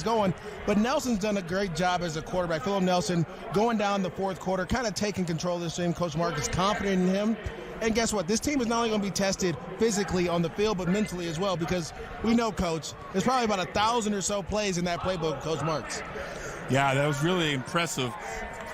going, but Nelson's done a great job as a quarterback. Philip Nelson going down the fourth quarter, kind of taking control of this team. Coach Mark is confident in him. And guess what? This team is not only going to be tested physically on the field, but mentally as well, because we know, Coach, there's probably about 1,000 or so plays in that playbook, Coach Marks. Yeah, that was really impressive.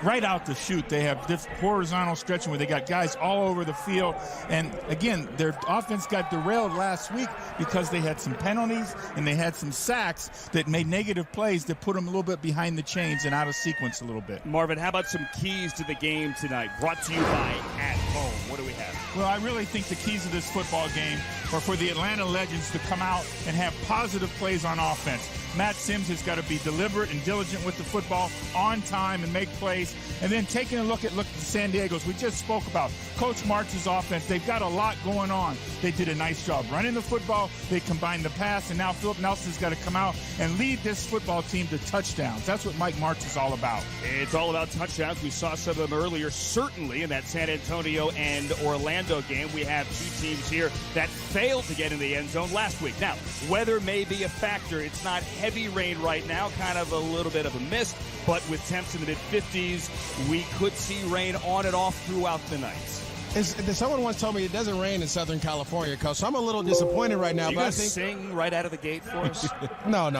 Right out the chute, they have this horizontal stretching where they got guys all over the field. And again, their offense got derailed last week because they had some penalties and they had some sacks that made negative plays that put them a little bit behind the chains and out of sequence a little bit. Marvin, how about some keys to the game tonight? Brought to you by At Home. What do we have? Well, I really think the keys of this football game are for the Atlanta Legends to come out and have positive plays on offense. Matt Sims has got to be deliberate and diligent with the football, on time, and make plays. And then taking a look at the San Diego's we just spoke about. Coach March's offense, they've got a lot going on. They did a nice job running the football. They combined the pass, and now Philip Nelson's got to come out and lead this football team to touchdowns. That's what Mike March is all about. It's all about touchdowns. We saw some of them earlier, certainly in that San Antonio and Orlando game. We have two teams here that failed to get in the end zone last week. Now, weather may be a factor. It's not heavy rain right now, kind of a little bit of a mist, but with temps in the mid-50s, we could see rain on and off throughout the night. Someone once told me it doesn't rain in Southern California, Coach, so I'm a little disappointed right now. You but I think sing right out of the gate for us? No.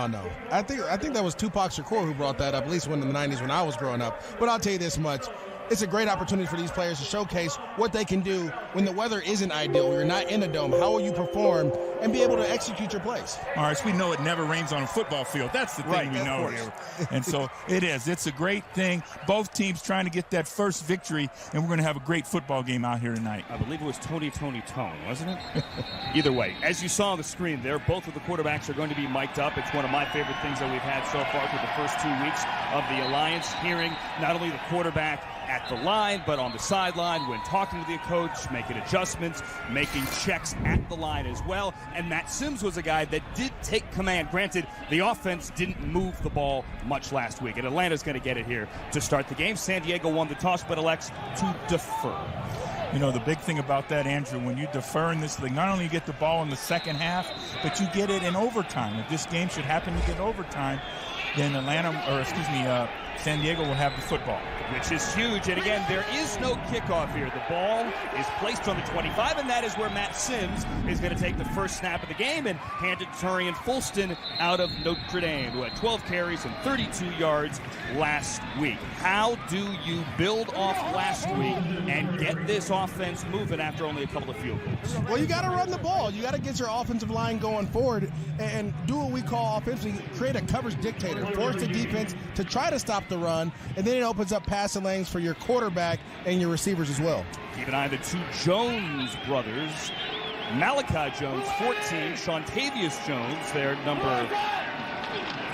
I think that was Tupac Shakur who brought that up, at least in the 90s when I was growing up. But I'll tell you this much. It's a great opportunity for these players to showcase what they can do when the weather isn't ideal, when you're not in a dome. How will you perform and be able to execute your plays? All right, so we know it never rains on a football field. That's the thing we know here. And so it is. It's a great thing. Both teams trying to get that first victory, and we're going to have a great football game out here tonight. I believe it was Tony, wasn't it? Either way, as you saw on the screen there, both of the quarterbacks are going to be mic'd up. It's one of my favorite things that we've had so far through the first 2 weeks of the Alliance, hearing not only the quarterback at the line, but on the sideline when talking to the coach, making adjustments, making checks at the line as well. And Matt Sims was a guy that did take command. Granted, the offense didn't move the ball much last week, and Atlanta's going to get it here to start the game. San Diego won the toss, but elects to defer. You know, the big thing about that, Andrew, when you defer in this league, not only you get the ball in the second half, but you get it in overtime. If this game should happen to get overtime, then San Diego will have the football. Which is huge. And again, there is no kickoff here. The ball is placed on the 25, and that is where Matt Sims is going to take the first snap of the game and hand it to Turian Fulston out of Notre Dame, who had 12 carries and 32 yards last week. How do you build off last week and get this offense moving after only a couple of field goals? Well, you got to run the ball. You got to get your offensive line going forward and do what we call offensively, create a coverage dictator, force the defense to try to stop the run, and then it opens up passing lanes for your quarterback and your receivers as well. Keep an eye on the two Jones brothers. Malachi Jones, 14. Shontavious Jones, their number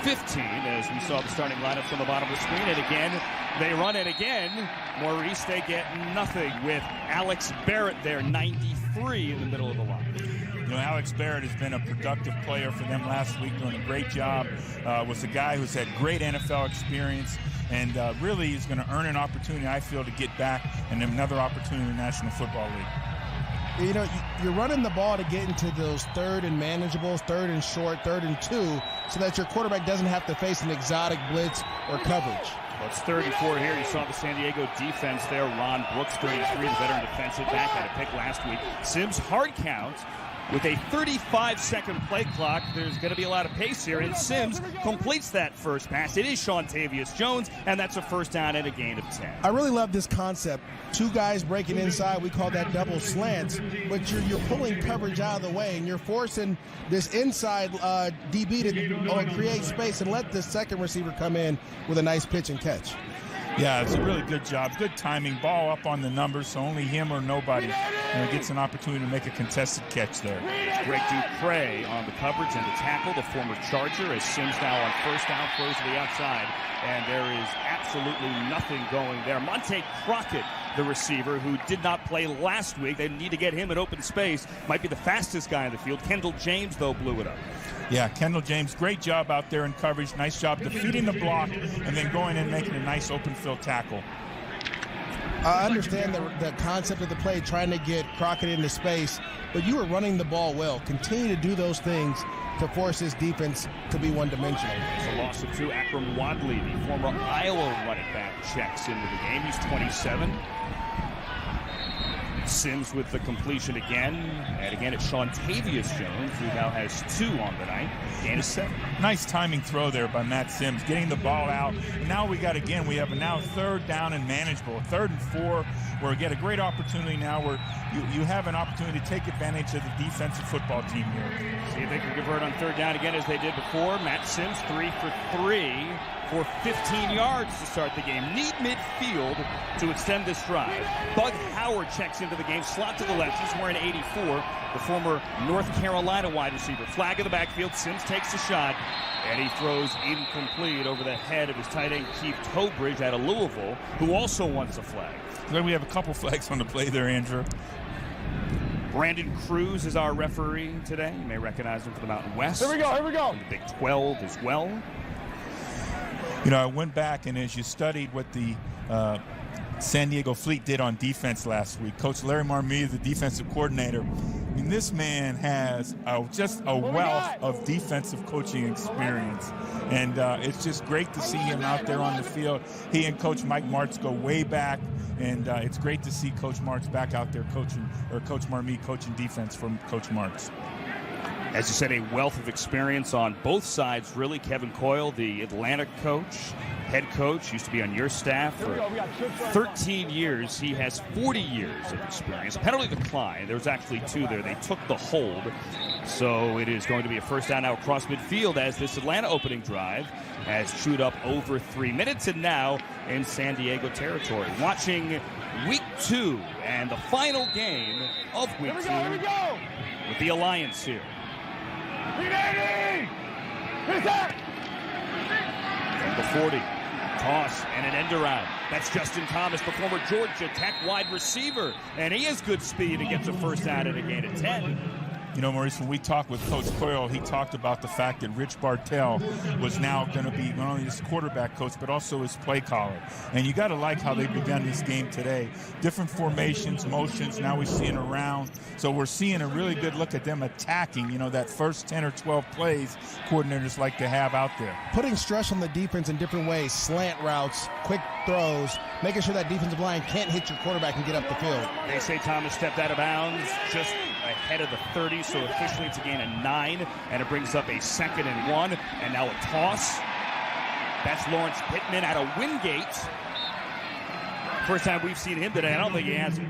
15, as we saw the starting lineups on the bottom of the screen. And again, they run it again. Maurice, they get nothing with Alex Barrett there, 93 in the middle of the line. You know, Alex Barrett has been a productive player for them last week, doing a great job. Was a guy who's had great NFL experience and really is going to earn an opportunity, I feel, to get back and another opportunity in the National Football League. You know, you're running the ball to get into those third and manageables, third and short, third and two, so that your quarterback doesn't have to face an exotic blitz or coverage. Well, it's 34 here. You saw the San Diego defense there. Ron Brooks, 33, the veteran defensive back, had a pick last week. Sims, hard count. With a 35-second play clock, there's going to be a lot of pace here, and Sims completes that first pass. It is Shontavious Jones, and that's a first down and a gain of 10. I really love this concept. Two guys breaking inside, we call that double slants, but you're pulling coverage out of the way, and you're forcing this inside DB to create space and let the second receiver come in with a nice pitch and catch. Yeah, it's a really good job. Good timing. Ball up on the numbers, so only him or nobody gets an opportunity to make a contested catch there. Greg Dupre on the coverage and the tackle, the former Charger, as Sims now on first down, throws to the outside, and there is absolutely nothing going there. Monte Crockett, the receiver, who did not play last week. They need to get him in open space. Might be the fastest guy in the field. Kendall James, though, blew it up. Yeah, Kendall James, great job out there in coverage. Nice job defeating the block and then going and making a nice open field tackle. I understand the concept of the play, trying to get Crockett into space, but you were running the ball well. Continue to do those things to force this defense to be one-dimensional. It's a loss of 2. Akram Wadley, the former Iowa running back, checks into the game. He's 27. Sims with the completion again. And again, it's Seantavius Jones, who now has 2 on the night. Gain of 7. Nice timing throw there by Matt Sims, getting the ball out. And now we have a now 3rd down and manageable. 3rd and 4, where we get a great opportunity now where you have an opportunity to take advantage of the defensive football team here. See if they can convert on 3rd down again as they did before. Matt Sims 3 for 3 for 15 yards to start the game. Need midfield to extend this drive. Bud Howard checks into the game, slot to the left. He's wearing 84, the former North Carolina wide receiver. Flag in the backfield. Sims takes a shot, and he throws incomplete over the head of his tight end, Keith Tobridge, out of Louisville, who also wants a flag. We have a couple flags on the play there, Andrew. Brandon Cruz is our referee today. You may recognize him from the Mountain West. Here we go. And the Big 12 as well. You know, I went back, and as you studied what the San Diego Fleet did on defense last week, Coach Larry Marmia, the defensive coordinator, I mean, this man has just a wealth of defensive coaching experience. And it's just great to see him out there on the field. He and Coach Mike Martz go way back, and it's great to see Coach Martz back out there coaching, or Coach Marmia coaching defense from Coach Martz. As you said, a wealth of experience on both sides, really. Kevin Coyle, the Atlanta coach, head coach, used to be on your staff for 13 years. He has 40 years of experience. Penalty decline. There was actually 2 there. They took the hold. So it is going to be a 1st down now across midfield as this Atlanta opening drive has chewed up over 3 minutes, and now in San Diego territory. Watching week 2 and the final game of week 2 with the Alliance here. From the 40, toss and an end around. That's Justin Thomas, the former Georgia Tech wide receiver, and he has good speed and gets a 1st down and a gain of 10. You know, Maurice, when we talked with Coach Coyle, he talked about the fact that Rich Bartell was now going to be not only his quarterback coach, but also his play caller. And you got to like how they begun this game today. Different formations, motions, now we're seeing around. So we're seeing a really good look at them attacking, you know, that first 10 or 12 plays coordinators like to have out there. Putting stress on the defense in different ways, slant routes, quick throws, making sure that defensive line can't hit your quarterback and get up the field. They say Thomas stepped out of bounds just ahead of the 30, so officially it's a gain of 9, and it brings up a 2nd and 1, and now a toss. That's Lawrence Pittman out of Wingate. First time we've seen him today. I don't think he has it.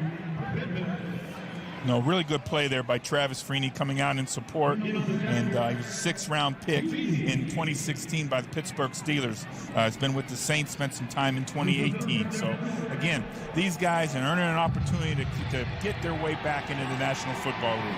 No, really good play there by Travis Freeney coming out in support, and he was a 6th-round pick in 2016 by the Pittsburgh Steelers. He's been with the Saints, spent some time in 2018. So, again, these guys are earning an opportunity to get their way back into the National Football League.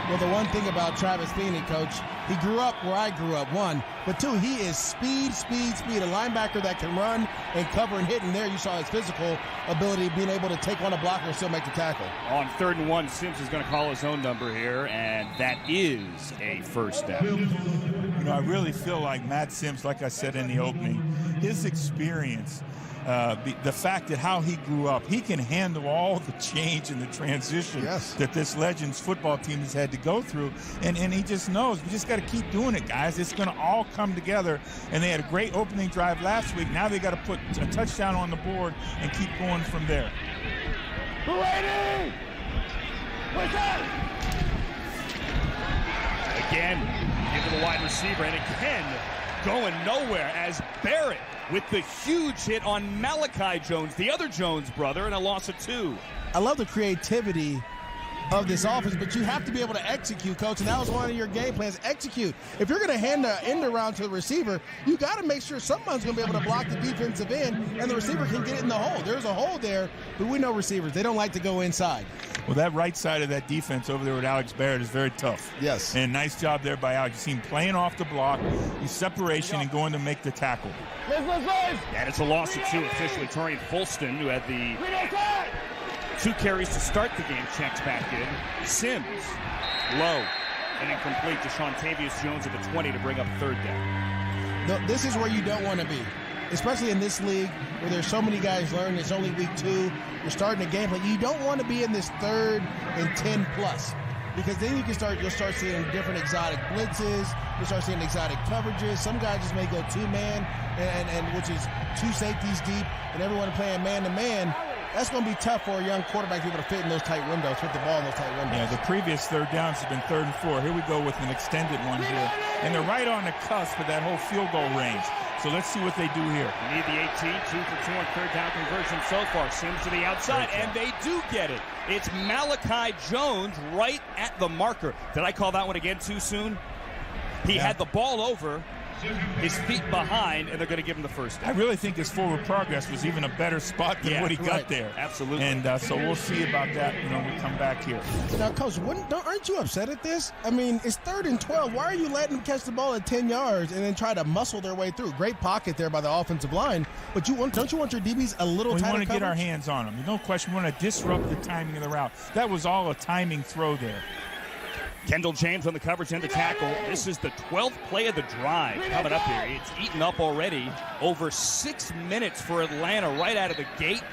Well, the one thing about Travis Freeney, Coach, he grew up where I grew up, 1. But 2, he is speed. A linebacker that can run and cover and hit. And there you saw his physical ability, being able to take on a blocker and still make the tackle. On 3rd and 1, Sims is going to call his own number here, and that is a 1st down. You know, I really feel like Matt Sims, like I said in the opening, his experience, the fact that how he grew up, he can handle all the change and the transition that this Legends football team has had to go through. And he just knows, we just got to keep doing it, guys. It's going to all come together. And they had a great opening drive last week. Now they got to put a touchdown on the board and keep going from there. Ready? What's that? Again, into the wide receiver, and again, going nowhere as Barrett with the huge hit on Malachi Jones, the other Jones brother, and a loss of 2. I love the creativity of this offense, but you have to be able to execute, Coach, and that was one of your game plans. Execute. If you're going to hand the end around to the receiver, you got to make sure someone's going to be able to block the defensive end, and the receiver can get it in the hole. There's a hole there, but we know receivers, they don't like to go inside. Well, that right side of that defense over there with Alex Barrett is very tough. Yes. And nice job there by Alex. You see him playing off the block, his separation, and going to make the tackle. And it's a loss of 2 officially. Torian Fulston, who had the 2 carries to start the game, checks back in. Sims, low, and incomplete to Seantavius Jones at the 20 to bring up 3rd down. This is where you don't want to be, especially in this league where there's so many guys learning. It's only week 2. You're starting a game, but you don't want to be in this 3rd and 10 plus. because then you'll start seeing different exotic blitzes. You'll start seeing exotic coverages. Some guys just may go two-man, and which is two safeties deep, and everyone playing man-to-man. That's going to be tough for a young quarterback to be able to fit in those tight windows, fit the ball in those tight windows. Yeah, the previous third downs have been 3rd and 4. Here we go with an extended one here. And they're right on the cusp of that whole field goal range. So let's see what they do here. You need the 18, 2 for 2 on third down conversion so far. Sims to the outside, and they do get it. It's Malachi Jones right at the marker. Did I call that one again too soon? He had the ball over, his feet behind, and they're going to give him the first down. I really think his forward progress was even a better spot than what he got there. Absolutely. And so we'll see about that, when we come back here. Now, Coach, aren't you upset at this? I mean, it's 3rd and 12. Why are you letting them catch the ball at 10 yards and then try to muscle their way through? Great pocket there by the offensive line, but don't you want your DBs a little tighter? We want to get our coverage? hands on them. No question. We want to disrupt the timing of the route. That was all a timing throw there. Kendall James on the coverage and the tackle. This is the 12th play of the drive coming up here. It's eaten up already. Over 6 minutes for Atlanta right out of the gate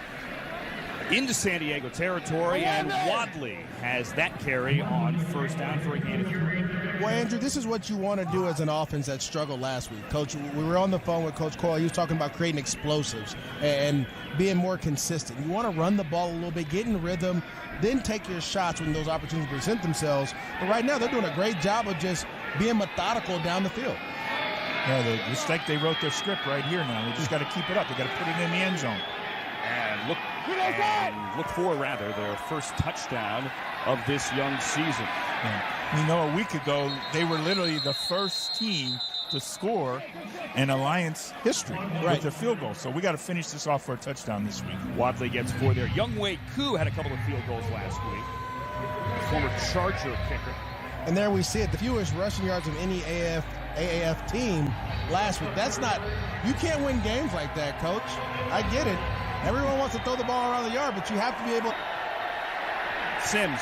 into San Diego territory, and Wadley has that carry on first down for a gain of 3. Well, Andrew, this is what you want to do as an offense that struggled last week. Coach, we were on the phone with Coach Coyle. He was talking about creating explosives and being more consistent. You want to run the ball a little bit, get in rhythm, then take your shots when those opportunities present themselves. But right now, they're doing a great job of just being methodical down the field. Yeah, it's like they wrote their script right here now. They just got to keep it up. They got to put it in the end zone. And look for their first touchdown of this young season. Yeah. A week ago, they were literally the first team to score in Alliance history with their field goal. So we got to finish this off for a touchdown this week. Wadley gets 4 there. Younghoe Koo had a couple of field goals last week. Former Charger kicker. And there we see it, the fewest rushing yards of any AAF team last week. You can't win games like that, Coach. I get it. Everyone wants to throw the ball around the yard, but you have to be able. Sims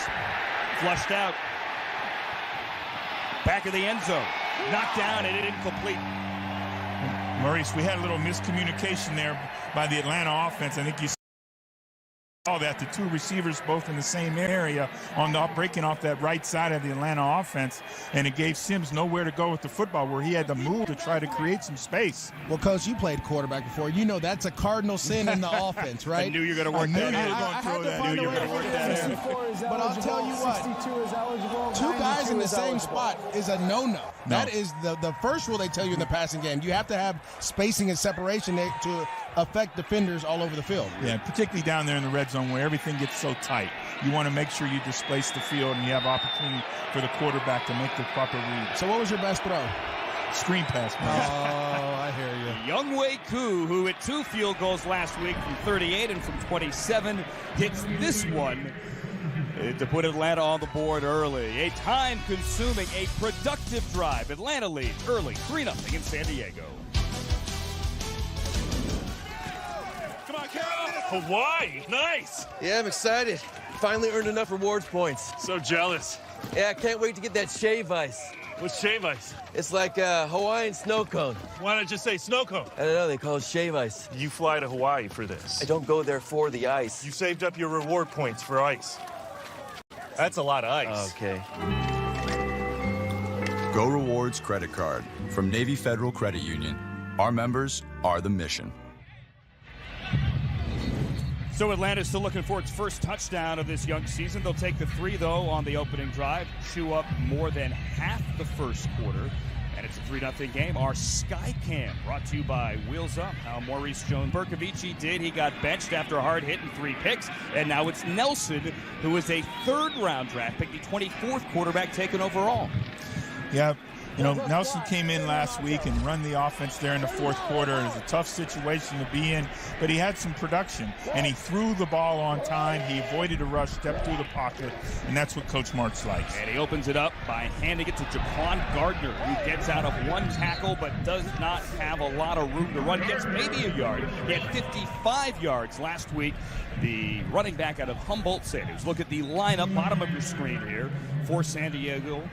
flushed out. Back of the end zone. Knocked down and incomplete. Maurice, we had a little miscommunication there by the Atlanta offense. I think you saw that the 2 receivers both in the same area breaking off that right side of the Atlanta offense, and it gave Sims nowhere to go with the football, where he had to move to try to create some space. Well, Coach, you played quarterback before. You know that's a cardinal sin in the offense, right? I knew you were going to work that in. But I'll tell you what, 2 guys in the same spot is a no-no. That is the first rule they tell you in the passing game. You have to have spacing and separation to affect defenders all over the field. Yeah, particularly down there in the red zone where everything gets so tight. You want to make sure you displace the field and you have opportunity for the quarterback to make the proper read. So what was your best throw? Screen pass, man. Oh, I hear you. Younghoe Koo, who hit 2 field goals last week from 38 and from 27, hits this one to put Atlanta on the board early. A time-consuming, a productive drive. Atlanta leads early, 3-0 in San Diego. Come on, Carol. Hawaii, nice. Yeah, I'm excited. Finally earned enough rewards points. So jealous. Yeah, I can't wait to get that shave ice. What's shave ice? It's like a Hawaiian snow cone. Why not just say snow cone? I don't know, they call it shave ice. You fly to Hawaii for this. I don't go there for the ice. You saved up your reward points for ice. That's a lot of ice. Okay. Go Rewards credit card from Navy Federal Credit Union. Our members are the mission. So Atlanta's still looking for its first touchdown of this young season. They'll take the 3, though, on the opening drive. Chew up more than half the first quarter. And it's a 3-0 game. Our Skycam brought to you by Wheels Up. How Maurice Jones-Bercovici did. He got benched after a hard hit and 3 picks. And now it's Nelson, who is a 3rd-round draft pick, the 24th quarterback taken overall. Yeah. Nelson came in last week and run the offense there in the 4th quarter. It was a tough situation to be in, but he had some production, and he threw the ball on time. He avoided a rush, stepped through the pocket, and that's what Coach Martz likes. And he opens it up by handing it to Jaquan Gardner, who gets out of 1 tackle but does not have a lot of room to run. Gets maybe a yard. He had 55 yards last week. The running back out of Humboldt State. Look at the lineup, bottom of your screen here, for San Diego.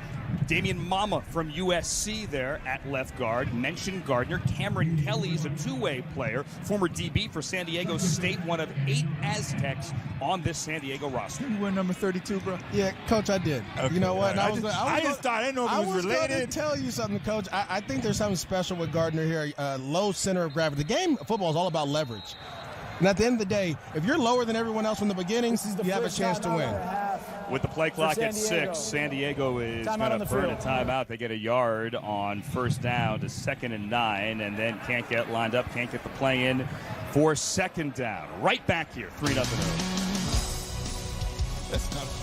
Damian Mama from USC there at left guard. Mentioned Gardner. Cameron Kelly's a two-way player. Former DB for San Diego State, one of 8 Aztecs on this San Diego roster. You wear number 32, bro? Yeah, Coach, I did. Okay, You know what? I just thought, I didn't know if it was related. I was going to tell you something, Coach. I think there's something special with Gardner here. Low center of gravity. The game of football is all about leverage. And at the end of the day, if you're lower than everyone else from the beginning, you have a chance to win. With the play clock at 6, San Diego is going to burn a timeout. They get a yard on first down to 2nd and 9, and then can't get lined up, can't get the play in for 2nd down. Right back here, 3-0. That's tough.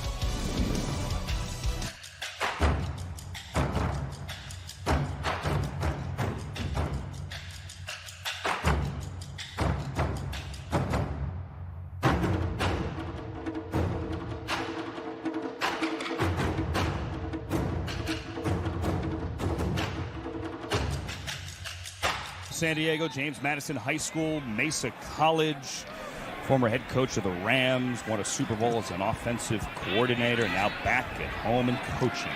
San Diego, James Madison High School, Mesa College, former head coach of the Rams, won a Super Bowl as an offensive coordinator, now back at home and coaching.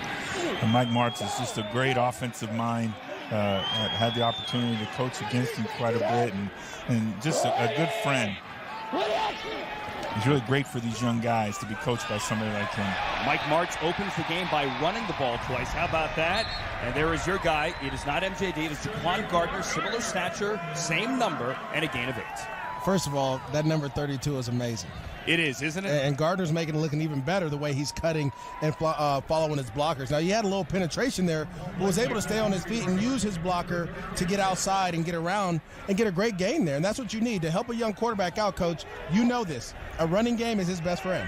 And Mike Martz is just a great offensive mind. Had the opportunity to coach against him quite a bit, and just a good friend. It's really great for these young guys to be coached by somebody like him. Mike Martz opens the game by running the ball twice. How about that? And there is your guy. It is not MJD. It is Jaquan Gardner, similar stature, same number, and a gain of 8. First of all, that number 32 is amazing. It is, isn't it? And Gardner's making it looking even better the way he's cutting and following his blockers. Now, he had a little penetration there, but was able to stay on his feet and use his blocker to get outside and get around and get a great gain there. And that's what you need to help a young quarterback out, Coach. You know this. A running game is his best friend.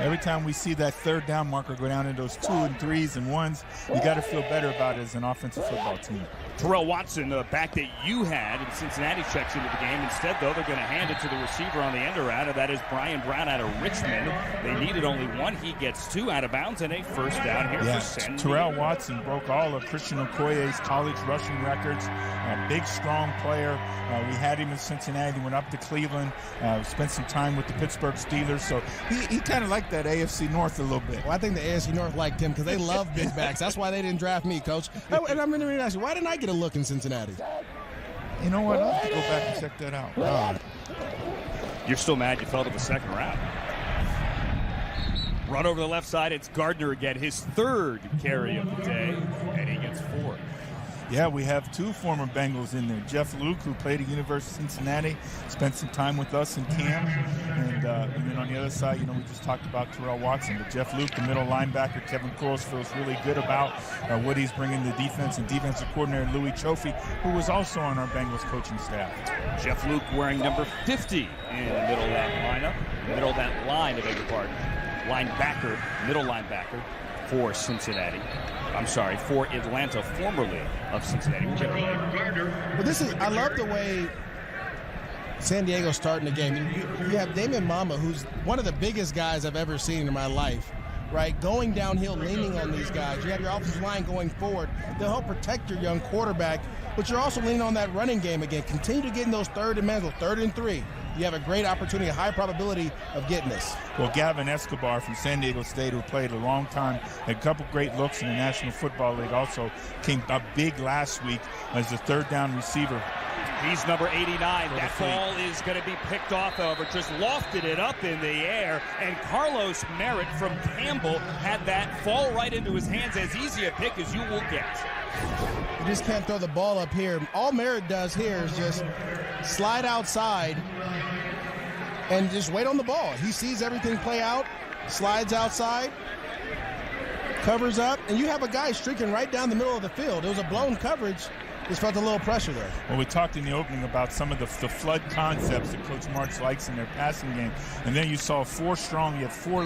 Every time we see that 3rd down marker go down into those 2 and 3s and 1s, you got to feel better about it as an offensive football team. Terrell Watson, the back that you had in Cincinnati, checks into the game. Instead, though, they're going to hand it to the receiver on the end around, and that is Brian Brown out of Richmond. They needed only 1. He gets 2 out of bounds and a first down here for San Diego. Terrell Watson broke all of Christian Okoye's college rushing records. A big, strong player. We had him in Cincinnati, went up to Cleveland, spent some time with the Pittsburgh Steelers. So he kind of liked that AFC North a little bit. Well, I think the AFC North liked him because they love big backs. That's why they didn't draft me, Coach. And I'm going to ask you, why didn't I get a look in Cincinnati? You know what? I'll have to go back and check that out. You're still mad you fell to the 2nd round. Run over the left side. It's Gardner again, his 3rd carry of the day, and he gets 4. Yeah, we have 2 former Bengals in there. Jeff Luke, who played at University of Cincinnati, spent some time with us in camp. And then on the other side, we just talked about Terrell Watson. But Jeff Luke, the middle linebacker, Kevin Quarles feels really good about what he's bringing to defense. And defensive coordinator Louis Chofie, who was also on our Bengals coaching staff. Jeff Luke wearing number 50 in the middle of that lineup. Middle of that line, I beg your pardon. Linebacker, middle linebacker for Cincinnati. I'm sorry, for Atlanta, formerly of Cincinnati. Well, I love the way San Diego's starting the game. You have Damian Mama, who's one of the biggest guys I've ever seen in my life, right? Going downhill, leaning on these guys. You have your offensive line going forward. They'll help protect your young quarterback, but you're also leaning on that running game again. Continue to get in those 3rd and mental, 3rd and 3. You have a great opportunity, a high probability of getting this. Well, Gavin Escobar from San Diego State, who played a long time, had a couple great looks in the National Football League, also came up big last week as the 3rd down receiver. He's number 89. That ball is going to be picked off, however, just lofted it up in the air, and Carlos Merritt from Campbell had that fall right into his hands. As easy a pick as you will get. You just can't throw the ball up here. All Merritt does here is just slide outside and just wait on the ball. He sees everything play out, slides outside, covers up, and you have a guy streaking right down the middle of the field. It was a blown coverage. Just felt a little pressure there. Well, we talked in the opening about some of the flood concepts that Coach Martz likes in their passing game. And then you saw 4 strong. You had 4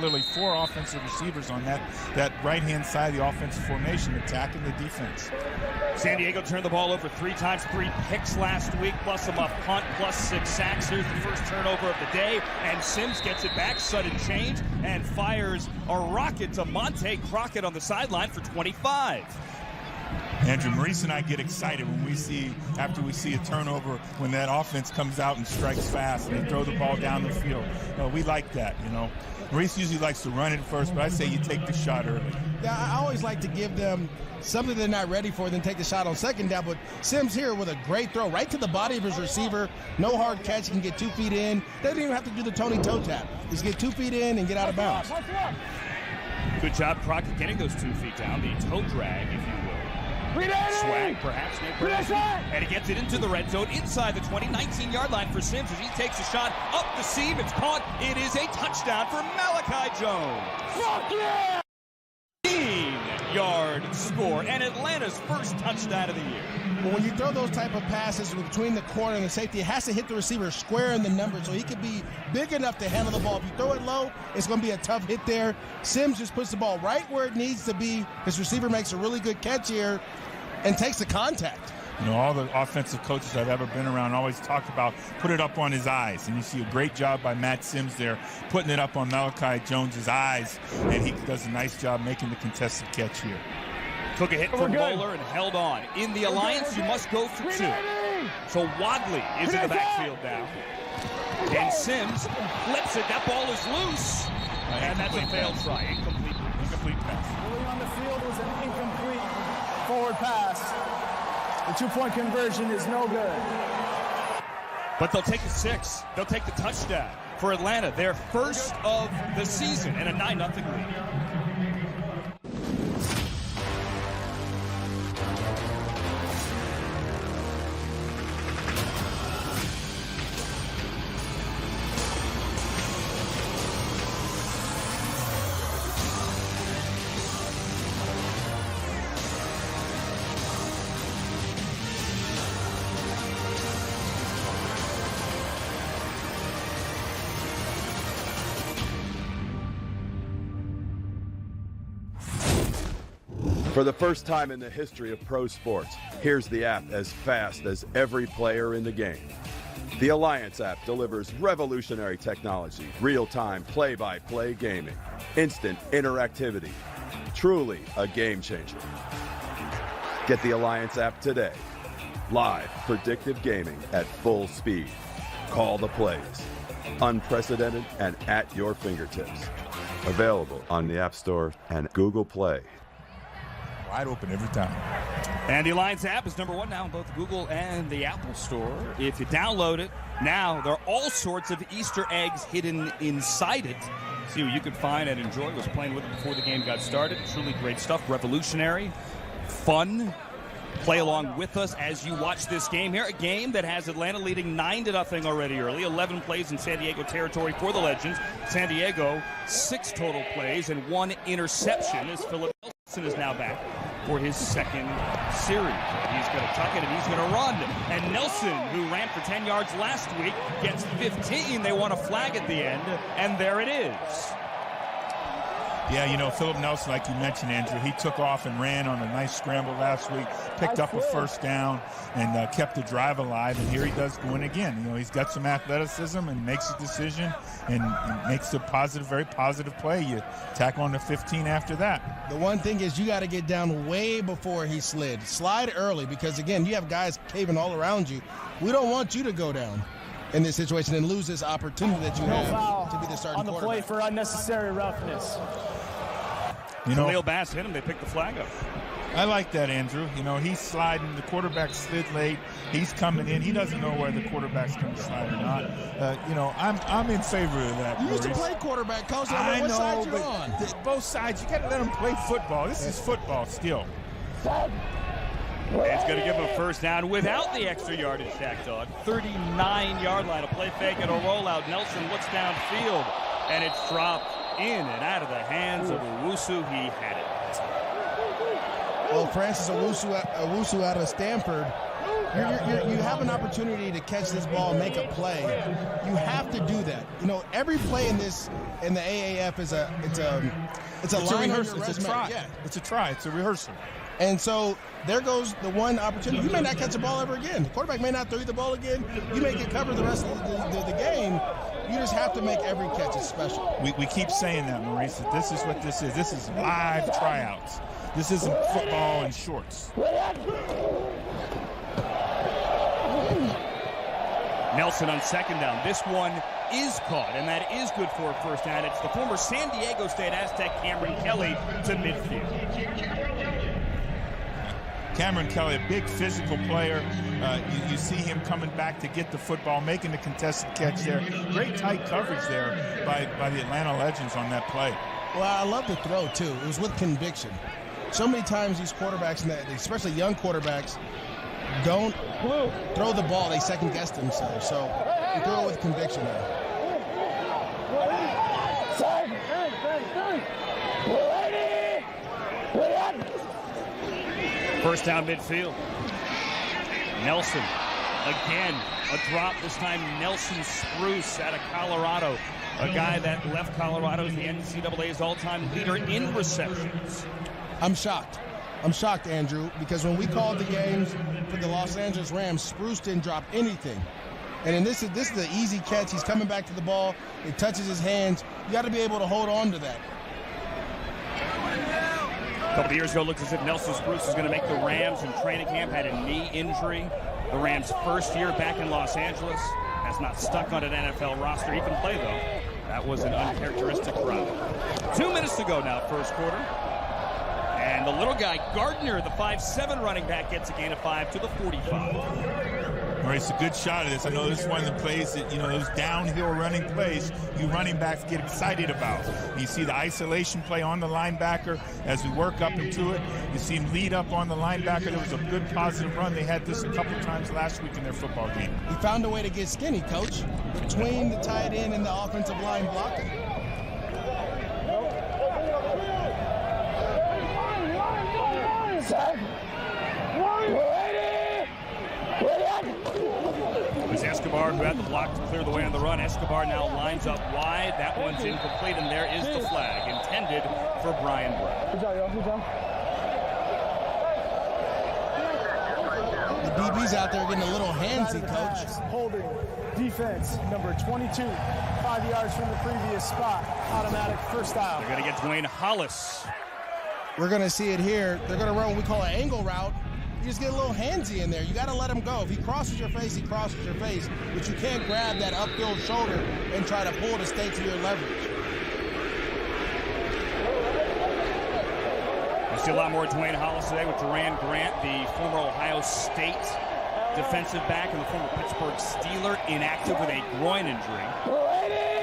offensive receivers on that right-hand side of the offensive formation attacking the defense. San Diego turned the ball over 3 times, 3 picks last week, plus a muff punt, plus 6 sacks. Here's the first turnover of the day, and Sims gets it back, sudden change, and fires a rocket to Monte Crockett on the sideline for 25. Andrew, Maurice and I get excited when after we see a turnover, when that offense comes out and strikes fast and they throw the ball down the field. We like that, you know. Maurice usually likes to run it first, but I say you take the shot early. Yeah, I always like to give them something they're not ready for, then take the shot on second down. But Sims here with a great throw right to the body of his receiver. No hard catch. He can get 2 feet in. Doesn't even have to do the Tony toe tap. Just get 2 feet in and get out of bounds. Good job, Crockett, getting those 2 feet down. The toe drag, if you will. Swag, perhaps. And he gets it into the red zone inside the 19-yard line for Sims as he takes a shot up the seam. It's caught. It is a touchdown for Malachi Jones. Fuck yeah! 15-yard score and Atlanta's first touchdown of the year. Well, when you throw those type of passes between the corner and the safety, it has to hit the receiver square in the number so he could be big enough to handle the ball. If you throw it low, it's going to be a tough hit there. Sims just puts the ball right where it needs to be. His receiver makes a really good catch here and takes the contact. You know, all the offensive coaches I've ever been around always talk about put it up on his eyes. And you see a great job by Matt Sims there, putting it up on Malachi Jones's eyes. And he does a nice job making the contested catch here. Took a hit from Bowler and held on. In the alliance, you must go for 2. So Wadley is in the backfield now. And Sims flips it. That ball is loose. And that's a failed try. Incomplete pass. Moving on the field was an incomplete forward pass. The 2-point conversion is no good. But they'll take the 6. They'll take the touchdown for Atlanta. Their first of the season and a 9-0 lead. For the first time in the history of pro sports, here's the app as fast as every player in the game. The Alliance app delivers revolutionary technology, real-time play-by-play gaming, instant interactivity, truly a game changer. Get the Alliance app today. Live predictive gaming at full speed. Call the plays. Unprecedented and at your fingertips. Available on the App Store and Google Play. Wide open every time. And the Alliance app is #1 now in both Google and the Apple Store. If you download it, now there are all sorts of Easter eggs hidden inside it. See what you can find and enjoy. I was playing with it before the game got started. Truly great stuff. Revolutionary. Fun. Play along with us as you watch this game here. A game that has Atlanta leading 9-0 already early. 11 plays in San Diego territory for the Legends. San Diego, 6 total plays and 1 interception as Philip Nelson is now back for his second series. He's going to tuck it and he's going to run. And Nelson, who ran for 10 yards last week, gets 15. They want a flag at the end, and there it is. Yeah, you know, Philip Nelson, like you mentioned, Andrew, he took off and ran on a nice scramble last week, picked up a first down, and kept the drive alive. And here he does going again. You know, he's got some athleticism and makes a decision and makes a positive, very positive play. You tack on to 15 after that. The one thing is you got to get down way before he slid. Slide early because, again, you have guys caving all around you. We don't want you to go down in this situation and lose this opportunity that you have to be the starting on the quarterback. play for unnecessary roughness. You know, Khalil Bass hit him. They picked the flag up. I like that, Andrew. You know, he's sliding. The quarterback slid late. He's coming in. He doesn't know whether the quarterback's going to slide or not. You know, I'm in favor of that. You used to play quarterback, Coach. I know what side you're on. Both sides. You got to let them play football. This is football still. It's going to give him a first down without the extra yardage, Shaq Dog. 39-yard line. A play fake and a rollout. Nelson looks downfield, and it's dropped in and out of the hands of Owusu. He had it. Well, Francis Owusu out of Stanford, you have an opportunity to catch this ball and make a play. You have to do that. You know, every play in the AAF is a line rehearsal. on your resume. It's a try. Yeah. It's a try. It's a rehearsal. And so there goes the one opportunity. You may not catch the ball ever again. The quarterback may not throw you the ball again. You may get covered the rest of the game. You just have to make every catch. It's special. We keep saying that, Maurice, that this is what this is. This is live tryouts. This isn't football in shorts. Nelson on second down. This one is caught, and that is good for a first down. It's the former San Diego State Aztec Cameron Kelly to midfield. Cameron Kelly, a big physical player. You see him coming back to get the football, making the contested catch there. Great tight coverage there by the Atlanta Legends on that play. Well, I love the throw, too. It was with conviction. So many times these quarterbacks, especially young quarterbacks, don't throw the ball. They second-guess themselves. So he threw it with conviction there. First down midfield. Nelson, again, a drop. This time Nelson Spruce out of Colorado. A guy that left Colorado as the NCAA's all-time leader in receptions. I'm shocked. I'm shocked, Andrew, because when we called the games for the Los Angeles Rams, Spruce didn't drop anything. And then this is the easy catch. He's coming back to the ball. It touches his hands. You got to be able to hold on to that. A couple of years ago, it looked as if Nelson Spruce was going to make the Rams in training camp, had a knee injury. The Rams' first year back in Los Angeles, has not stuck on an NFL roster. He can play, though. That was an uncharacteristic run. 2 minutes to go now, first quarter. And the little guy, Gardner, the 5'7" running back, gets a gain of 5 to the 45. All right, it's a good shot of this. I know this is one of the plays that, those downhill running plays you running backs get excited about. You see the isolation play on the linebacker as we work up into it. You see him lead up on the linebacker. There was a good positive run. They had this a couple times last week in their football game. He found a way to get skinny, Coach, between the tight end and the offensive line blocking. It was Escobar who had the block to clear the way on the run. Escobar now lines up wide. That one's incomplete, and there is the flag intended for Brian Brown. Good job, y'all. Good job. The DB's out there getting a little handsy, Coach. Holding defense, number 22, 5 yards from the previous spot. Automatic first down. They're going to get Dwayne Hollis. We're going to see it here. They're going to run what we call an angle route. You just get a little handsy in there. You got to let him go. If he crosses your face, he crosses your face. But you can't grab that upfield shoulder and try to pull to stay to your leverage. You see a lot more Dwayne Hollis today with Duran Grant, the former Ohio State defensive back and the former Pittsburgh Steeler, inactive with a groin injury.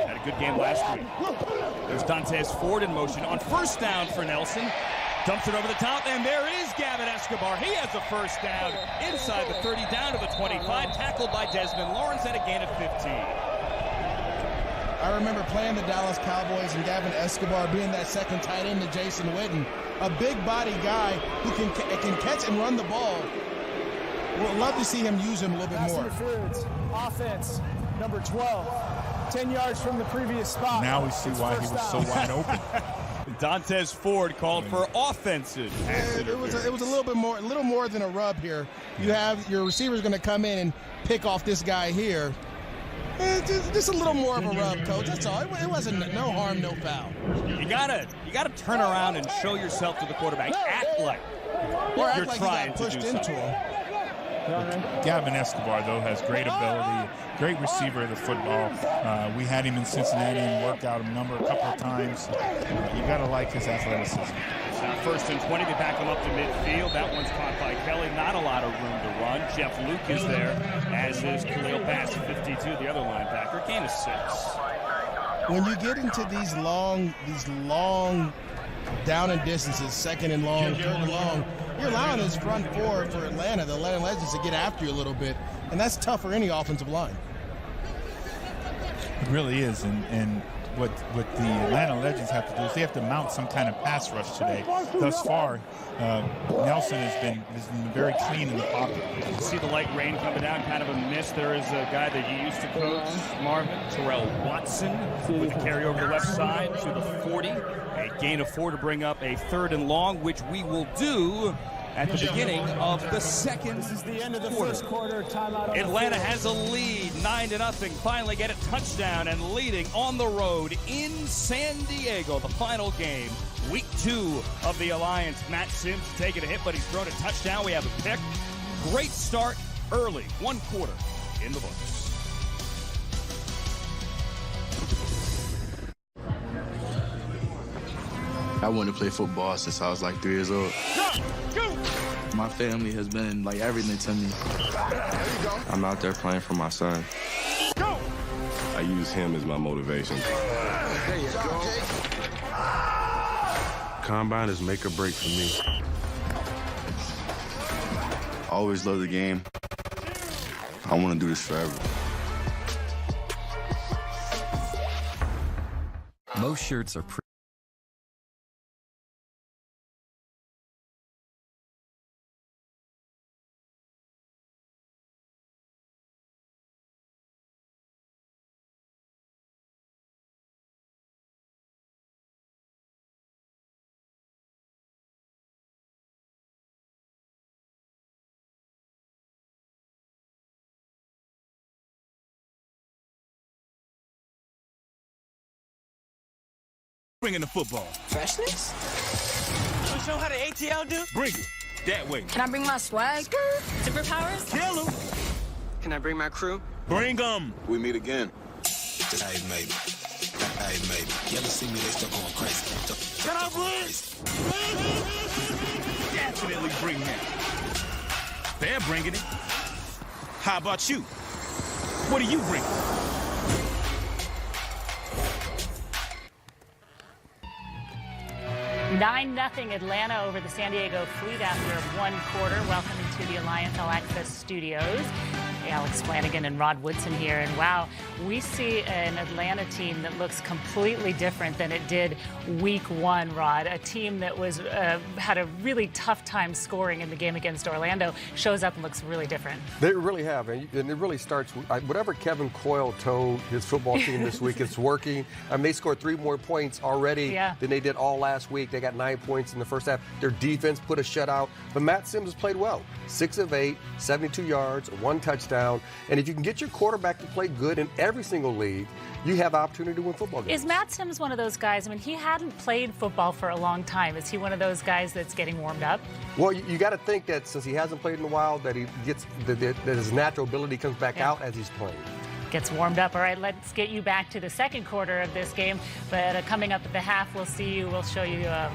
Had a good game last week. There's Dantes Ford in motion on first down for Nelson. Dumps it over the top, and there is Gavin Escobar. He has a first down inside the 30, down to the 25, tackled by Desmond Lawrence at a gain of 15. I remember playing the Dallas Cowboys and Gavin Escobar being that second tight end to Jason Witten, a big body guy who can catch and run the ball. We'd love to see him use him a little bit more. Interference, offense, number 12, 10 yards from the previous spot. Now we see why he was so wide open. Dantes Ford called for offensive. It was a little more than a rub here. You have your receiver's going to come in and pick off this guy here. Just a little more of a rub, Coach. That's all. It wasn't no harm, no foul. You gotta turn around and show yourself to the quarterback. Act like you're trying to do something. Gavin Escobar, though, has great ability, great receiver of the football. We had him in Cincinnati and worked out a couple of times. You got to like his athleticism. It's now first and 20. They back him up to midfield. That one's caught by Kelly. Not a lot of room to run. Jeff Luke is there, as is Khalil Bass, 52, the other linebacker. Gain of 6. When you get into these long down and distances, second and long, third and long, you're allowing this front four for Atlanta, the Atlanta Legends, to get after you a little bit, and that's tough for any offensive line. It really is, and what the Atlanta Legends have to do is they have to mount some kind of pass rush today. Thus far, Nelson has been very clean in the pocket. You see the light rain coming down, kind of a miss. There is a guy that you used to coach, Marvin, Terrell Watson, with the carry over the left side to the 40. A gain of 4 to bring up a third and long, which we will do at the beginning of the second This is the end of the quarter. first quarter. Timeout. Atlanta has a lead, 9-0. Finally get a touchdown and leading on the road in San Diego. The final game, Week 2 of the Alliance. Matt Sims taking a hit, but he's thrown a touchdown. We have a pick. Great start early. 1 quarter in the books. I wanted to play football since I was like 3 years old. My family has been like everything to me. I'm out there playing for my son. I use him as my motivation. There you go. Combine is make or break for me. I always love the game. I want to do this forever. Most shirts are Bringing the football. Freshness? You show how the ATL do? Bring it. That way. Can I bring my swag? Superpowers? Kill 'em. Can I bring my crew? Bring 'em. We meet again. Hey, maybe. Hey, maybe. You ever see me? They start going crazy. Can I bring? Definitely bring that. They're bringing it. How about you? What do you bring? 9-0 Atlanta over the San Diego Fleet after 1 quarter. Welcome to the Alliance All Access Studios. Alex Flanagan and Rod Woodson here. And wow, we see an Atlanta team that looks completely different than it did week 1, Rod. A team that was had a really tough time scoring in the game against Orlando shows up and looks really different. They really have. And it really starts with whatever Kevin Coyle told his football team this week, it's working. I mean, they scored 3 more points already than they did all last week. They got 9 points in the first half. Their defense put a shutout. But Matt Sims has played well. 6 of 8, 72 yards, 1 touchdown. And if you can get your quarterback to play good in every single league, you have opportunity to win football games. Is Matt Sims one of those guys? I mean, he hadn't played football for a long time. Is he one of those guys that's getting warmed up? Well, you got to think that since he hasn't played in a while, that he gets that his natural ability comes back out as he's playing. Gets warmed up. All right, let's get you back to the second quarter of this game. But coming up at the half, we'll show you a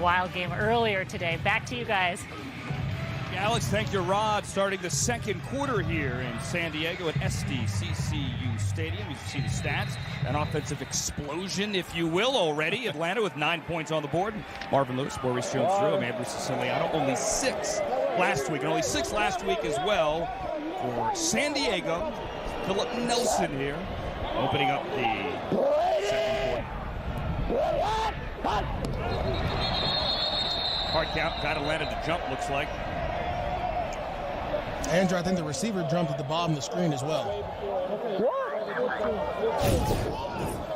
wild game earlier today. Back to you guys. Alex, thank you, Rod. Starting the second quarter here in San Diego at SDCCU Stadium. You see the stats. An offensive explosion, if you will, already. Atlanta with 9 points on the board. Marvin Lewis, Boris Jones-Drew, Amber Siciliano. Only 6 last week, and only 6 last week as well for San Diego. Philip Nelson here, opening up the second quarter. Hard count, got Atlanta to jump, looks like. Andrew, I think the receiver jumped at the bottom of the screen as well.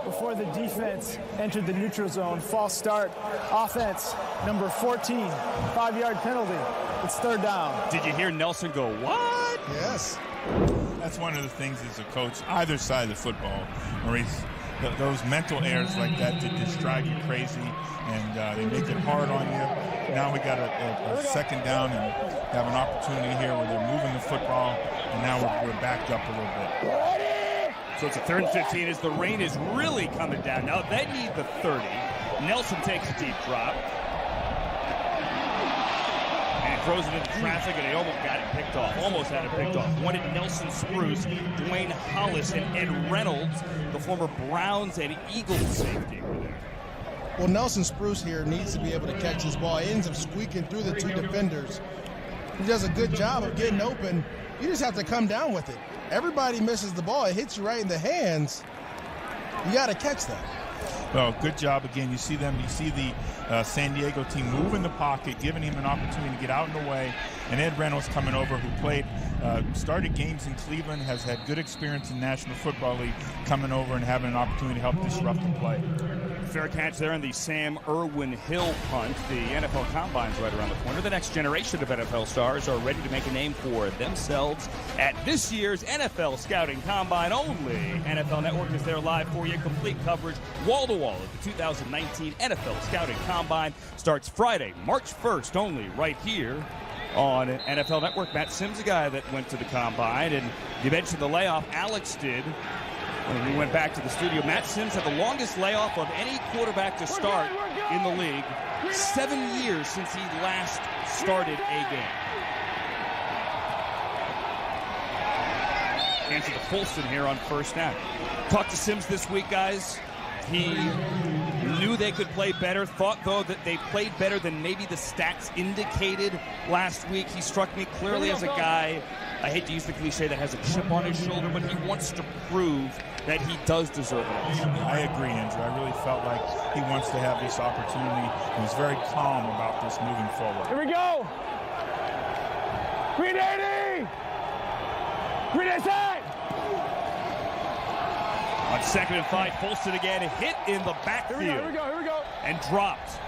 Before the defense entered the neutral zone, false start, offense, number 14, 5-yard penalty. It's 3rd down. Did you hear Nelson go, what? Yes. That's one of the things as a coach, either side of the football, Maurice. Those mental errors like that just drive you crazy, and they make it hard on you. Now we got a second down and have an opportunity here where they're moving the football, and now we're backed up a little bit. So it's a 3rd and 15 as the rain is really coming down. Now they need the 30. Nelson takes a deep drop. And throws it into traffic, and he almost got it picked off. Almost had it picked off. Wanted Nelson Spruce, Dwayne Hollis, and Ed Reynolds, the former Browns and Eagles safety, were there. Well, Nelson Spruce here needs to be able to catch this ball. He ends up squeaking through the 2 defenders. He does a good job of getting open. You just have to come down with it. Everybody misses the ball. It hits you right in the hands. You got to catch that. Well, good job again. You see the San Diego team move in the pocket, giving him an opportunity to get out in the way. And Ed Reynolds coming over, who played, started games in Cleveland, has had good experience in National Football League, coming over and having an opportunity to help disrupt the play. Fair catch there in the Sam Irwin Hill punt. The NFL Combine's right around the corner. The next generation of NFL stars are ready to make a name for themselves at this year's NFL Scouting Combine. Only NFL Network is there live for you. Complete coverage, wall-to-wall of the 2019 NFL Scouting Combine starts Friday, March 1st, only right here on NFL Network. Matt Sims, a guy that went to the Combine, and you mentioned the layoff. Alex did. When we went back to the studio, Matt Sims had the longest layoff of any quarterback to start in the league. 7 years since he last started a game. Answer to Folston here on first down. Talked to Sims this week, guys. He knew they could play better, thought, though, that they played better than maybe the stats indicated last week. He struck me clearly as a guy, I hate to use the cliche, that has a chip on his shoulder, but he wants to prove that he does deserve it. I agree, Andrew. I really felt like he wants to have this opportunity. He's very calm about this moving forward. Here we go. Green 80. Green 80. On 2nd and 5, Folston again, hit in the backfield. Here we go. And dropped.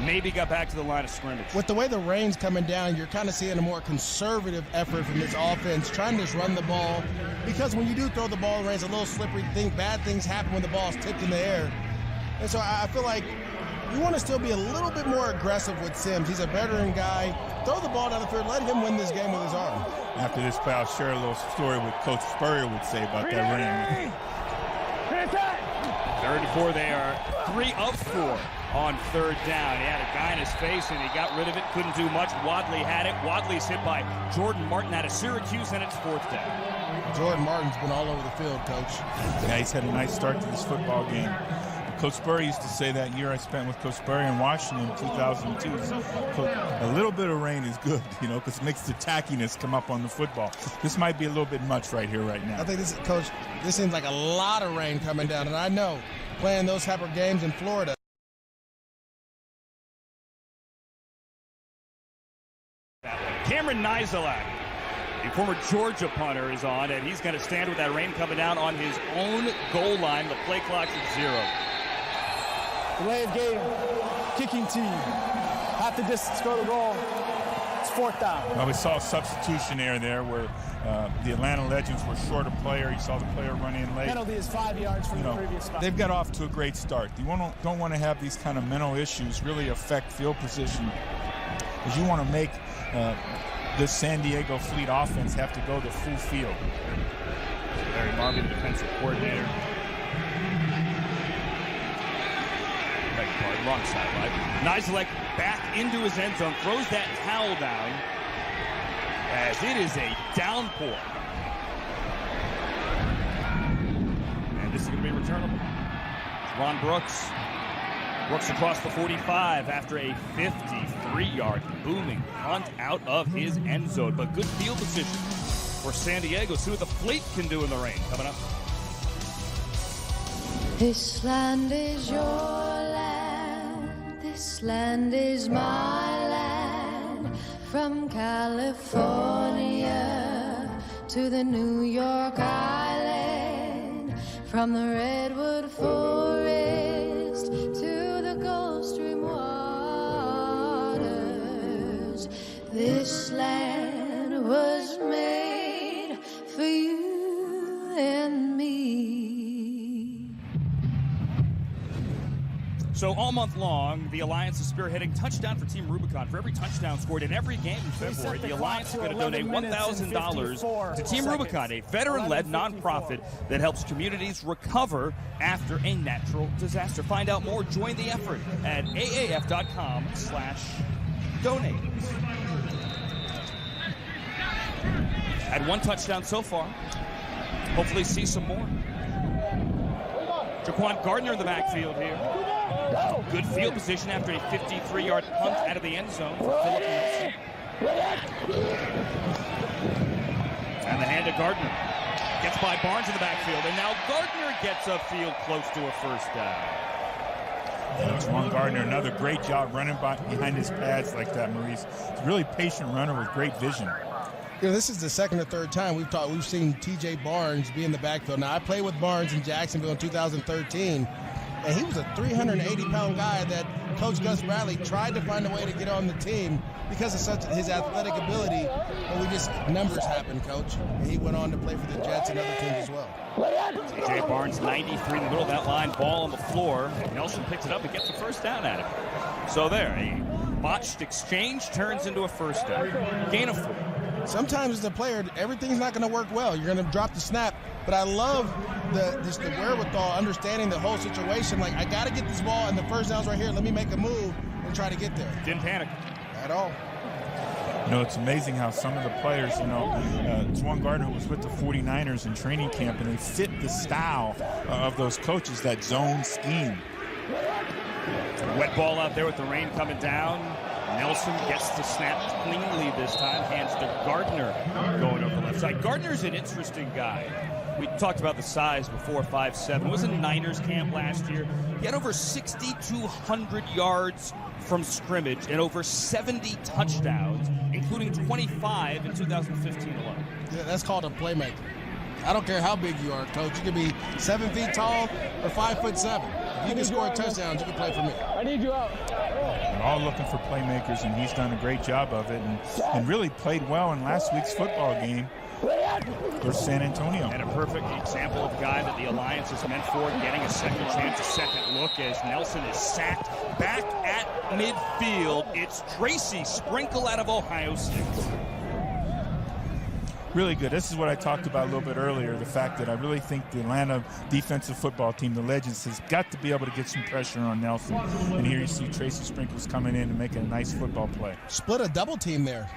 Maybe got back to the line of scrimmage. With the way the rain's coming down, you're kind of seeing a more conservative effort from this offense, trying to just run the ball. Because when you do throw the ball in the rain, it's a little slippery thing. Bad things happen when the ball's tipped in the air. And so I feel like you want to still be a little bit more aggressive with Sims. He's a veteran guy. Throw the ball down the field. Let him win this game with his arm. After this play, I'll share a little story what Coach Spurrier would say about that rain. 3rd and 4, they are 3 of 4 on 3rd down. He had a guy in his face, and he got rid of it. Couldn't do much. Wadley had it. Wadley's hit by Jordan Martin out of Syracuse, and it's 4th down. Jordan Martin's been all over the field, Coach. Yeah, he's had a nice start to this football game. Coach Spurrier used to say that year I spent with Coach Spurrier in Washington in 2002. A little bit of rain is good, because it makes the tackiness come up on the football. This might be a little bit much right here, right now. I think Coach, this seems like a lot of rain coming down, and I know playing those type of games in Florida. Cameron Nizelak, the former Georgia punter, is on, and he's going to stand with that rain coming down on his own goal line. The play clock's at 0. Delay of game, kicking team. Half the distance, go to goal. It's 4th down. Well, we saw a substitution error there where the Atlanta Legends were short a player. You saw the player run in late. Penalty is 5 yards from the previous spot. They've got off to a great start. You don't want to have these kind of mental issues really affect field position, because you want to make this San Diego Fleet offense have to go the full field. Larry Marvin, defensive coordinator. Wrong side, right? Nizelak back into his end zone, throws that towel down as it is a downpour. And this is going to be returnable. Ron Brooks. Brooks across the 45 after a 53-yard booming punt out of his end zone. But good field position for San Diego. See what the Fleet can do in the rain. Coming up. This land is your land. This land is my land. From California to the New York Island. From the Redwood Forest to the Gulf Stream waters. This land was made for you and me. So all month long, the Alliance is spearheading Touchdown for Team Rubicon. For every touchdown scored in every game in February, the Alliance is going to donate $1,000 to Team Rubicon, a veteran-led nonprofit that helps communities recover after a natural disaster. Find out more. Join the effort at aaf.com/donate. Had 1 touchdown so far. Hopefully see some more. Jaquan Gardner in the backfield here. Good field position after a 53-yard punt out of the end zone for Philip Nelson. And the hand to Gardner. Gets by Barnes in the backfield, and now Gardner gets upfield close to a 1st down. Jaquan Gardner, another great job running behind his pads like that, Maurice. He's a really patient runner with great vision. This is the 2nd or 3rd time we've seen T.J. Barnes be in the backfield. Now, I played with Barnes in Jacksonville in 2013. And he was a 380-pound guy that Coach Gus Bradley tried to find a way to get on the team because of his athletic ability. But numbers happened, Coach. And he went on to play for the Jets and other teams as well. Jay Barnes, 93 in the middle of that line, ball on the floor. Nelson picks it up and gets the first down at it. So there, a botched exchange turns into a first down. Gain of 4. Sometimes as a player, everything's not going to work well. You're going to drop the snap. But I love the wherewithal, understanding the whole situation. Like, I got to get this ball, and the first down's right here. Let me make a move and try to get there. Didn't panic at all. It's amazing how some of the players, Juwan Gardner was with the 49ers in training camp, and they fit the style of those coaches, that zone scheme. Wet ball out there with the rain coming down. Nelson gets the snap cleanly this time, hands to Gardner going over the left side. Gardner's an interesting guy. We talked about the size before, 5'7". Was in Niners camp last year. He had over 6,200 yards from scrimmage and over 70 touchdowns, including 25 in 2015 alone. Yeah, that's called a playmaker. I don't care how big you are, Coach. You can be 7 feet tall or 5'7". If you can score touchdowns, you can play for me. I need you out. They're all looking for playmakers, and he's done a great job of it and really played well in last week's football game versus San Antonio. And a perfect example of a guy that the Alliance is meant for, getting a second chance, a second look as Nelson is sacked back at midfield. It's Tracy Sprinkle out of Ohio State. Really good. This is what I talked about a little bit earlier, the fact that I really think the Atlanta defensive football team, the Legends, has got to be able to get some pressure on Nelson. And here you see Tracy Sprinkles coming in and making a nice football play. Split a double team there.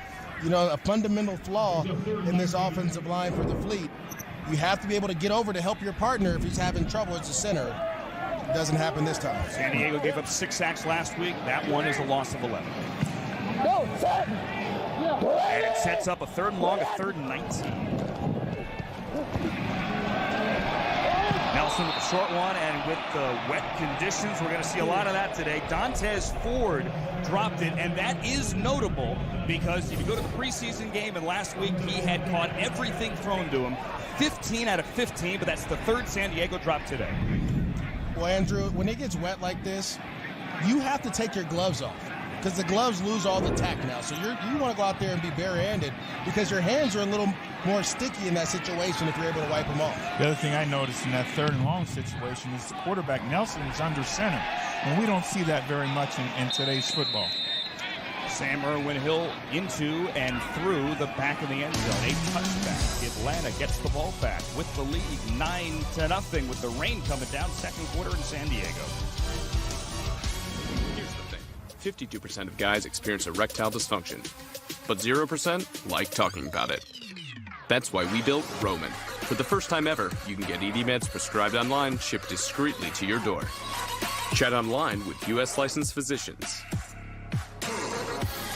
A fundamental flaw in this offensive line for the Fleet. You have to be able to get over to help your partner if he's having trouble as a center. It doesn't happen this time. San Diego gave up 6 sacks last week. That one is a loss of 11. Go, set! And it sets up a 3rd and long, a 3rd and 19. Nelson with the short one, and with the wet conditions, we're going to see a lot of that today. Dontez Ford dropped it, and that is notable because if you go to the preseason game, and last week he had caught everything thrown to him, 15 out of 15, but that's the 3rd San Diego drop today. Well, Andrew, when it gets wet like this, you have to take your gloves off, because the gloves lose all the tack now. So you want to go out there and be bare-handed because your hands are a little more sticky in that situation if you're able to wipe them off. The other thing I noticed in that 3rd and long situation is the quarterback, Nelson, is under center. And we don't see that very much in today's football. Sam Irwin-Hill into and through the back of the end zone. A touchback. Atlanta gets the ball back with the lead 9-0 with the rain coming down 2nd quarter in San Diego. 52% of guys experience erectile dysfunction, but 0% like talking about it. That's why we built Roman. For the first time ever, you can get ED meds prescribed online, shipped discreetly to your door. Chat online with U.S. licensed physicians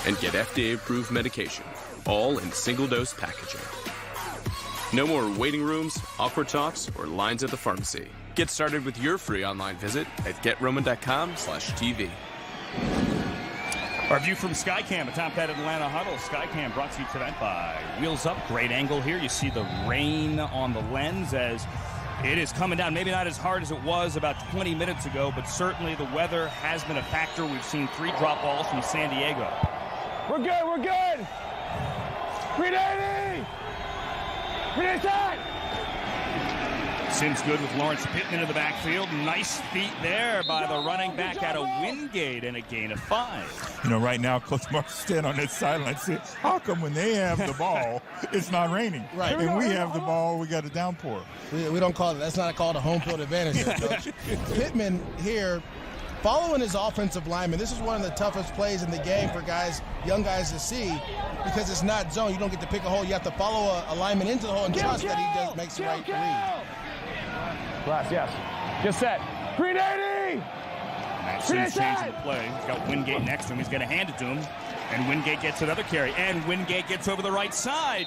and get FDA-approved medication, all in single-dose packaging. No more waiting rooms, awkward talks, or lines at the pharmacy. Get started with your free online visit at GetRoman.com/TV. Our view from Skycam, a Tom Pettit Atlanta Huddle. Skycam brought to you tonight by Wheels Up. Great angle here. You see the rain on the lens as it is coming down. Maybe not as hard as it was about 20 minutes ago, but certainly the weather has been a factor. We've seen 3 drop balls from San Diego. We're good, we're good! 380! 380! Sims good with Lawrence Pittman in the backfield. Nice feet there by the running back out of Wingate, and a gain of 5. Right now, Coach Mark's standing on that sideline saying, how come when they have the ball, it's not raining? Right. And we have the ball, we got a downpour. We don't call it, that's not called a home field advantage here, Coach. Pittman here, following his offensive lineman. This is one of the toughest plays in the game for young guys to see, because it's not zone. You don't get to pick a hole. You have to follow a lineman into the hole and trust that he makes the right read. Glass, yes. Get set. 380! Matt Sims changing the play. He's got Wingate next to him. He's going to hand it to him. And Wingate gets another carry. And Wingate gets over the right side.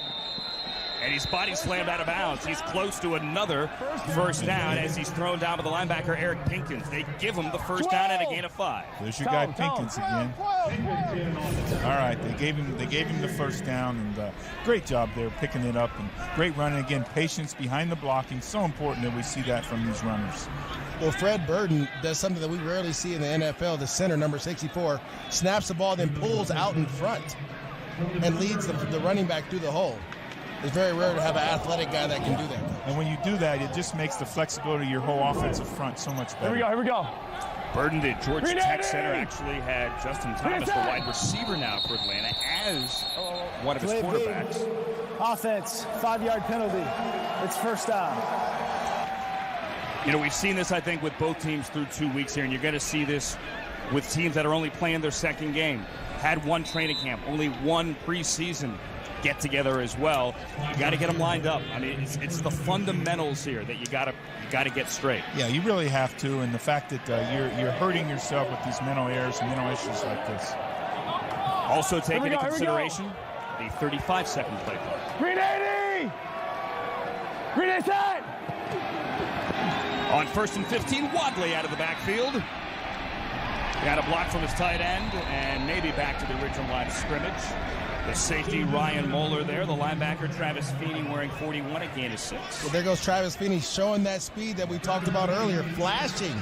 And his body slammed out of bounds. He's close to another first down as he's thrown down by the linebacker, Eric Pinkins. They give him the first down and a gain of 5. There's your guy, Pinkins, again. All right, they gave him the first down, and great job there picking it up, and great running. Again, patience behind the blocking. So important that we see that from these runners. Well, Fred Burden does something that we rarely see in the NFL. The center, number 64, snaps the ball, then pulls out in front and leads the running back through the hole. It's very rare to have an athletic guy that can do that. And when you do that, it just makes the flexibility of your whole offensive front so much better. Here we go. Burden, the Georgia Tech center, actually had Justin Thomas, the wide receiver now for Atlanta, as one of his quarterbacks. Offense, 5-yard penalty. It's first down. You know, we've seen this, I think, with both teams through 2 weeks here, and you're going to see this with teams that are only playing their second game. Had one training camp, only one preseason get together as well. You got to get them lined up. I mean, it's the fundamentals here that you got to get straight. Yeah, you really have to, and the fact that you're hurting yourself with these mental errors and mental issues like this. Also take into consideration the 35-second play clock. Green 80! Green 80! On 1st and 15, Wadley out of the backfield. Got a block from his tight end, and maybe back to the original line of scrimmage. The safety, Ryan Moeller there. The linebacker, Travis Feeney, wearing 41, a gain of 6. Well, there goes Travis Feeney showing that speed that we talked about earlier, flashing,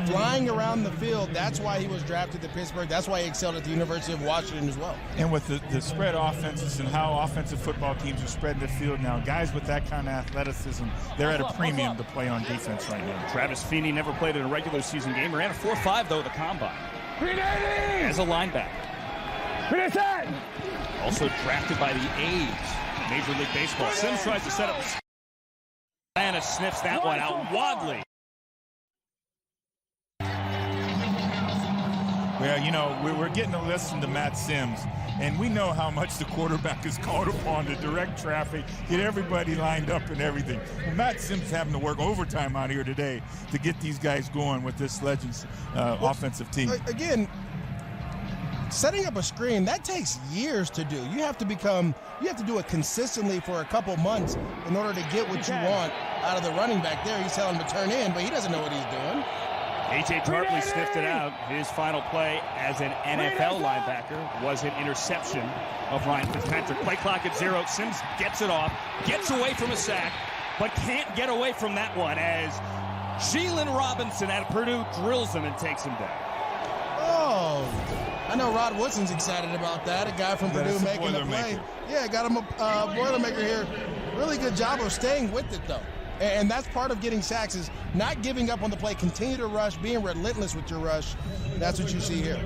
flying around the field. That's why he was drafted to Pittsburgh. That's why he excelled at the University of Washington as well. And with the spread offenses and how offensive football teams are spreading the field now, guys with that kind of athleticism, they're at a premium to play on defense right now. Travis Feeney never played in a regular season game. Ran a 4.5, though, at the combine. As a linebacker. Also drafted by the A's, Major League Baseball. Sims tries to set up. Atlanta sniffs that one out. Wadley. Well, you know, we're getting a listen to Matt Sims, and we know how much the quarterback is called upon to direct traffic, get everybody lined up and everything. Well, Matt Sims having to work overtime out here today to get these guys going with this Legends offensive team. Again, setting up a screen, that takes years to do. You have to do it consistently for a couple months in order to get what you want out of the running back there. He's telling him to turn in, but he doesn't know what he's doing. A.J. Tarpley sniffed it out. His final play as an NFL linebacker was an interception of Ryan Fitzpatrick. Play clock at 0. Sims gets it off, gets away from a sack, but can't get away from that one as Jalen Robinson out of Purdue drills him and takes him down. Oh, I know Rod Woodson's excited about that. A guy from Purdue making the play. Yeah, got him a Boilermaker here. Really good job of staying with it, though. And that's part of getting sacks, is not giving up on the play. Continue to rush, being relentless with your rush. That's what you see here.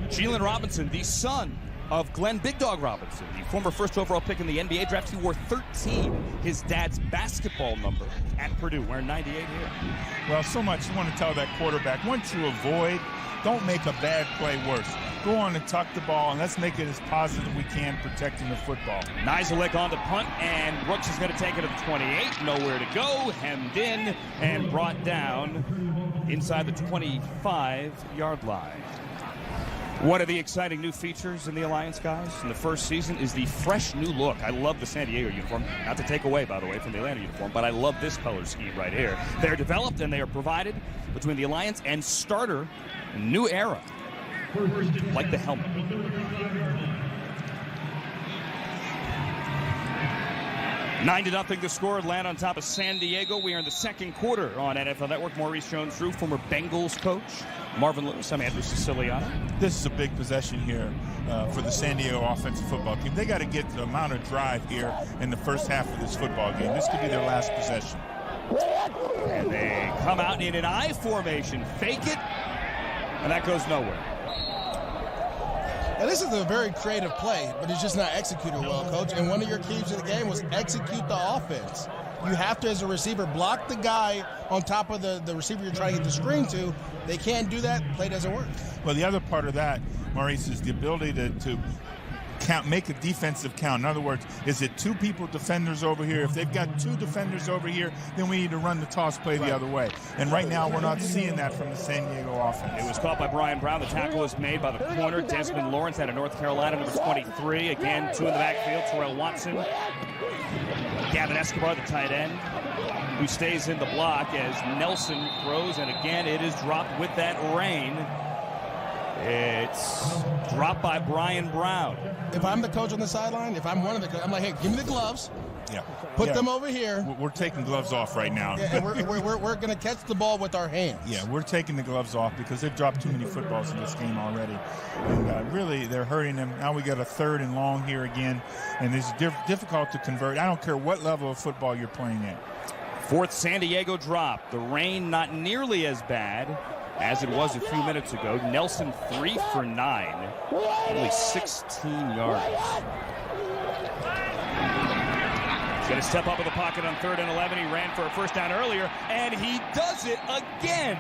Jalen Robinson, the son of Glenn Big Dog Robinson, the former first overall pick in the NBA draft. He wore 13, his dad's basketball number at Purdue, wearing 98 here. Well, so much you want to tell that quarterback, once you avoid, don't make a bad play worse. Go on and tuck the ball, and let's make it as positive as we can protecting the football. Niziolek on the punt, and Brooks is going to take it to the 28. Nowhere to go. Hemmed in and brought down inside the 25-yard line. One of the exciting new features in the Alliance, guys, in the first season is the fresh new look. I love the San Diego uniform. Not to take away, by the way, from the Atlanta uniform, but I love this color scheme right here. They're developed and they are provided between the Alliance and Starter. A new era. Like the helmet. Nine to nothing the score. Atlanta on top of San Diego. We are in the second quarter on NFL Network. Maurice Jones-Drew, former Bengals coach. Marvin Lewis, I'm Andrew Siciliano. This is a big possession here for the San Diego offensive football team. They got to get the amount of drive here in the first half of this football game. This could be their last possession. And they come out in an I formation. Fake it. And that goes nowhere. Now, this is a very creative play, but it's just not executed well, Coach. And one of your keys to the game was execute the offense. You have to, as a receiver, block the guy on top of the receiver you're trying to get the screen to. They can't do that. Play doesn't work. Well, the other part of that, Maurice, is the ability to count, make a defensive count. In other words, is it two people, defenders over here? If they've got two defenders over here, then we need to run the toss play the other way. And right now, we're not seeing that from the San Diego offense. It was caught by Brian Brown. The tackle was made by the corner, Desmond Lawrence out of North Carolina, number 23. Again, two in the backfield, Terrell Watson. Gavin Escobar, the tight end, who stays in the block as Nelson throws. And again, it is dropped with that rain. It's dropped by Brian Brown. If I'm the coach on the sideline, if I'm one of the coaches, I'm like, hey, give me the gloves. Yeah. Put them over here. We're taking gloves off right now. Yeah, and we're going to catch the ball with our hands. Yeah, we're taking the gloves off because they've dropped too many footballs in this game already. And really, they're hurting them. Now we got a 3rd and long here again, and it's difficult to convert. I don't care what level of football you're playing at. 4th San Diego drop. The rain not nearly as bad as it was a few minutes ago. Nelson 3 for 9, only 16 yards. He's going to step up in the pocket on 3rd and 11. He ran for a first down earlier, and he does it again.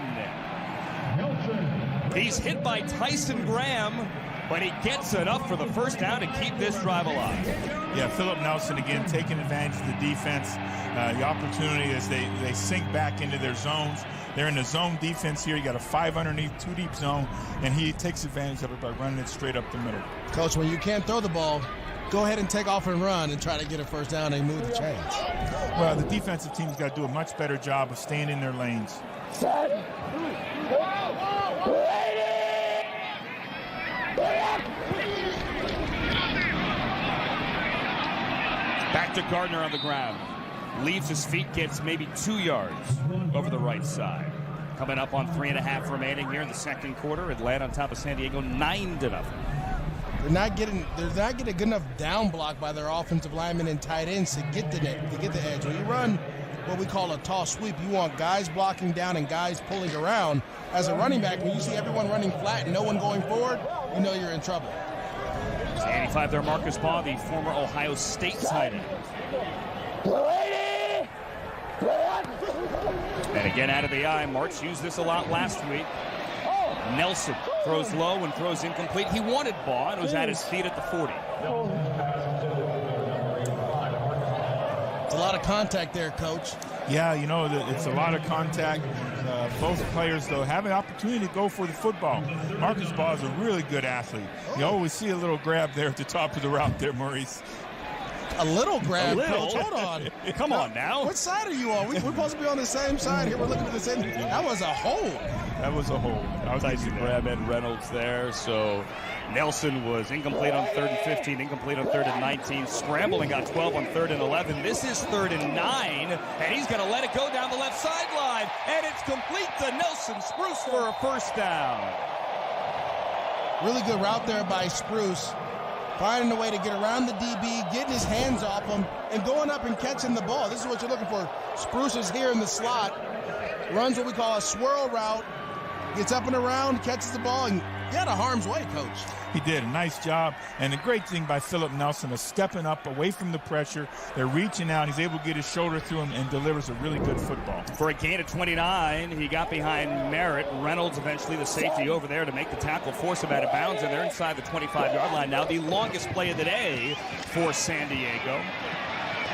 He's hit by Tyson Graham, but he gets enough for the first down to keep this drive alive. Yeah, Philip Nelson again taking advantage of the defense, the opportunity as they sink back into their zones. They're in the zone defense here. You got a 5 underneath, 2 deep zone, and he takes advantage of it by running it straight up the middle. Coach, when you can't throw the ball, go ahead and take off and run and try to get a first down and move the chains. Well, the defensive team's got to do a much better job of staying in their lanes. Back to Gardner on the ground. Leaves his feet, gets maybe 2 yards over the right side. Coming up on 3.5 remaining here in the second quarter. Atlanta on top of San Diego, 9-0. They're not getting a good enough down block by their offensive linemen and tight ends to get the edge. When you run what we call a toss sweep, you want guys blocking down and guys pulling around. As a running back, when you see everyone running flat and no one going forward, you know you're in trouble. 85 there, Marcus Baugh, the former Ohio State tight end. And again out of the eye, March used this a lot last week. Nelson throws low and throws incomplete. He wanted Baugh and was at his feet at the 40. It's a lot of contact there, Coach. Yeah, you know, it's a lot of contact. Both players, though, have an opportunity to go for the football. Marcus Baugh is a really good athlete. You always see a little grab there at the top of the route there, Maurice. A little grab, Coach. Hold on. Come on now. What side are you on? We're supposed to be on the same side here. We're looking at the same. That was a hold. That was a hold. Tyson Graham and Reynolds there. So Nelson was incomplete on 3rd and 15, incomplete on 3rd and 19. Scrambling got 12 on 3rd and 11. This is 3rd and 9, and he's going to let it go down the left sideline. And it's complete to Nelson Spruce for a first down. Really good route there by Spruce. Finding a way to get around the DB, getting his hands off him, and going up and catching the ball. This is what you're looking for. Spruce is here in the slot, runs what we call a swirl route, gets up and around, catches the ball, and he had a harm's way, Coach. He did a nice job, and the great thing by Philip Nelson is stepping up away from the pressure. They're reaching out. He's able to get his shoulder through him and delivers a really good football. For a gain of 29, he got behind Merritt. Reynolds eventually the safety over there to make the tackle, force him out of bounds, and they're inside the 25-yard line now. The longest play of the day for San Diego.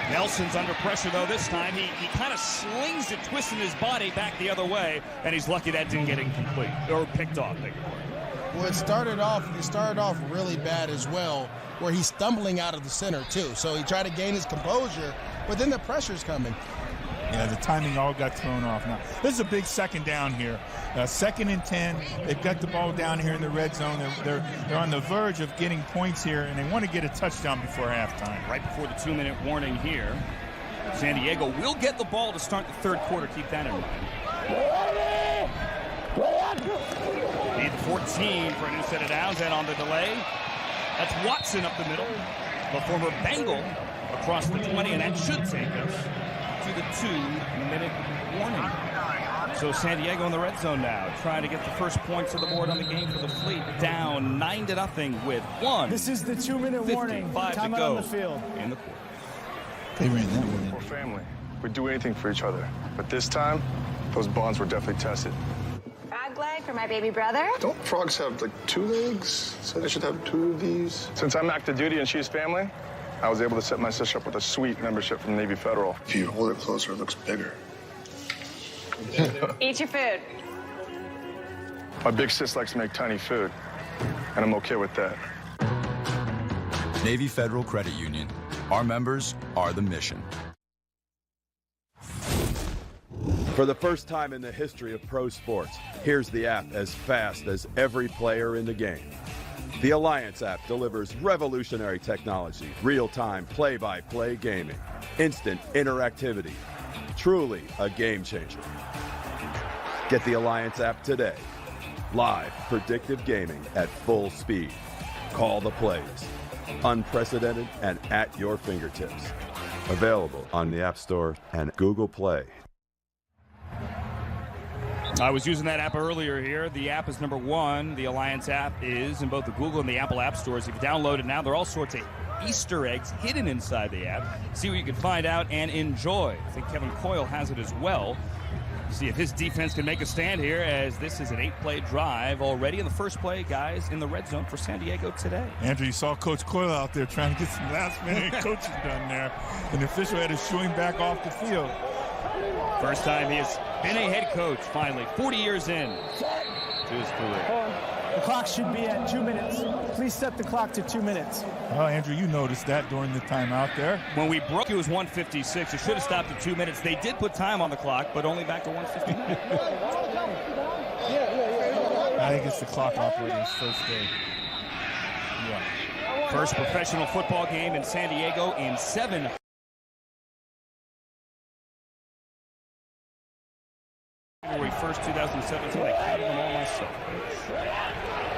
Nelson's under pressure, though, this time. He kind of slings it, twisting his body back the other way, and he's lucky that didn't get incomplete or picked off. Well, it started off really bad as well, where he's stumbling out of the center, too. So he tried to gain his composure, but then the pressure's coming. Yeah, the timing all got thrown off. Now, this is a big second down here. 2nd and 10. They've got the ball down here in the red zone. They're on the verge of getting points here, and they want to get a touchdown before halftime. Right before the 2-minute warning here. San Diego will get the ball to start the third quarter. Keep that in mind. Need 14 for a new set of downs, and on the delay, that's Watson up the middle. The former Bengal across the 20, and that should take us to the 2-minute warning. So San Diego in the red zone now, trying to get the first points of the board on the game for the Fleet. Down 9-0 with 1. This is the 2-minute warning. Time out on the field. In the quarter. They ran that one in. We're family. We'd do anything for each other. But this time, those bonds were definitely tested. Frog leg for my baby brother. Don't frogs have, like, 2 legs? So I should have 2 of these. Since I'm active duty and she's family, I was able to set my sister up with a sweet membership from Navy Federal. If you hold it closer, it looks bigger. Eat your food. My big sis likes to make tiny food, and I'm okay with that. Navy Federal Credit Union. Our members are the mission. For the first time in the history of pro sports, here's the app as fast as every player in the game. The Alliance app delivers revolutionary technology, real-time play-by-play gaming. instant interactivity. Truly a game changer. Get the Alliance app today. Live predictive gaming at full speed. Call the plays. Unprecedented and at your fingertips. Available on the App Store and Google Play. I was using that app earlier here. The app is number 1. The Alliance app is in both the Google and the Apple app stores. If you download it now, there are all sorts of Easter eggs hidden inside the app. See what you can find out and enjoy. I think Kevin Coyle has it as well. See if his defense can make a stand here, as this is an 8-play drive already in the first play, guys, in the red zone for San Diego today. Andrew, you saw Coach Coyle out there trying to get some last-minute coaching done there, and the official had to shoo him back off the field. First time he has been a head coach, finally, 40 years in to his career. The clock should be at 2 minutes. Please set the clock to 2 minutes. Oh, Andrew, you noticed that during the timeout there. When we broke, it was 1:56. It should have stopped at 2 minutes. They did put time on the clock, but only back to 1:59. I think it's the clock operator's first day. Yeah. First professional football game in San Diego in 7. February 1st, 2017. I counted them all myself.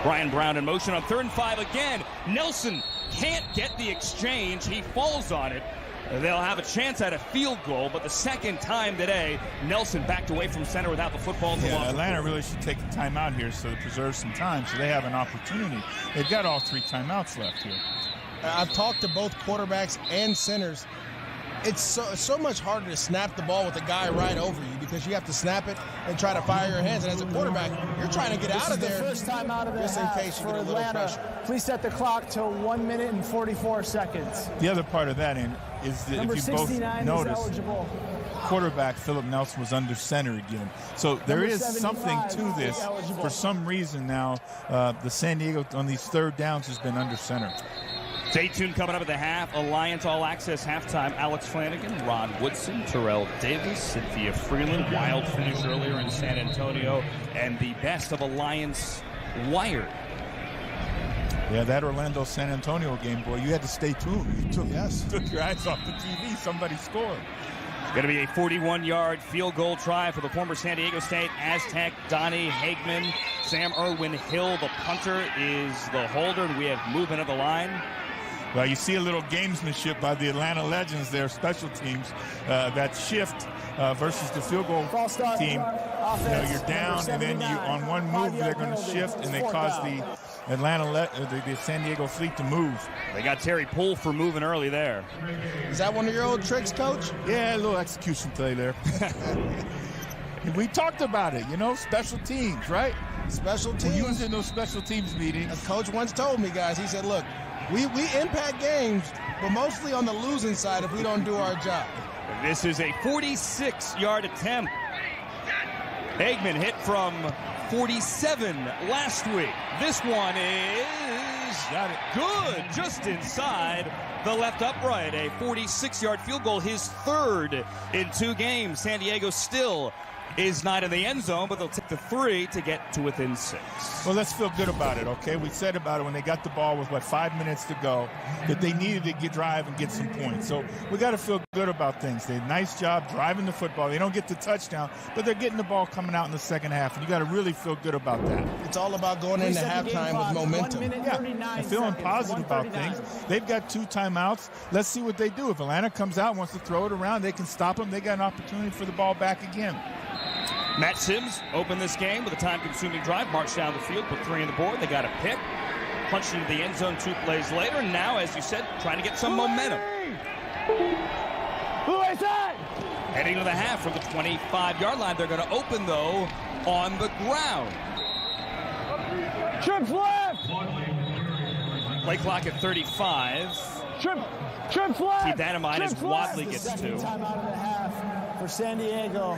Brian Brown in motion on 3rd and 5 again. Nelson can't get the exchange. He falls on it. They'll have a chance at a field goal, but the second time today, Nelson backed away from center without the football to loss. Atlanta really should take a timeout here so to preserve some time so they have an opportunity. They've got all 3 timeouts left here. I've talked to both quarterbacks and centers. It's so much harder to snap the ball with a guy right over you because you have to snap it and try to fire your hands. And as a quarterback, you're trying to get out of there. This is the first time out of the just in half case you for get a little Atlanta. pressure. Please set the clock to 1 minute and 44 seconds. The other part of that is that Number if you both 69 notice, is eligible. quarterback Philip Nelson was under center again. So there Number is something to this. For some reason now, the San Diego on these 3rd downs has been under center. Stay tuned, coming up at the half. Alliance All Access halftime. Alex Flanagan, Rod Woodson, Terrell Davis, Cynthia Freeland. Wild finish earlier in San Antonio. And the best of Alliance Wired. Yeah, that Orlando-San Antonio game, boy, you had to stay tuned. You took your eyes off the TV. Somebody scored. It's going to be a 41-yard field goal try for the former San Diego State Aztec, Donnie Hagman. Sam Irwin Hill, the punter, is the holder, and we have movement of the line. Well, you see a little gamesmanship by the Atlanta Legends, their special teams, that shift versus the field goal team. You're down, and then you on one move they're going to shift, and they cause the the San Diego Fleet to move. They got Terry Poole for moving early there. Is that one of your old tricks, Coach? Yeah, a little execution play there. We talked about it, special teams, right? Special teams. We use it in those special teams meetings. A coach once told me, guys, he said, look, we impact games, but mostly on the losing side if we don't do our job. This is a 46-yard attempt. Hagman hit from 47 last week. This one is good, just inside the left upright. A 46-yard field goal, his 3rd in 2 games. San Diego still is not in the end zone, but they'll take the 3 to get to within 6. Well, let's feel good about it, okay? We said about it when they got the ball with, 5 minutes to go, that they needed to drive and get some points. So we got to feel good about things. They did a nice job driving the football. They don't get the touchdown, but they're getting the ball coming out in the second half, and you got to really feel good about that. It's all about going into halftime with momentum. And feeling positive about things. They've got 2 timeouts. Let's see what they do. If Atlanta comes out, wants to throw it around, they can stop them. They got an opportunity for the ball back again. Matt Sims opened this game with a time-consuming drive, marched down the field, put 3 on the board. They got a pick, punched into the end zone 2 plays later, and now, as you said, trying to get some momentum. Who is that? Heading to the half from the 25-yard line. They're going to open, though, on the ground. Trips left. Play clock at 35. Trips left. Keep that in mind as Wadley gets 2. Time out of the half for San Diego.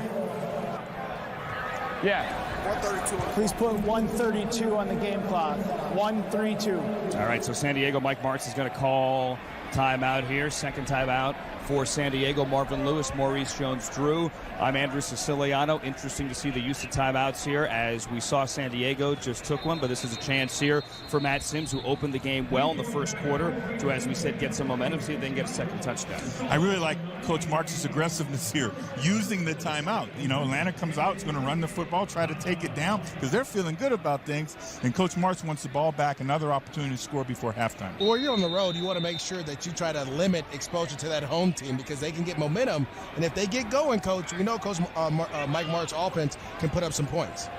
Yeah. 132. Please put 132 on the game clock. 132. All right, so San Diego, Mike Martz is going to call timeout here. Second timeout For San Diego, Marvin Lewis, Maurice Jones-Drew. I'm Andrew Siciliano. Interesting to see the use of timeouts here, as we saw San Diego just took one, but this is a chance here for Matt Sims, who opened the game well in the first quarter, to, as we said, get some momentum, see if they can get a second touchdown. I really like Coach Marks' aggressiveness here, using the timeout. You know, Atlanta comes out, it's going to run the football, try to take it down, because they're feeling good about things, and Coach Marks wants the ball back, another opportunity to score before halftime. Or you're on the road, you want to make sure that you try to limit exposure to that home team, because they can get momentum, and if they get going, Coach, we know Coach Mike Marks' offense can put up some points.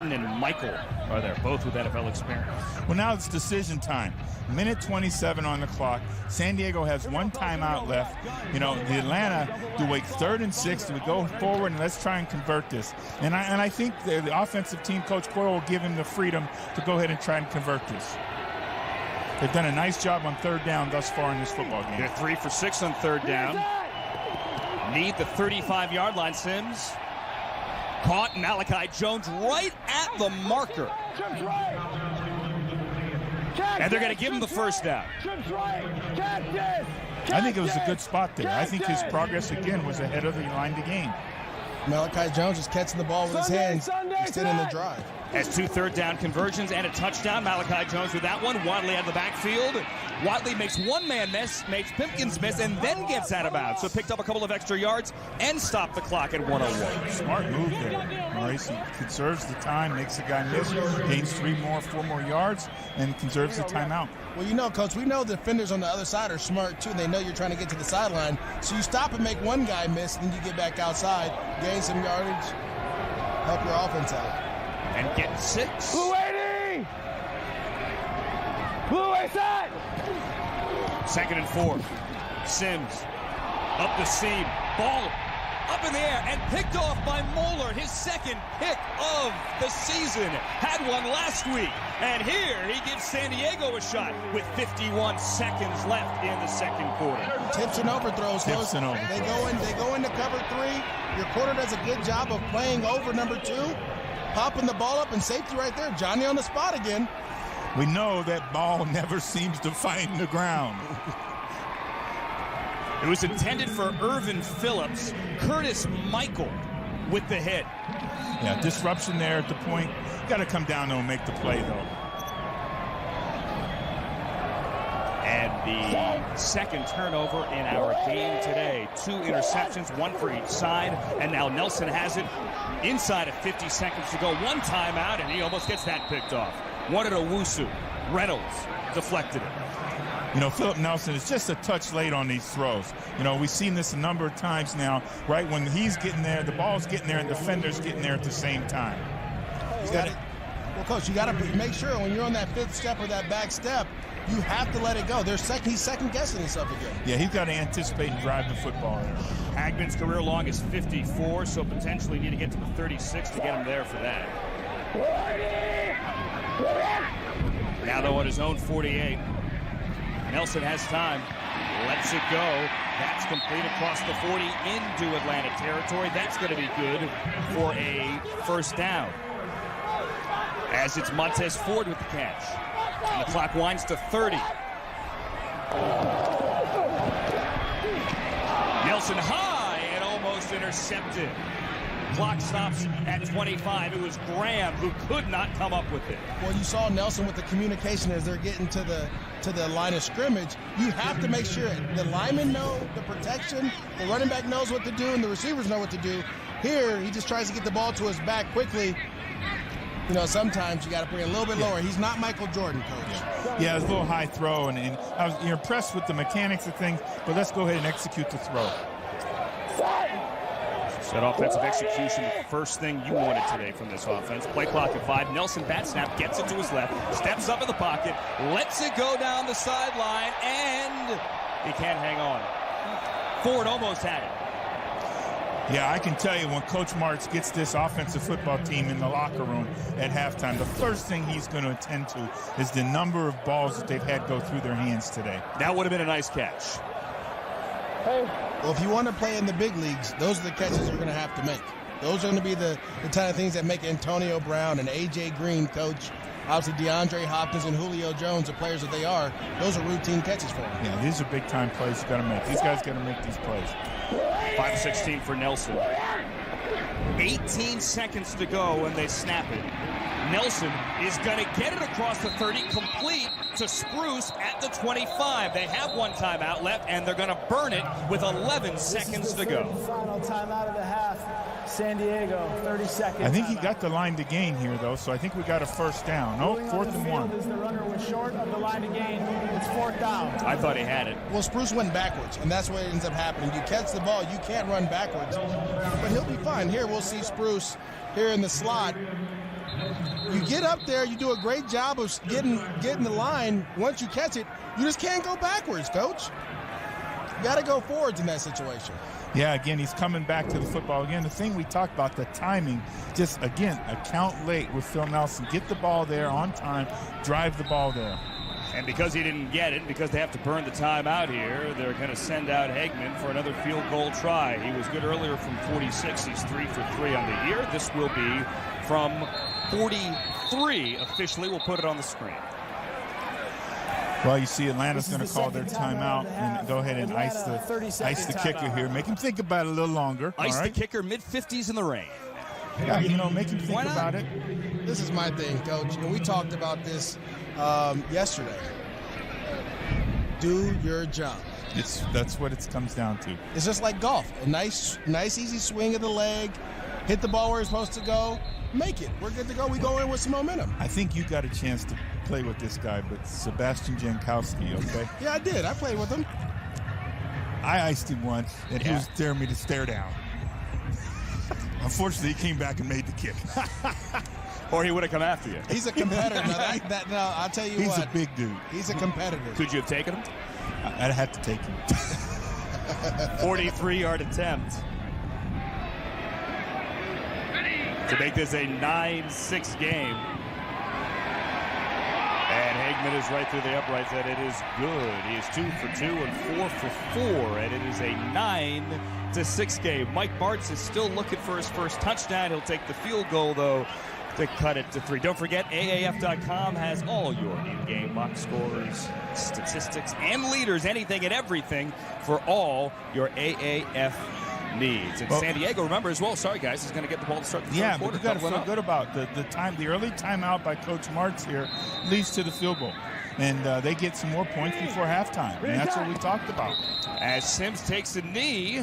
And Michael are there, both with NFL experience. Well, now it's decision time. Minute 27 on the clock. San Diego has one timeout left. You know, the Atlanta, do we 3rd and 6? Do we go forward and let's try and convert this? And I think the offensive team, Coach Coyle, will give him the freedom to go ahead and try and convert this. They've done a nice job on 3rd down thus far in this football game. They're 3 for 6 on 3rd down. Need the 35-yard line. Sims caught. Malachi Jones right at the marker. And they're going to give him the first down. I think it was a good spot there. I think his progress, again, was ahead of the line to gain. Malachi Jones is catching the ball with his hands, extending the drive. Has 2 third-down conversions and a touchdown. Malachi Jones with that one. Wadley out of the backfield. Wadley makes one man miss, makes Pimpkins miss, and then gets out of bounds. So picked up a couple of extra yards and stopped the clock at 101. Smart move there. Maurice, he conserves the time, makes the guy miss, gains 4 more yards, and conserves the timeout. Well, you know, Coach, we know the defenders on the other side are smart, too. They know you're trying to get to the sideline. So you stop and make one guy miss, and then you get back outside, gain some yardage, help your offense out. And get 6. Blue 80! Blue 80! 2nd and 4. Sims up the seam. Ball up in the air and picked off by Moeller. His 2nd pick of the season. Had one last week. And here he gives San Diego a shot with 51 seconds left in the 2nd quarter. Tips and overthrows. Tips and overthrows. They go into cover 3. Your quarter does a good job of playing over number 2. Popping the ball up, and safety right there. Johnny on the spot again. We know that ball never seems to find the ground. It was intended for Irvin Phillips. Curtis Michael with the hit. Yeah, disruption there at the point. Got to come down there and make the play, though. And the 2nd turnover in our game today. 2 interceptions, 1 for each side. And now Nelson has it inside of 50 seconds to go. 1 timeout, and he almost gets that picked off. Wanted Owusu. Reynolds deflected it. You know, Philip Nelson is just a touch late on these throws. You know, we've seen this a number of times now, right? When he's getting there, the ball's getting there, and the defender's getting there at the same time. Well, Coach, you got to make sure when you're on that 5th step or that back step, you have to let it go. He's second-guessing himself again. Yeah, he's got to anticipate and drive the football there. Hagman's career long is 54, so potentially need to get to the 36 to get him there for that. Now, though, on his own 48. Nelson has time. Lets it go. That's complete across the 40 into Atlanta territory. That's going to be good for a first down. As it's Montez Ford with the catch. And the clock winds to 30. Nelson high and almost intercepted. Clock stops at 25. It was Graham who could not come up with it. Well, you saw Nelson with the communication as they're getting to the line of scrimmage. You have to make sure the linemen know the protection, the running back knows what to do, and the receivers know what to do. Here, he just tries to get the ball to his back quickly. You know, sometimes you got to bring it a little bit lower. He's not Michael Jordan, Coach. Yeah, it's a little high throw, and I was impressed with the mechanics of things, but let's go ahead and execute the throw. That offensive execution, the first thing you wanted today from this offense. Play clock at 5. Nelson bat snap, gets it to his left, steps up in the pocket, lets it go down the sideline, and he can't hang on. Ford almost had it. Yeah, I can tell you when Coach Martz gets this offensive football team in the locker room at halftime, the first thing he's going to attend to is the number of balls that they've had go through their hands today. That would have been a nice catch. Well, if you want to play in the big leagues, those are the catches you're going to have to make. Those are going to be the kind of things that make Antonio Brown and A.J. Green, Coach, obviously DeAndre Hopkins and Julio Jones, the players that they are, those are routine catches for them. Yeah, these are big-time plays you got to make. These guys got to make these plays. 5-16 for Nelson. 18 seconds to go when they snap it. Nelson is going to get it across the 30, complete to Spruce at the 25. They have one timeout left, and they're going to burn it with 11 seconds to go. Final timeout of the half. San Diego, 30 seconds. I think he got the line to gain here, though, so I think we got a first down. No, 4th and 1. As the runner was short of the line to gain, it's 4th down. I thought he had it. Well, Spruce went backwards, and that's what ends up happening. You catch the ball, you can't run backwards, but he'll be fine. Here, we'll see Spruce here in the slot. You get up there, you do a great job of getting the line. Once you catch it, you just can't go backwards, Coach. You got to go forwards in that situation. Yeah, again, he's coming back to the football. Again, the thing we talked about, the timing, just, again, account late with Phil Nelson. Get the ball there on time, drive the ball there. And because he didn't get it, because they have to burn the timeout here, they're going to send out Hagman for another field goal try. He was good earlier from 46. He's 3 for 3 on the year. This will be from 43 officially. We'll put it on the screen. Well, you see Atlanta's going to call their timeout and go ahead and ice the kicker here. Make him think about it a little longer. Ice the kicker, mid-50s in the rain. Yeah, you know, make him think about it. This is my thing, Coach. And we talked about this yesterday. Do your job. That's what it comes down to. It's just like golf. A nice, easy swing of the leg. Hit the ball where it's supposed to go. Make it. We're good to go. We go in with some momentum. I think you got a chance to play with this guy, but Sebastian Jankowski, okay? Yeah, I did. I played with him. I iced him once, and he was daring me to stare down. Unfortunately, he came back and made the kick. Or he would have come after you. He's a competitor. No, I'll tell you He's what. He's a big dude. He's a competitor. Could you have taken him? I'd have to take him. 43-yard attempt. To make this a 9-6 game. And Hagman is right through the uprights, and it is good. He is 2 for 2 and 4 for 4, and it is a 9-6 game. Mike Martz is still looking for his first touchdown. He'll take the field goal, though, to cut it to 3. Don't forget, AAF.com has all your in-game box scores, statistics, and leaders, anything and everything for all your AAF needs. And San Diego, remember as well, sorry guys, is going to get the ball to start the third quarter. But you got to feel good about the early timeout by Coach Martz here leads to the field goal. And they get some more points before halftime. And that's what we talked about. As Sims takes a knee.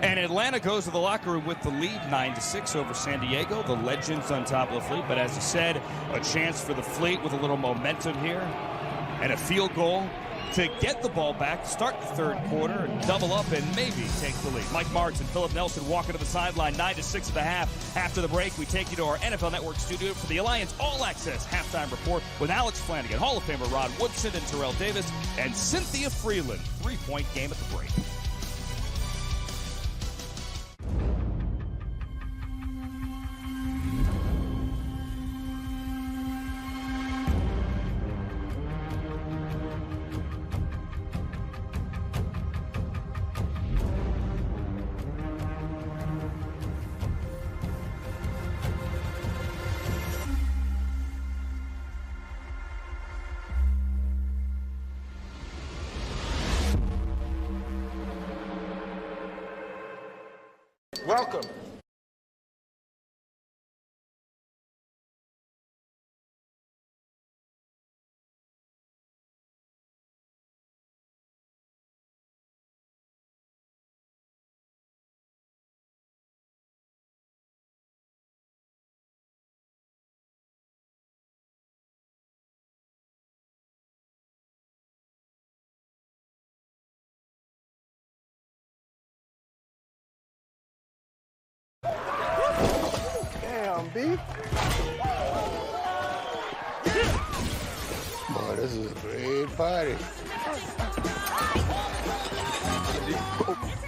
And Atlanta goes to the locker room with the lead, 9-6 over San Diego. The Legends on top of the Fleet. But as I said, a chance for the Fleet with a little momentum here. And a field goal to get the ball back, start the third quarter, and double up and maybe take the lead. Mike Martz and Philip Nelson walking to the sideline, 9-6 at the half. After the break, we take you to our NFL Network studio for the Alliance All Access Halftime Report with Alex Flanagan, Hall of Famer Rod Woodson, and Terrell Davis, and Cynthia Freeland. 3-point game at the break. Welcome. Damn, B. Boy, this is a great party.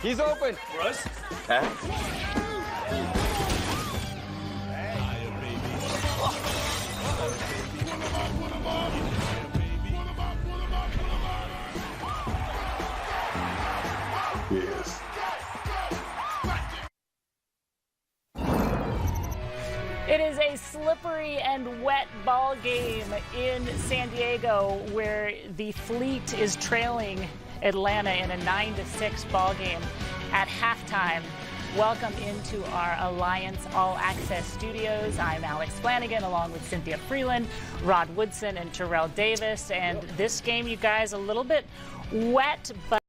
He's open. Russ. Yes. It is a slippery and wet ball game in San Diego where the Fleet is trailing Atlanta in a 9-6 ball game at halftime. Welcome into our Alliance All Access studios. I'm Alex Flanagan along with Cynthia Freeland, Rod Woodson, and Terrell Davis. And this game, you guys, a little bit wet, but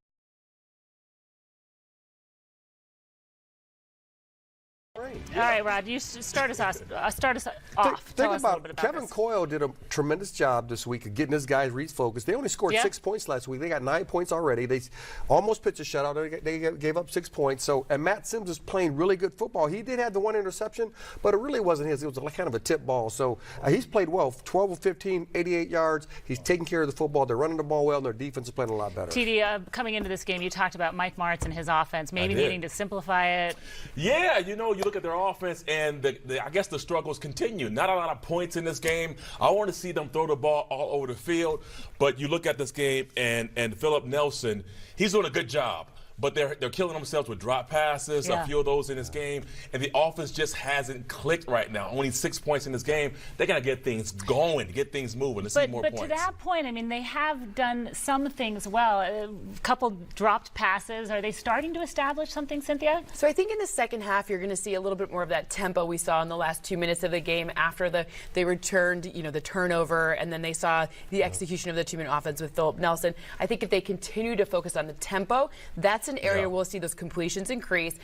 all right, Rod, you start us off. Think about Kevin Coyle did a tremendous job this week of getting his guys refocused. They only scored 6 points last week. They got 9 points already. They almost pitched a shutout. They gave up 6 points. And Matt Sims is playing really good football. He did have the one interception, but it really wasn't his. It was kind of a tip ball. So he's played well. 12 of 15, 88 yards. He's taking care of the football. They're running the ball well, and their defense is playing a lot better. TD, coming into this game, you talked about Mike Martz and his offense, maybe needing to simplify it. Yeah, you look at their offense, and I guess the struggles continue. Not a lot of points in this game. I want to see them throw the ball all over the field, but you look at this game, and Philip Nelson, he's doing a good job. But they're killing themselves with drop passes, a few of those in this game, and the offense just hasn't clicked right now. Only 6 points in this game. They got to get things going, get things moving. Let's see more points. But to that point, I mean, they have done some things well. A couple dropped passes. Are they starting to establish something, Cynthia? So I think in the second half, you're going to see a little bit more of that tempo we saw in the last 2 minutes of the game after they returned, the turnover, and then they saw the execution of the 2-minute offense with Philip Nelson. I think if they continue to focus on the tempo, that's an area we'll see those completions increase.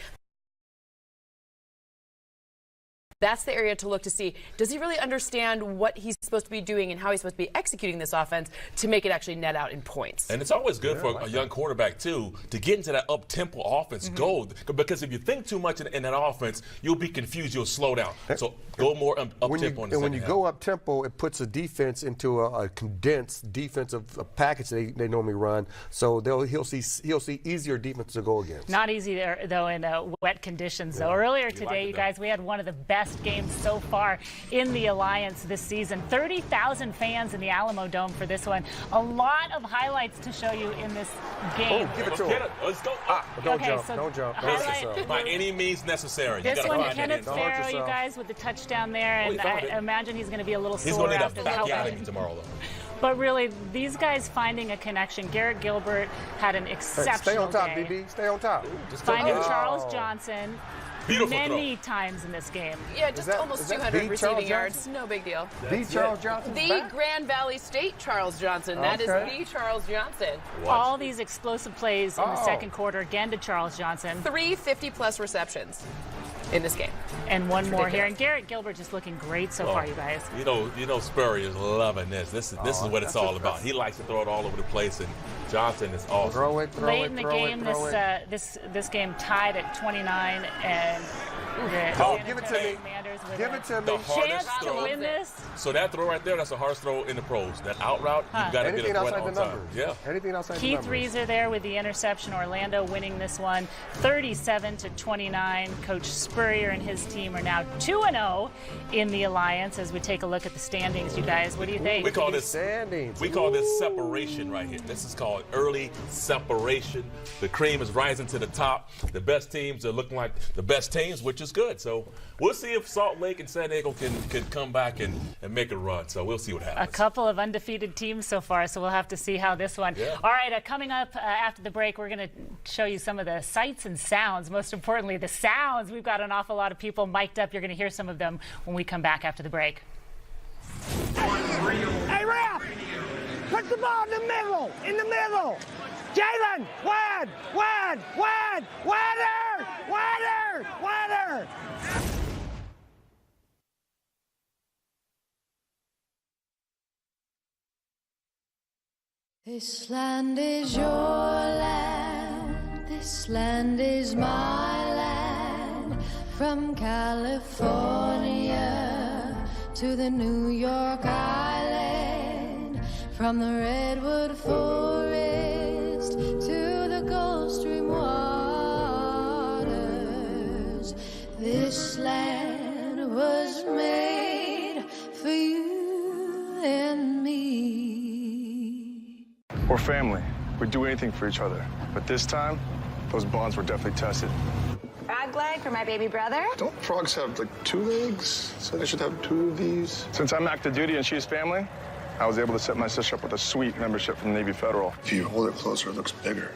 That's the area to look to see. Does he really understand what he's supposed to be doing and how he's supposed to be executing this offense to make it actually net out in points? And it's always good for a young quarterback, too, to get into that up-tempo offense. Go. Because if you think too much in that offense, you'll be confused. You'll slow down. So go more up-tempo. And when you go up-tempo, it puts a defense into a condensed defensive package they normally run. So he'll see easier defense to go against. Not easy there, though, in wet conditions. So earlier today, you guys, we had one of the best games so far in the Alliance this season. 30,000 fans in the Alamo Dome for this one. A lot of highlights to show you in this game. Give it to him. Let's go. Don't jump. By any means necessary. This one, Kenneth Farrow, you guys, with the touchdown there, and I imagine he's going to be a little sore after the help. Tomorrow, though. But really, these guys finding a connection. Garrett Gilbert had an exceptional Stay on top, day. DB. Stay on top. Finding Charles Johnson. Beautiful many times in this game. Yeah, just almost 200 receiving yards. No big deal. The Charles Johnson. The Grand Valley State Charles Johnson. That is the Charles Johnson. All these explosive plays in the second quarter, again to Charles Johnson. 3 50-plus receptions in this game. And one more here. And Garrett Gilbert just looking great so far, you guys. Spurrier is loving this. This is what it's all about. He likes to throw it all over the place, and Johnson is awesome. Throw it. Late in the game, this game tied at 29, and give it to me. Give it to me. Chance to win this. So that throw right there, that's the hardest throw in the pros. That out route, you've got to get it right on time. Yeah. Anything outside Keith the numbers. Reeser there with the interception. Orlando winning this one 37-29. Coach Spurrier and his team are now 2-0 in the Alliance. As we take a look at the standings, you guys, what do you think? We call this standings. We call this separation right here. This is called early separation. The cream is rising to the top. The best teams are looking like the best teams, which is good. So we'll see if Salt Lake and San Diego can come back and make a run. So we'll see what happens. A couple of undefeated teams so far, so we'll have to see how this one. Yeah. All right, coming up after the break, we're going to show you some of the sights and sounds. Most importantly, the sounds. We've got an awful lot of people mic'd up. You're going to hear some of them when we come back after the break. Hey, Ralph! Put the ball in the middle! In the middle! Jalen! Wide! Wide! Wide! Wider! Wider! Wider! This land is your land, this land is my land, from California to the New York Island, from the Redwood Forest to the Gulf Stream This land was made for you and me. We're family. We'd do anything for each other. But this time, those bonds were definitely tested. Frog leg for my baby brother. Don't frogs have, like, 2 legs? So they should have 2 of these. Since I'm active duty and she's family, I was able to set my sister up with a sweet membership from Navy Federal. If you hold it closer, it looks bigger.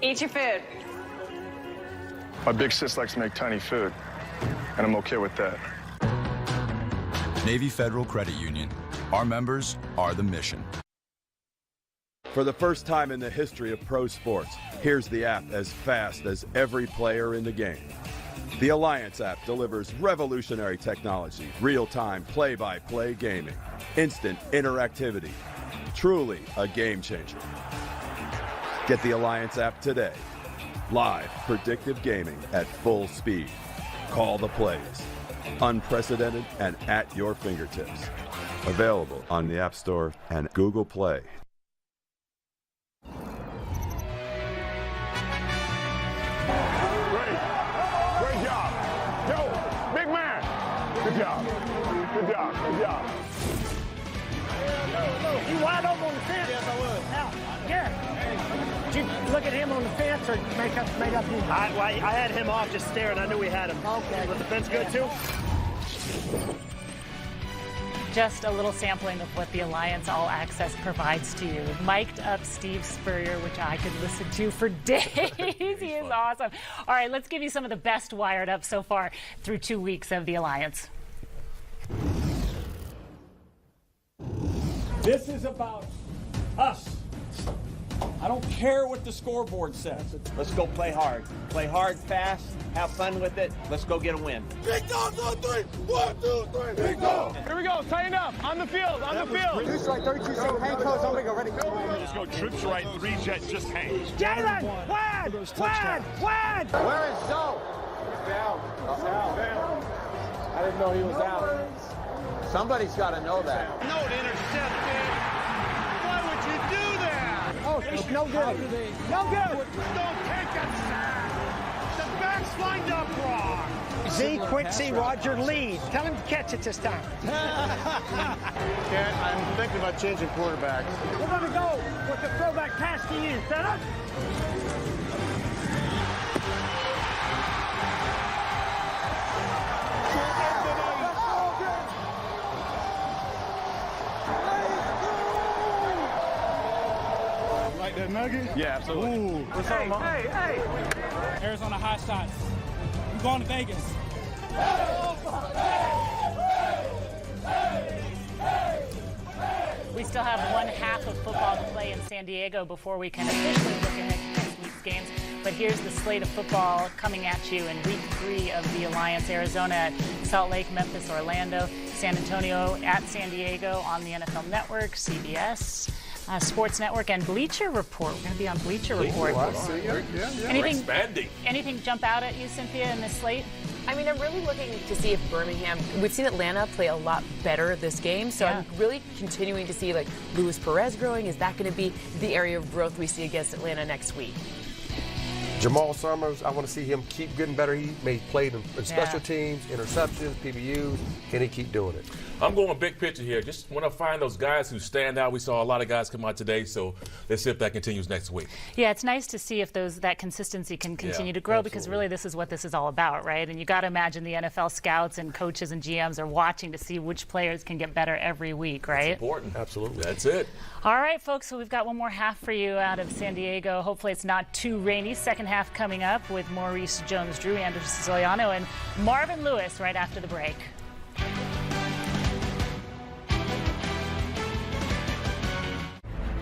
Eat your food. My big sis likes to make tiny food, and I'm okay with that. Navy Federal Credit Union. Our members are the mission. For the first time in the history of pro sports, here's the app as fast as every player in the game. The Alliance app delivers revolutionary technology, real-time play-by-play gaming, instant interactivity. Truly a game changer. Get the Alliance app today. Live predictive gaming at full speed. Call the plays. Unprecedented and at your fingertips. Available on the App Store and Google Play. Great job. Yo, big man. Good job. Good job. Good job. You wide open on the fence? Yes, I was. Now, Garrett, did you look at him on the fence or make up you? I had him off just staring. I knew we had him. Okay. Was the fence good too? Just a little sampling of what the Alliance All Access provides to you. Mic'd up Steve Spurrier, which I could listen to for days. He is awesome. All right, let's give you some of the best wired up so far through 2 weeks of the Alliance. This is about us. I don't care what the scoreboard says. Let's go play hard. Play hard, fast, have fun with it. Let's go get a win. Big dogs on 3. 1, 2, 3. Big dog. Here we go. Tighten up. On the field. On the field. Trips right, 32 seconds. Hang close. I'm going to go. Ready? Let's go. Trips right. 3 jet. Just hang. Jalen! Wad! Wad! Wad! Where is Zoe? Down. Down. I didn't know he was out. Somebody's got to know that. No, intercepted. Why would you do that? Oh, it's no good. No good. Don't take a sack. The back's lined up wrong. Z, quick Z, Roger, lead. Tell him to catch it this time. Ken, I'm thinking about changing quarterbacks. We're going to go with the throwback pass to you. Set up. Like that nugget? Yeah, absolutely. Ooh. What's up, Mom? Hey. Arizona hot shots. I'm going to Vegas. We still have one half of football to play in San Diego before we can officially look ahead to next week's games. But here's the slate of football coming at you in week 3 of the Alliance. Arizona at Salt Lake, Memphis, Orlando, San Antonio at San Diego on the NFL Network, CBS. Sports Network and Bleacher Report. We're going to be on Bleacher Report. Anything jump out at you, Cynthia, in this slate? I mean, I'm really looking to see if Birmingham, we've seen Atlanta play a lot better this game, so I'm really continuing to see, like, Luis Perez growing. Is that going to be the area of growth we see against Atlanta next week? Jamal Summers, I want to see him keep getting better. He played in special teams, interceptions, PBUs. Can he keep doing it? I'm going big picture here. Just want to find those guys who stand out. We saw a lot of guys come out today, so let's see if that continues next week. Yeah, it's nice to see if that consistency can continue to grow, because really this is what this is all about, right? And you got to imagine the NFL scouts and coaches and GMs are watching to see which players can get better every week, right? That's important. Absolutely. That's it. All right, folks, so we've got one more half for you out of San Diego. Hopefully it's not too rainy. Second half coming up with Maurice Jones-Drew, Anderson Siciliano, and Marvin Lewis right after the break.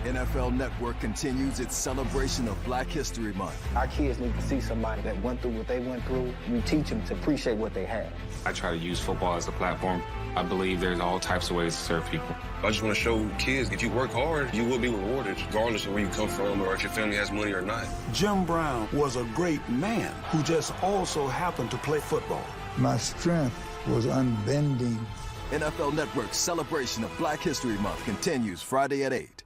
NFL Network continues its celebration of Black History Month. Our kids need to see somebody that went through what they went through. You teach them to appreciate what they have. I try to use football as a platform. I believe there's all types of ways to serve people. I just want to show kids, if you work hard, you will be rewarded, regardless of where you come from or if your family has money or not. Jim Brown was a great man who just also happened to play football. My strength was unbending. NFL Network's celebration of Black History Month continues Friday at 8.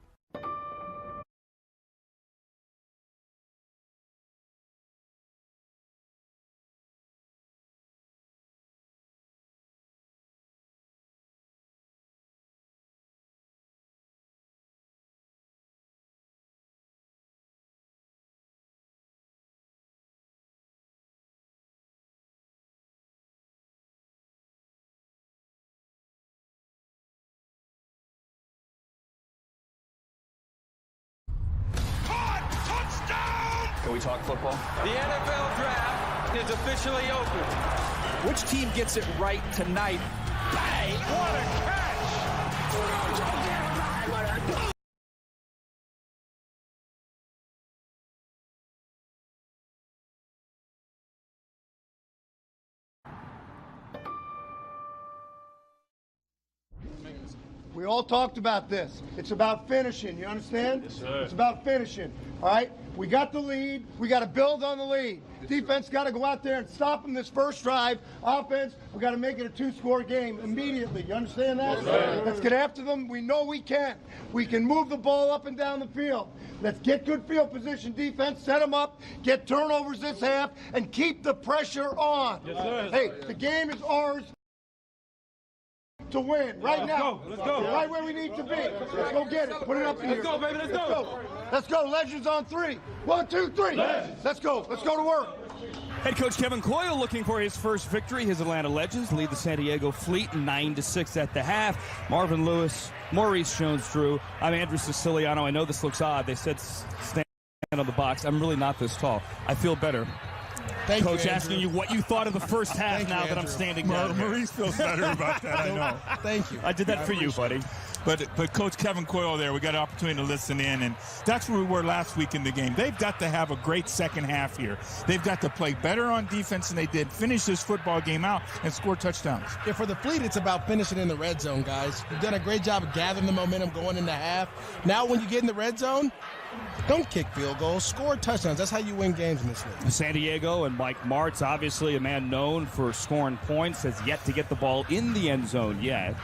Can we talk football? The NFL draft is officially open. Which team gets it right tonight? Bang! What a catch! We all talked about this. It's about finishing. You understand? Yes, sir. It's about finishing. All right? We got the lead. We got to build on the lead. Defense got to go out there and stop them this first drive. Offense, we got to make it a 2-score game immediately. You understand that? Yes, Let's get after them. We know we can. We can move the ball up and down the field. Let's get good field position defense, set them up, get turnovers this half, and keep the pressure on. Yes, sir. Hey, the game is ours to win right now. Let's go. Right where we need to be. Let's go get it. Put it up in here. Let's go, baby. Let's go. Let's go. Legends on 3. 1, 2, 3. Let's go. Let's go to work. Head coach Kevin Coyle looking for his first victory. His Atlanta Legends lead the San Diego Fleet 9-6 at the half. Marvin Lewis, Maurice Jones-Drew. I'm Andrew Siciliano. I know this looks odd. They said stand on the box. I'm really not this tall. I feel better. Thank Coach you, asking you what you thought of the first half now that I'm standing down here. Maurice feels better about that, I know. Thank you. I did that for you, buddy. But Coach Kevin Coyle there, we got an opportunity to listen in, and that's where we were last week in the game. They've got to have a great second half here. They've got to play better on defense than they did, finish this football game out, and score touchdowns. Yeah, for the Fleet, it's about finishing in the red zone, guys. You've done a great job of gathering the momentum going into half. Now when you get in the red zone, don't kick field goals, score touchdowns. That's how you win games in this league. San Diego and Mike Martz, obviously a man known for scoring points, has yet to get the ball in the end zone yet.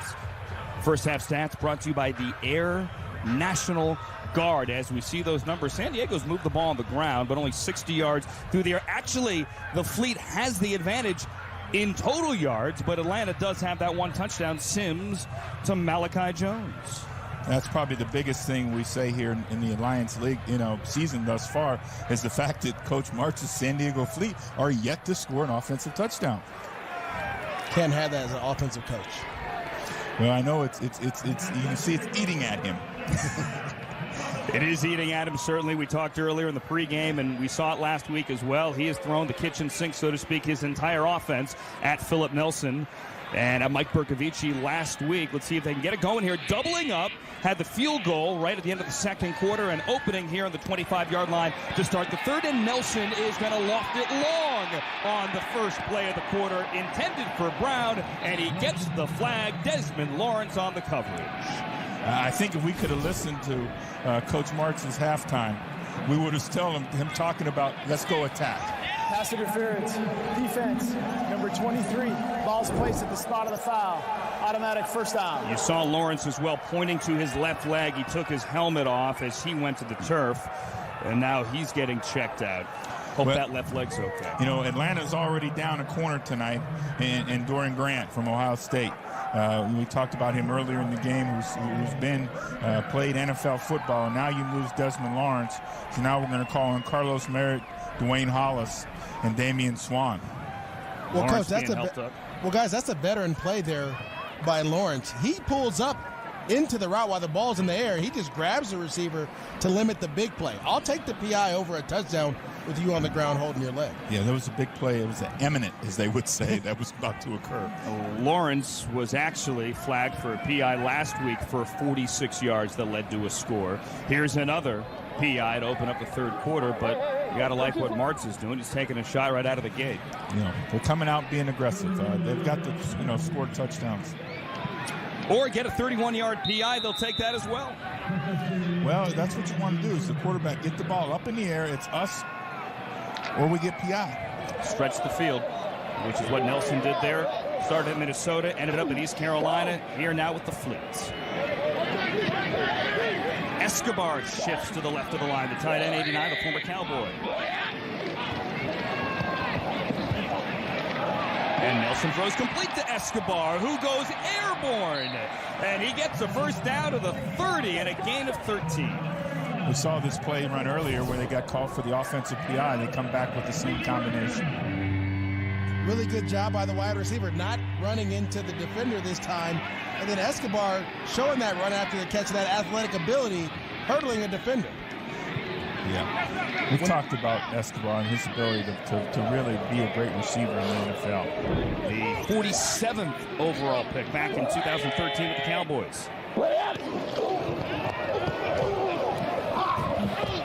First half stats brought to you by the Air National Guard. As we see those numbers, San Diego's moved the ball on the ground, but only 60 yards through the air. Actually, the Fleet has the advantage in total yards, but Atlanta does have that one touchdown. Sims to Malachi Jones. That's probably the biggest thing we say here in the Alliance League, season thus far, is the fact that Coach Martz's San Diego Fleet are yet to score an offensive touchdown. Can't have that as an offensive coach. Well, I know it's you can see it's eating at him. It is eating at him, certainly. We talked earlier in the pregame, and we saw it last week as well. He has thrown the kitchen sink, so to speak, his entire offense at Philip Nelson and at Mike Bercovici last week. Let's see if they can get it going here. Doubling up, had the field goal right at the end of the second quarter, and opening here on the 25-yard line to start the third, and Nelson is going to loft it long on the first play of the quarter, intended for Brown, and he gets the flag. Desmond Lawrence on the coverage. I think if we could have listened to Coach Martz's halftime, we would have still him talking about let's go attack. Pass interference, defense, number 23, ball's placed at the spot of the foul, automatic first down. You saw Lawrence as well pointing to his left leg. He took his helmet off as he went to the turf, and now he's getting checked out. Hope that left leg's okay. Atlanta's already down a corner tonight, and Dorian Grant from Ohio State. We talked about him earlier in the game, who's been played NFL football, and now you lose Desmond Lawrence. So now we're going to call on Carlos Merritt, Dwayne Hollis, and Damian Swan. Well, Coach, guys, that's a veteran play there by Lawrence. He pulls up into the route while the ball's in the air. He just grabs the receiver to limit the big play. I'll take the PI over a touchdown with you on the ground holding your leg. Yeah, that was a big play. It was imminent, as they would say, that was about to occur. Lawrence was actually flagged for a PI last week for 46 yards that led to a score. Here's another PI to open up the third quarter, but you got to like what Martz is doing. He's taking a shot right out of the gate. They're coming out being aggressive. They've got to, score touchdowns. Or get a 31-yard PI, they'll take that as well. Well, that's what you want to do is the quarterback get the ball up in the air. It's us or we get PI. Stretch the field, which is what Nelson did there. Started at Minnesota, ended up in East Carolina, here now with the Fleet. Escobar shifts to the left of the line. The tight end, 89, the former Cowboy. And Nelson throws complete to Escobar, who goes airborne. And he gets a first down to the 30 and a gain of 13. We saw this play run earlier where they got called for the offensive PI. They come back with the same combination. Really good job by the wide receiver, not running into the defender this time. And then Escobar showing that run after the catch, that athletic ability, hurdling a defender. Yeah. We've talked about Escobar and his ability to really be a great receiver in the NFL. The 47th overall pick back in 2013 with the Cowboys.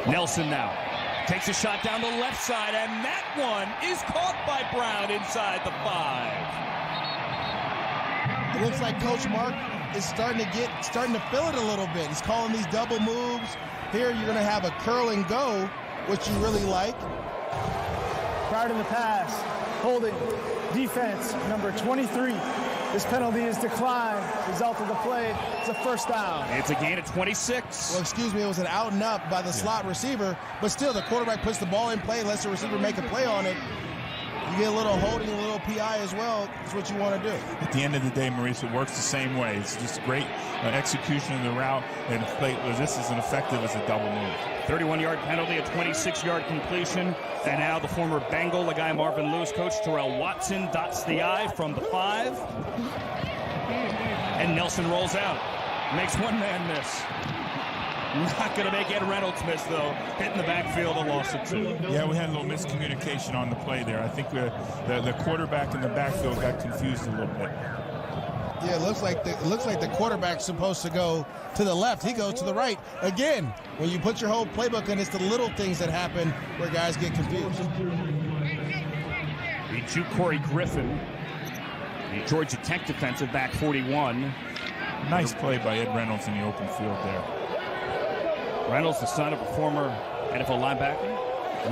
Nelson now takes a shot down the left side, and that one is caught by Brown inside the 5. It looks like Coach Mark is starting to feel it a little bit. He's calling these double moves. Here you're going to have a curl and go, which you really like. Prior to the pass, holding, defense, number 23. This penalty is declined. Result of the play is a first down. It's a gain of 26. Well, excuse me, it was an out and up by the slot receiver, but still the quarterback puts the ball in play, lets the receiver make a play on it. You get a little holding, a little PI as well. That's what you want to do. At the end of the day, Maurice, it works the same way. It's just great execution of the route, and play just as effective as a double move. 31-yard penalty, a 26-yard completion, and now the former Bengal, the guy Marvin Lewis, coach Terrell Watson dots the I from the 5, and Nelson rolls out, makes one man miss. Not going to make Ed Reynolds miss, though. Hitting the backfield, a loss of 2. Yeah, we had a little miscommunication on the play there. I think the quarterback in the backfield got confused a little bit. Yeah, it looks like the quarterback's supposed to go to the left. He goes to the right. Again, when you put your whole playbook in, it's the little things that happen where guys get confused. The Corey Griffin, the Georgia Tech defensive back, 41. Nice play by Ed Reynolds in the open field there. Reynolds, the son of a former NFL linebacker,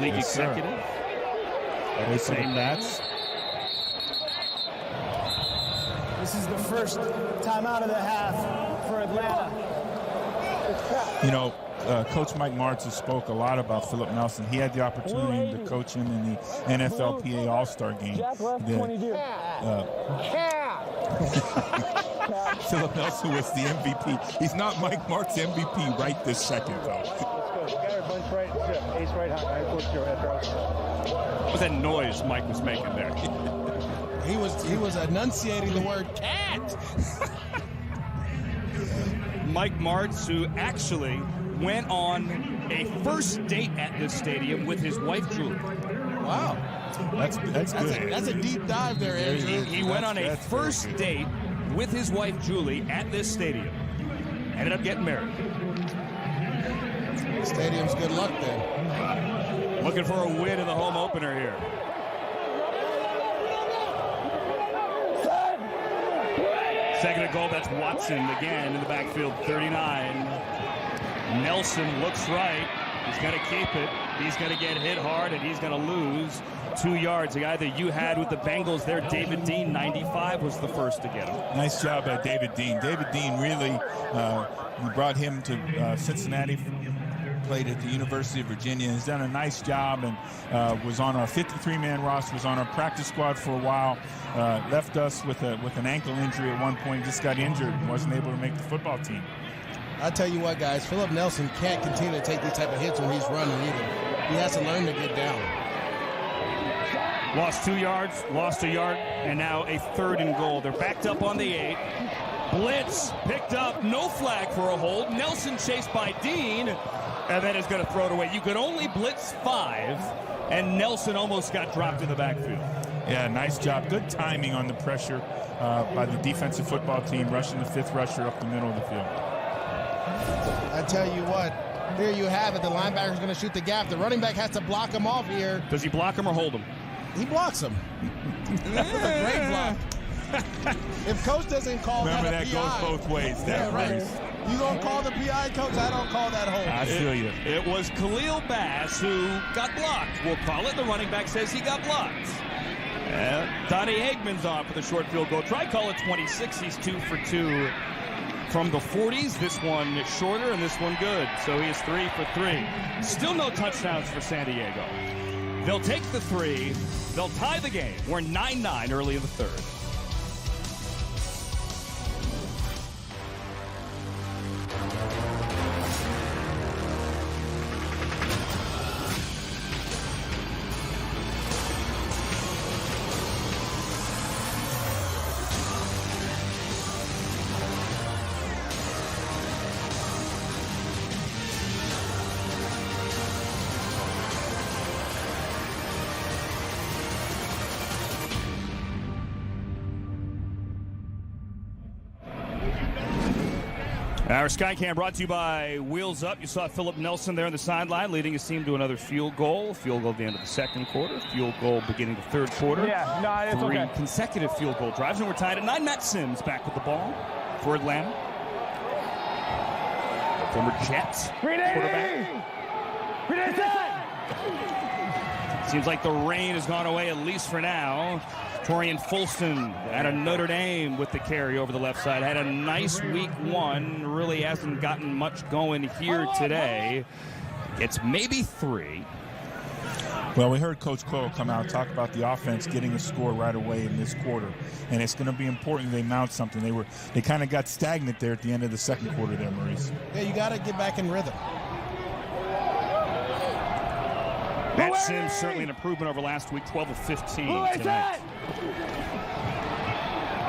league executive. They say Nats. This is the first time out of the half for Atlanta. You know, Coach Mike Martz spoke a lot about Philip Nelson. He had the opportunity to coach him in the NFLPA All-Star game. Philip Nelson was the MVP. He's not Mike Martz MVP right this second, though. What was that noise Mike was making there? He was enunciating the word cat. Mike Martz, who actually went on a first date at this stadium with his wife, Julie. Wow. That's good. That's a deep dive there, Andrew. He went on a first date with his wife, Julie, at this stadium. Ended up getting married. Stadium's good luck then. Looking for a win in the home opener here. Second and goal, that's Watson again in the backfield, 39. Nelson looks right. He's going to keep it. He's going to get hit hard, and he's going to lose 2 yards. The guy that you had with the Bengals there, David Dean, 95, was the first to get him. Nice job by David Dean. David Dean really, we brought him to Cincinnati, played at the University of Virginia. He's done a nice job and was on our 53-man roster, was on our practice squad for a while, left us with an ankle injury at one point, just got injured and wasn't able to make the football team. I tell you what, guys, Philip Nelson can't continue to take these type of hits when he's running either. He has to learn to get down. Lost 2 yards, lost a yard, and now a 3rd and goal. They're backed up on the 8. Blitz picked up, no flag for a hold. Nelson chased by Dean, and then is going to throw it away. You could only blitz 5, and Nelson almost got dropped in the backfield. Yeah, nice job. Good timing on the pressure by the defensive football team, rushing the 5th rusher up the middle of the field. I tell you what, here you have it. The linebacker's going to shoot the gap. The running back has to block him off here. Does he block him or hold him? He blocks him. That's a great block. If coach doesn't call Remember that a that PI. goes both ways. Yeah, right. You going to call the PI, coach? I don't call that hold. I feel you. It was Khalil Bass who got blocked. We'll call it. The running back says he got blocked. Donnie Hagman's on for the short field goal. Try call it 26. He's 2 for 2 from the 40s. This one shorter and this one good. So he is 3 for 3. Still no touchdowns for San Diego. They'll take the 3. They'll tie the game. We're 9-9 early in the 3rd. Our Skycam brought to you by Wheels Up. You saw Philip Nelson there on the sideline leading his team to another field goal. Field goal at the end of the second quarter. Field goal beginning the third quarter. Yeah, no, it's Three okay. consecutive field goal drives, and we're tied at 9. Matt Sims back with the ball for Atlanta. Former Jets quarterback. Seems like the rain has gone away, at least for now. Torian Fulston out of Notre Dame with the carry over the left side. Had a nice week 1. Really hasn't gotten much going here today. It's maybe 3. Well, we heard Coach Coyle come out and talk about the offense getting a score right away in this quarter, and it's going to be important they mount something. They kind of got stagnant there at the end of the second quarter there, Maurice. Yeah, you got to get back in rhythm. Matt Sims certainly an improvement over last week, 12 of 15 tonight.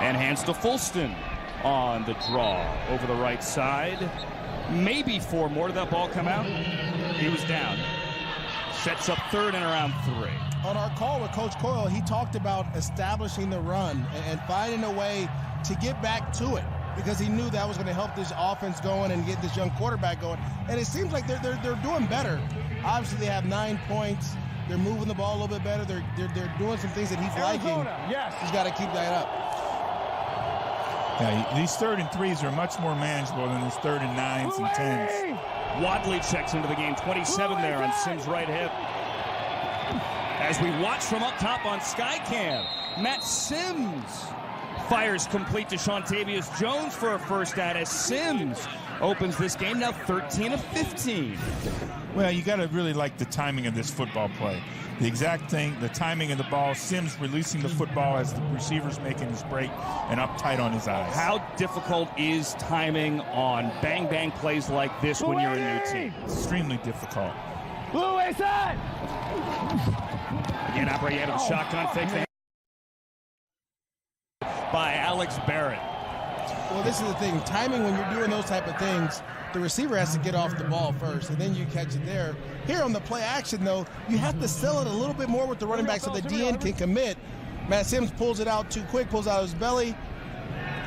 And hands to Fulston on the draw over the right side. Maybe 4 more. Did that ball come out? He was down. Sets up third and around 3. On our call with Coach Coyle, he talked about establishing the run and finding a way to get back to it, because he knew that was going to help this offense going and get this young quarterback going. And it seems like they're doing better. Obviously, they have 9 points. They're moving the ball a little bit better. They're doing some things that he's liking. Yes. He's got to keep that up. Yeah, these 3rd and 3s are much more manageable than these 3rd and 9s and 10s. Wadley checks into the game, 27 there on Sims' right hip. As we watch from up top on Skycam, Matt Sims fires complete to Shontavious Jones for a first down as Sims opens this game now 13 of 15. Well, you got to really like the timing of this football play. The exact thing, the timing of the ball, Sims releasing the football as the receiver's making his break and up tight on his eyes. How difficult is timing on bang-bang plays like this when you're a new team? Extremely difficult. Blue way side! Again, operating out of the shotgun fake by Alex Barrett. Well, this is the thing. Timing, when you're doing those type of things, the receiver has to get off the ball first, and then you catch it there. Here on the play action, though, you have to sell it a little bit more with the running back so the DN can commit. Matt Sims pulls it out too quick, pulls out his belly.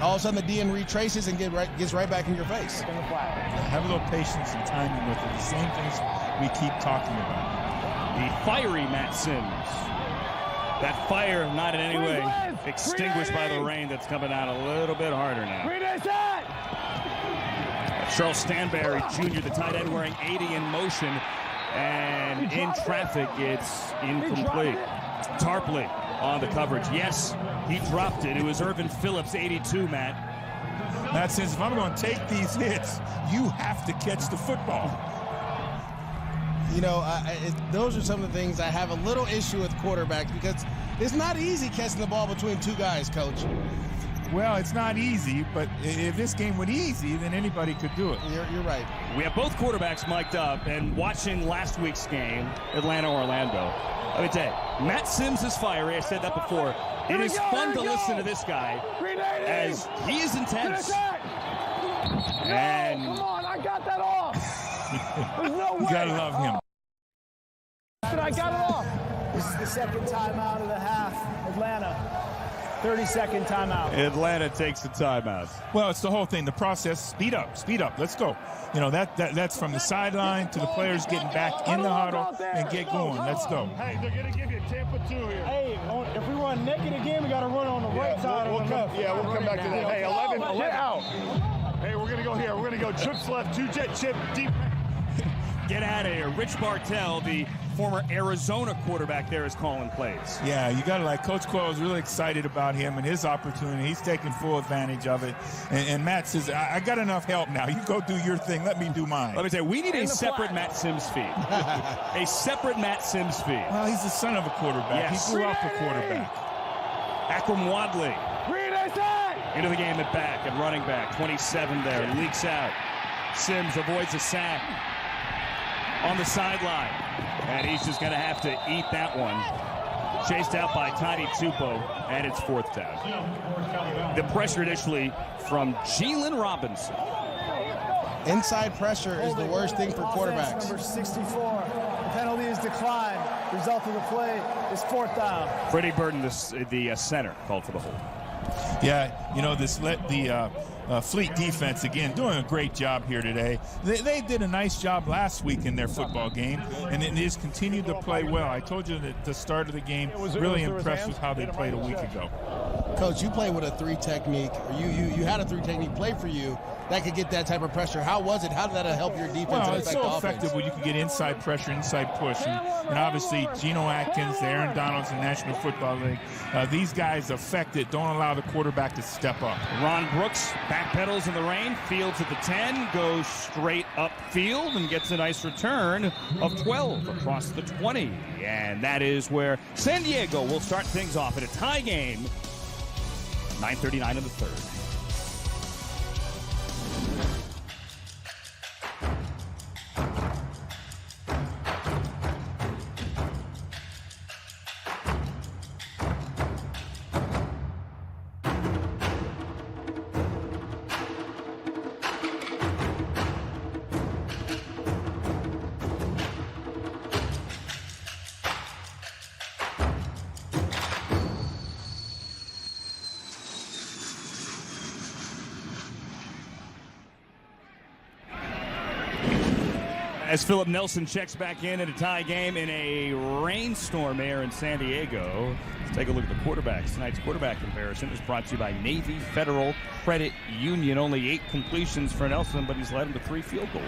All of a sudden, the DN retraces and gets right back in your face. Have a little patience and timing with it. The same things we keep talking about. The fiery Matt Sims. That fire not in any way extinguished by the rain that's coming out a little bit harder now. Charles Stanberry Jr., the tight end, wearing 80 in motion, and in traffic, it's incomplete. Tarpley on the coverage. Yes, he dropped it. It was Irvin Phillips, 82, Matt. Matt says, if I'm going to take these hits, you have to catch the football. You know, those are some of the things I have a little issue with quarterbacks, because it's not easy catching the ball between 2 guys, Coach. Well, it's not easy, but if this game were easy, then anybody could do it. You're right. We have both quarterbacks mic'd up, and watching last week's game, Atlanta-Orlando, let me tell you, Matt Sims is fiery. I said that before. It is fun to listen to this guy as he is intense. And come on, I got that off. There's no way. You gotta love him. I got it off. This is the second timeout of the half. Atlanta. 30-second timeout. Atlanta takes the timeout. Well, it's the whole thing. The process, speed up, let's go. You know, that's from the sideline to the players getting back in the huddle and get going. Let's go. Hey, they're going to give you Tampa 2 here. Hey, if we run naked again, we got to run on the right side. We'll come back to that. Hey, 11 out. Hey, we're going to go here. We're going to go trips left, 2 jet chip, deep. Get out of here. Rich Bartell, the former Arizona quarterback there, is calling plays. Yeah, you got to like, Coach Coyle is really excited about him and his opportunity. He's taking full advantage of it. And Matt says, I got enough help now. You go do your thing. Let me do mine. Let me tell you, we need a separate Matt Sims feed. A separate Matt Sims feed. Well, he's the son of a quarterback. Yes. He grew up a quarterback. Akram Wadley into the game at back and running back. 27 there. Leaks out. Sims avoids a sack on the sideline, and he's just going to have to eat that one. Chased out by Tiny Tupou, and it's 4th down. The pressure initially from Jalen Robinson. Inside pressure is the worst thing for quarterbacks. Number 64. The penalty is declined. Result of the play is 4th down. Freddie Burton, the center, called for the hold. Yeah, you know, Fleet defense, again, doing a great job here today. They did a nice job last week in their football game, and they just continued to play well. I told you at the start of the game, really impressed with how they played a week ago. Coach, you play with a 3 technique. You had a 3 technique play for you that could get that type of pressure. How was it? How did that help your defense? Well, it's so offense? effective when you can get inside pressure, inside push. And obviously, Geno Atkins, the Aaron Donalds in the National Football League, these guys affect it, don't allow the quarterback to step up. Ron Brooks backpedals in the rain, fields at the 10, goes straight upfield and gets a nice return of 12 across the 20. And that is where San Diego will start things off at a tie game. 9:39 in the third. As Philip Nelson checks back in a tie game in a rainstorm here in San Diego. Let's take a look at the quarterbacks. Tonight's quarterback comparison is brought to you by Navy Federal Credit Union. Only 8 completions for Nelson, but he's led him to 3 field goals.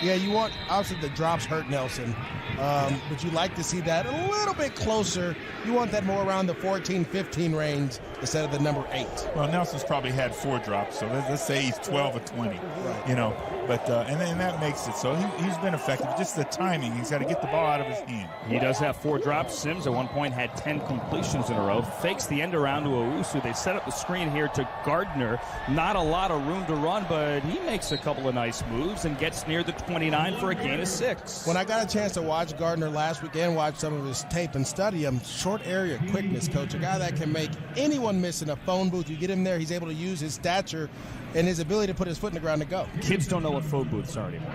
Yeah, you want, obviously the drops hurt Nelson, but you like to see that a little bit closer. You want that more around the 14-15 range instead of the number 8. Well, Nelson's probably had 4 drops, so let's say he's 12 or 20, you know. But and then that makes it so he's been effective. Just the timing, he's got to get the ball out of his hand. He does have 4 drops. Sims at one point had 10 completions in a row. Fakes the end around to Owusu. They set up the screen here to Gardner. Not a lot of room to run, but he makes a couple of nice moves and gets near the 29 for a gain of 6. When I got a chance to watch Gardner last week and watch some of his tape and study him, short area quickness, coach, a guy that can make anyone miss in a phone booth. You get him there, he's able to use his stature and his ability to put his foot in the ground to go. Kids don't know what phone booths are anymore.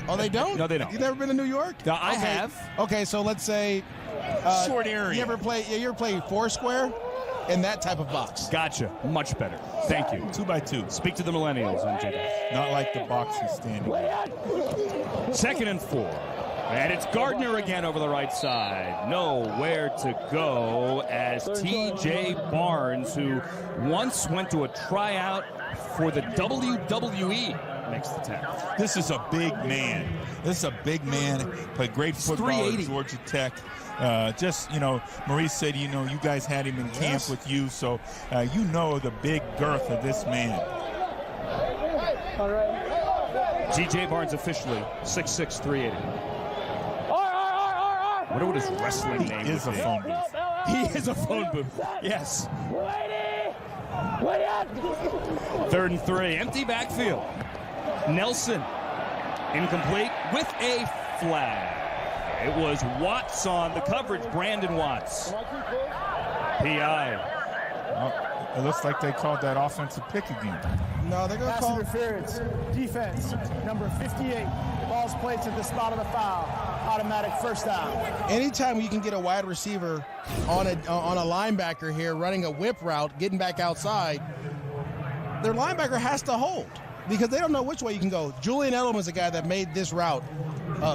Oh, they don't? No, they don't. You never been to New York? No, I have. Okay, so let's say short area. You ever play Foursquare? In that type of box. Gotcha. Much better. Thank you. 2x2. Speak to the millennials, MJ. Not like the box he's standing in. 2nd and 4. And it's Gardner again over the right side. Nowhere to go as T.J. Barnes, who once went to a tryout for the WWE, makes the tackle. This is a big man. Played great football at Georgia Tech. Just, you know, Maurice said, you know, you guys had him in camp with you, so you know the big girth of this man. T.J. Barnes officially 6'6", 380. I wonder what his wrestling name is. He is a phone booth. He is a phone booth. Yes. 3rd and 3. Empty backfield. Nelson incomplete with a flag. It was Watts on the coverage. Brandon Watts. PI. Well, it looks like they called that offensive pick again. No, they're going to call interference. Defense, number 58. Ball's played to the spot of the foul. Automatic first down. Anytime you can get a wide receiver on a linebacker here running a whip route, getting back outside, their linebacker has to hold because they don't know which way you can go. Julian Edelman is a guy that made this route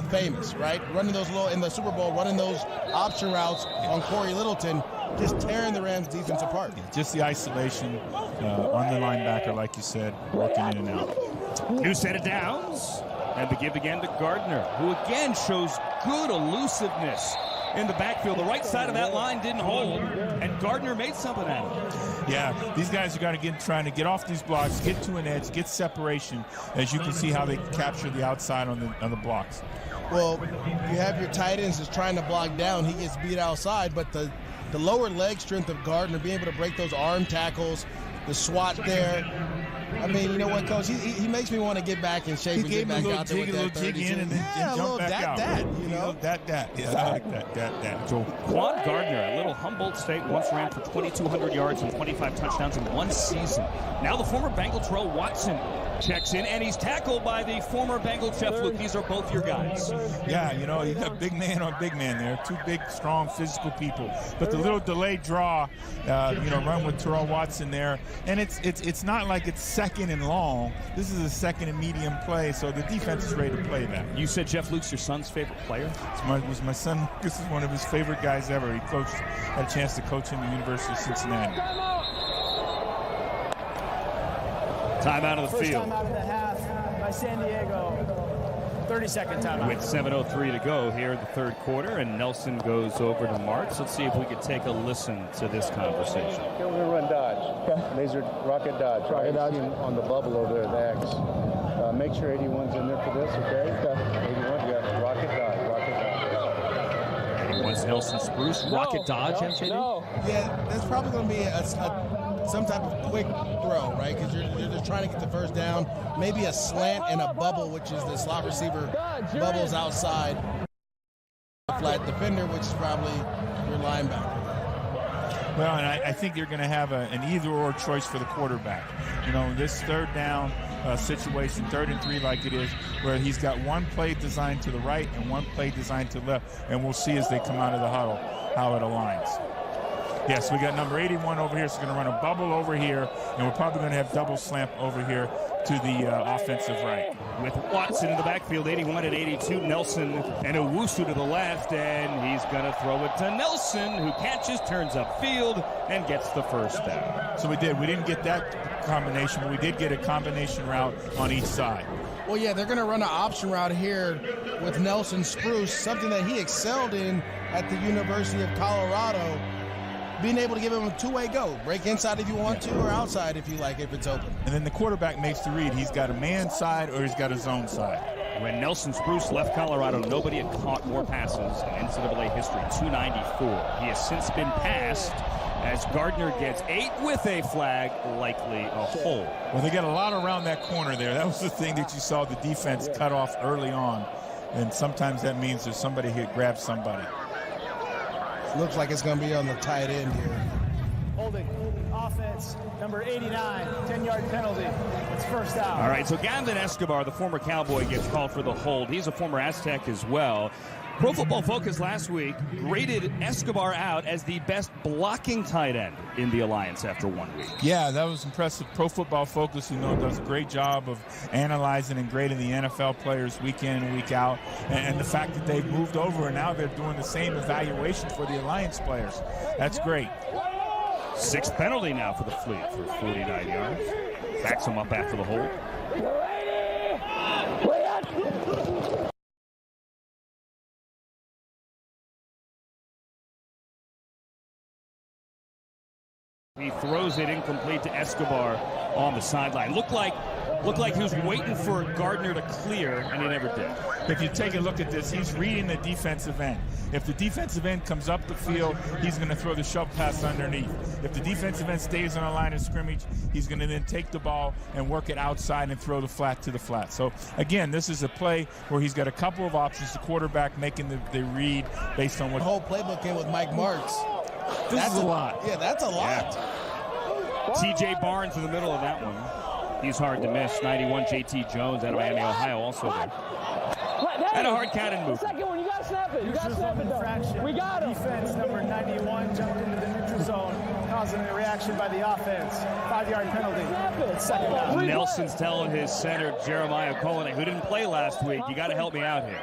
famous, right? Running those in the Super Bowl, running those option routes on Corey Littleton, just tearing the Rams defense apart. Just the isolation on the linebacker, like you said, working in and out. New set of downs. And the give again to Gardner, who again shows good elusiveness in the backfield. The right side of that line didn't hold, and Gardner made something out of it. Yeah, these guys are trying to get off these blocks, get to an edge, get separation. As you can see how they capture the outside on the blocks. Well, you have your tight ends that's trying to block down. He gets beat outside, but the lower leg strength of Gardner, being able to break those arm tackles, the SWAT there, I mean, you know what, Coach? He makes me want to get back in shape and get back out there with that 32. And then jump back out. You know? That. Yeah, I like that. So Quan Gardner, a little Humboldt State, once ran for 2,200 yards and 25 touchdowns in one season. Now the former Bengal Terrell Watson checks in, and he's tackled by the former Bengal Jeff Luke. These are both your guys. Yeah, you know, you got big man on big man there. Two big, strong, physical people. But the little delayed draw, run with Terrell Watson there. And it's not like it's second and long. This is a second and medium play, so the defense is ready to play that. You said Jeff Luke's your son's favorite player? Was my son. This is one of his favorite guys ever. He had a chance to coach him at the University of Cincinnati. Timeout of the First field. timeout of the half by San Diego. 30-second timeout. With 7:03 to go here in the third quarter, and Nelson goes over to Martz. Let's see if we could take a listen to this conversation. We're going to run Dodge. Okay. Laser Rocket Dodge. Rocket Dodge. On the bubble over there, the X. Make sure 81's in there for this, okay? 81, yeah. Rocket Dodge. Rocket Dodge. 81's Nelson Spruce. Rocket Dodge, MJD? No. Yeah, that's probably going to be some type of quick throw, right? Because you're just trying to get the first down. Maybe a slant and a bubble, which is the slot receiver bubbles outside. A flat defender, which is probably your linebacker. Well, and I think you're going to have an either-or choice for the quarterback. You know, this third down situation, 3rd and 3 like it is, where he's got one play designed to the right and one play designed to the left, and we'll see as they come out of the huddle how it aligns. Yes, we got number 81 over here, so we're going to run a bubble over here, and we're probably going to have double slant over here to the offensive right. With Watson in the backfield, 81 and 82, Nelson and Owusu to the left, and he's going to throw it to Nelson, who catches, turns upfield, and gets the first down. So we didn't get that combination, but we did get a combination route on each side. Well, yeah, they're going to run an option route here with Nelson Spruce, something that he excelled in at the University of Colorado. Being able to give him a two-way go. Break inside if you want to, or outside if you like, if it's open. And then the quarterback makes the read. He's got a man side or he's got a zone side. When Nelson Spruce left Colorado, nobody had caught more passes in NCAA history, 294. He has since been passed as Gardner gets 8 with a flag, likely a hold. Well, they got a lot around that corner there. That was the thing that you saw the defense cut off early on. And sometimes that means there's somebody who grabs somebody. Looks like it's going to be on the tight end here. Holding offense, number 89, 10-yard penalty. It's first down. All right, so Gavin Escobar, the former Cowboy, gets called for the hold. He's a former Aztec as well. Pro Football Focus last week rated Escobar out as the best blocking tight end in the Alliance after 1 week. Yeah, that was impressive. Pro Football Focus, does a great job of analyzing and grading the NFL players week in and week out. And the fact that they've moved over and now they're doing the same evaluation for the Alliance players. That's great. 6th penalty now for the Fleet for 49 yards. Backs him up after the hold. He throws it incomplete to Escobar on the sideline. Looked like he was waiting for Gardner to clear, and he never did. If you take a look at this, he's reading the defensive end. If the defensive end comes up the field, he's going to throw the shove pass underneath. If the defensive end stays on the line of scrimmage, he's going to then take the ball and work it outside and throw the flat to the flat. So, again, this is a play where he's got a couple of options. The quarterback making the read based on what... The whole playbook came with Mike Martz. That's a lot. Yeah, that's a lot. Yeah. T.J. Barnes in the middle of that one. He's hard to miss. 91, J.T. Jones out of Miami, Ohio, also there. And a hard cannon move. Second one, you got to snap it. You got to snap it, though. We got him. Defense number 91 jumped into the neutral zone, causing a reaction by the offense. 5-yard penalty. It's second down. Nelson's telling his center, Jeremiah Colin, who didn't play last week, you got to help me out here.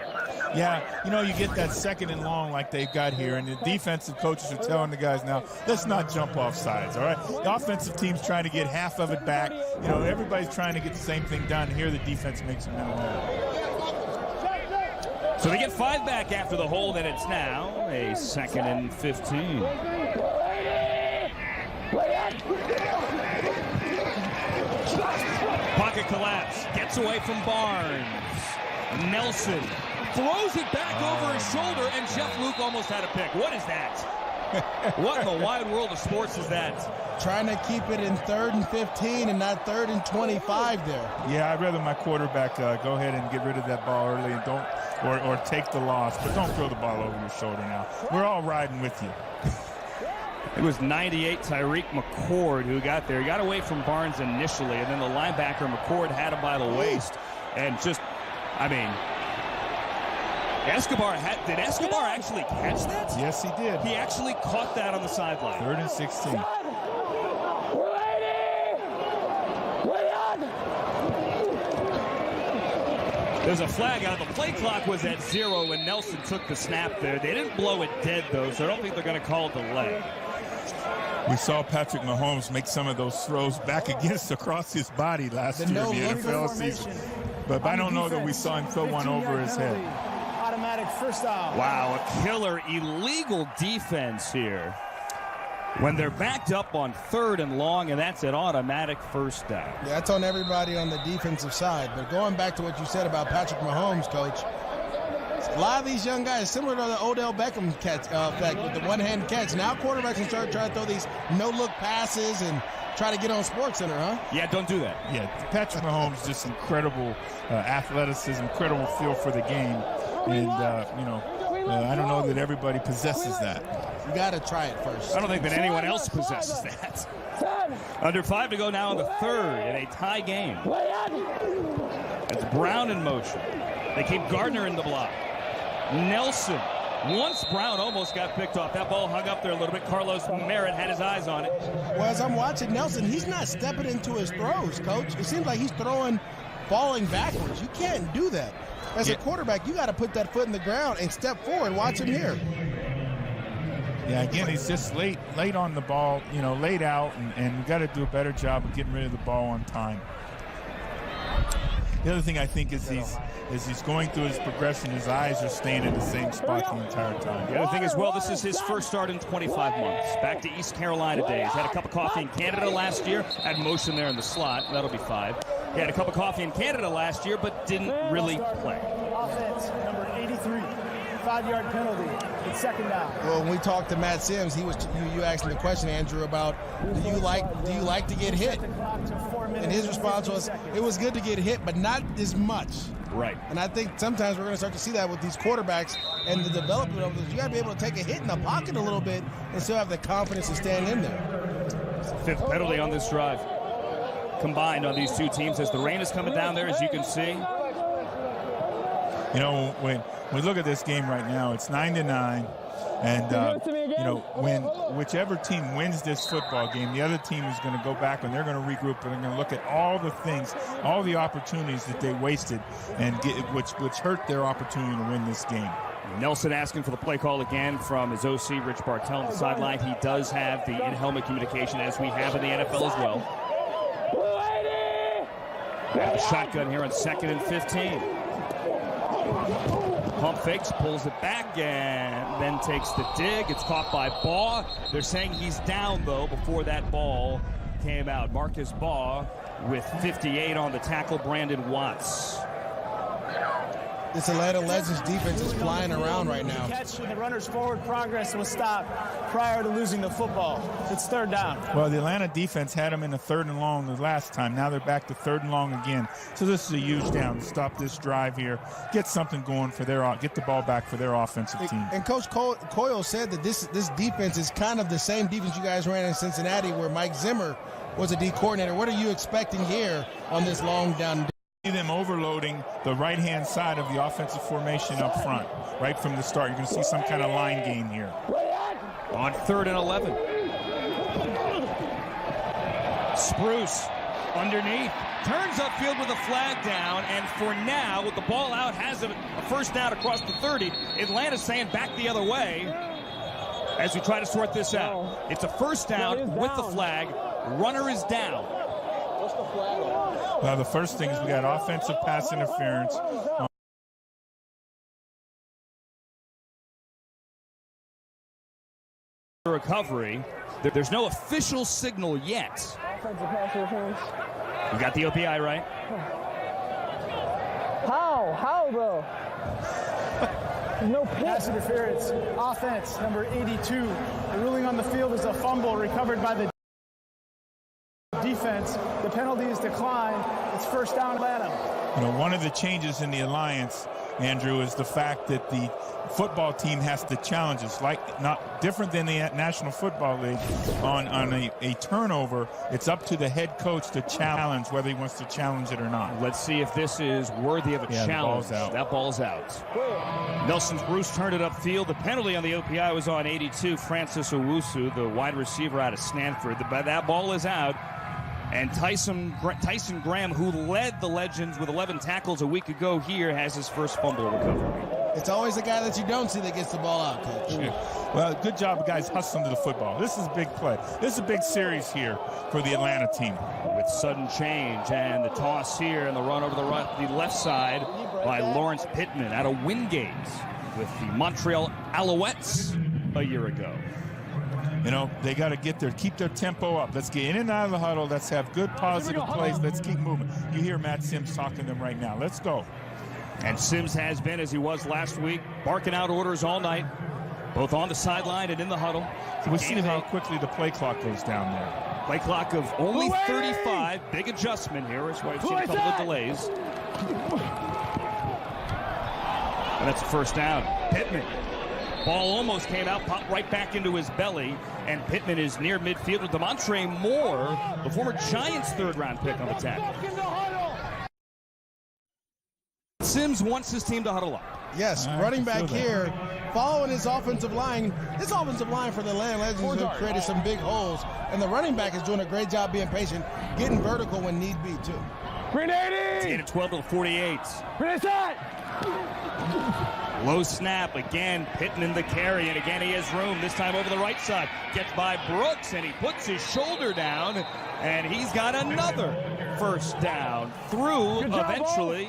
Yeah, you get that 2nd and long like they've got here, and the defensive coaches are telling the guys now, let's not jump off sides, all right? The offensive team's trying to get half of it back. Everybody's trying to get the same thing done. Here the defense makes it no. So they get 5 back after the hold, and it's now a 2nd and 15. Pocket collapse, gets away from Barnes. Nelson throws it back over his shoulder, and Jeff Luke almost had a pick. What is that? What in the wide world of sports is that? Trying to keep it in 3rd and 15 and not 3rd and 25 there. Yeah, I'd rather my quarterback go ahead and get rid of that ball early and don't, or take the loss, but don't throw the ball over your shoulder now. We're all riding with you. It was 98 Tyreek McCord who got there. He got away from Barnes initially, and then the linebacker McCord had him by the waist. And just, I mean, did Escobar actually catch that? Yes, he did. He actually caught that on the sideline. 3rd and 16. There's a flag out. The play clock was at 0 when Nelson took the snap there. They didn't blow it dead, though, so I don't think they're going to call delay. We saw Patrick Mahomes make some of those throws back across his body last year in the NFL season. But I don't know that we saw him throw one over his head. Automatic first down. Wow, a killer illegal defense here. When they're backed up on 3rd and long, and that's an automatic first down. Yeah, that's on everybody on the defensive side. But going back to what you said about Patrick Mahomes, Coach, a lot of these young guys, similar to the Odell Beckham catch, effect with the one-hand catch. Now quarterbacks can start trying to throw these no-look passes and try to get on SportsCenter, huh? Yeah, don't do that. Yeah, Patrick Mahomes, just incredible athleticism, incredible feel for the game. And, I don't know that everybody possesses that. You got to try it first. I don't think that anyone else possesses that. Under 5 to go now in the 3rd in a tie game. It's Brown in motion. They keep Gardner in the block. Nelson. Once Brown almost got picked off. That ball hung up there a little bit. Carlos Merritt had his eyes on it. Well, as I'm watching Nelson, he's not stepping into his throws, Coach. It seems like he's falling backwards. You can't do that. As a quarterback, you got to put that foot in the ground and step forward. Watch him here. Yeah, again, he's just late on the ball, laid out, and we've got to do a better job of getting rid of the ball on time. The other thing I think is he's going through his progression, his eyes are staying in the same spot the entire time. The other thing as well, this is his first start in 25 months. Back to East Carolina days. Had a cup of coffee in Canada last year. Had motion there in the slot. That'll be 5. He had a cup of coffee in Canada last year, but didn't really play. Offense, number 83. 5-yard penalty. It's 2nd down. Well, when we talked to Matt Sims, you asked him the question, Andrew, about do you like to get hit? And his response was, it was good to get hit, but not as much. Right. And I think sometimes we're going to start to see that with these quarterbacks and the development of this. You got to be able to take a hit in the pocket a little bit and still have the confidence to stand in there. 5th penalty on this drive. Combined on these two teams as the rain is coming down there, as you can see. When we look at this game right now, it's 9-9, and when whichever team wins this football game, the other team is going to go back and they're going to regroup and they're going to look at all the things, all the opportunities that they wasted, and which hurt their opportunity to win this game. Nelson asking for the play call again from his OC, Rich Bartell, on the sideline. He does have the in-helmet communication, as we have in the NFL as well. Have a shotgun here on 2nd and 15. Pump fakes, pulls it back, and then takes the dig. It's caught by Baugh. They're saying he's down, though, before that ball came out. Marcus Baugh with 58 on the tackle. Brandon Watts. This Atlanta Legends defense is flying around right now. Catch and the runner's forward progress was stopped prior to losing the football. It's 3rd down. Well, the Atlanta defense had them in the 3rd and long the last time. Now they're back to 3rd and long again. So this is a huge down to stop this drive here, get something going for get the ball back for their offensive team. And Coach Coyle said that this defense is kind of the same defense you guys ran in Cincinnati, where Mike Zimmer was a D coordinator. What are you expecting here on this long down? Them overloading the right-hand side of the offensive formation up front right from the start. You're going to see some kind of line gain here. On 3rd and 11. Spruce underneath. Turns upfield with a flag down, and for now, with the ball out, has a first down across the 30. Atlanta's saying back the other way as we try to sort this out. It's a first down with the flag. Runner is down. Well, the first thing is we got offensive pass interference. Recovery. There's no official signal yet. You got the OPI right? How, bro? No pass interference. Offense, number 82. The ruling on the field is a fumble recovered by the defense. The penalty is declined. It's first down, Atlanta. You know, one of the changes in the Alliance, Andrew, is the fact that the football team has to challenge us, like not different than the National Football League. On a turnover, it's up to the head coach to challenge whether he wants to challenge it or not. Let's see if this is worthy of a challenge. That ball's out. Nelson's Bruce turned it upfield. The penalty on the OPI was on 82, Francis Owusu, the wide receiver out of Stanford. But that ball is out. And Tyson Graham, who led the Legends with 11 tackles a week ago here, has his first fumble recovery. It's always the guy that you don't see that gets the ball out, Coach. Yeah. Well, good job, guys, hustling to the football. This is a big play. This is a big series here for the Atlanta team. With sudden change and the toss here and the run over the left side by Lawrence Pittman out of Wingate with the Montreal Alouettes a year ago. You know, they got to keep their tempo up. Let's get in and out of the huddle. Let's have good, positive plays. Let's keep moving. You hear Matt Sims talking to them right now. Let's go. And Sims has been, as he was last week, barking out orders all night, both on the sideline and in the huddle. So we'll see how quickly the play clock goes down there. Play clock of only 35. Big adjustment here. That's why we've seen a couple of delays. And that's a first down. Pittman. Ball almost came out, popped right back into his belly, and Pittman is near midfield with Demontre Moore, the former Giants third-round pick on the tackle. Sims wants his team to huddle up. Yes, running back here, following his offensive line. This offensive line for the Atlanta Legends have created some big holes, and the running back is doing a great job being patient, getting vertical when need be, too. Green 80! It's 8 of 12 to the 48. Green side! Low snap, again, Pittman the carry, and again he has room, this time over the right side. Gets by Brooks, and he puts his shoulder down, and he's got another first down through, eventually,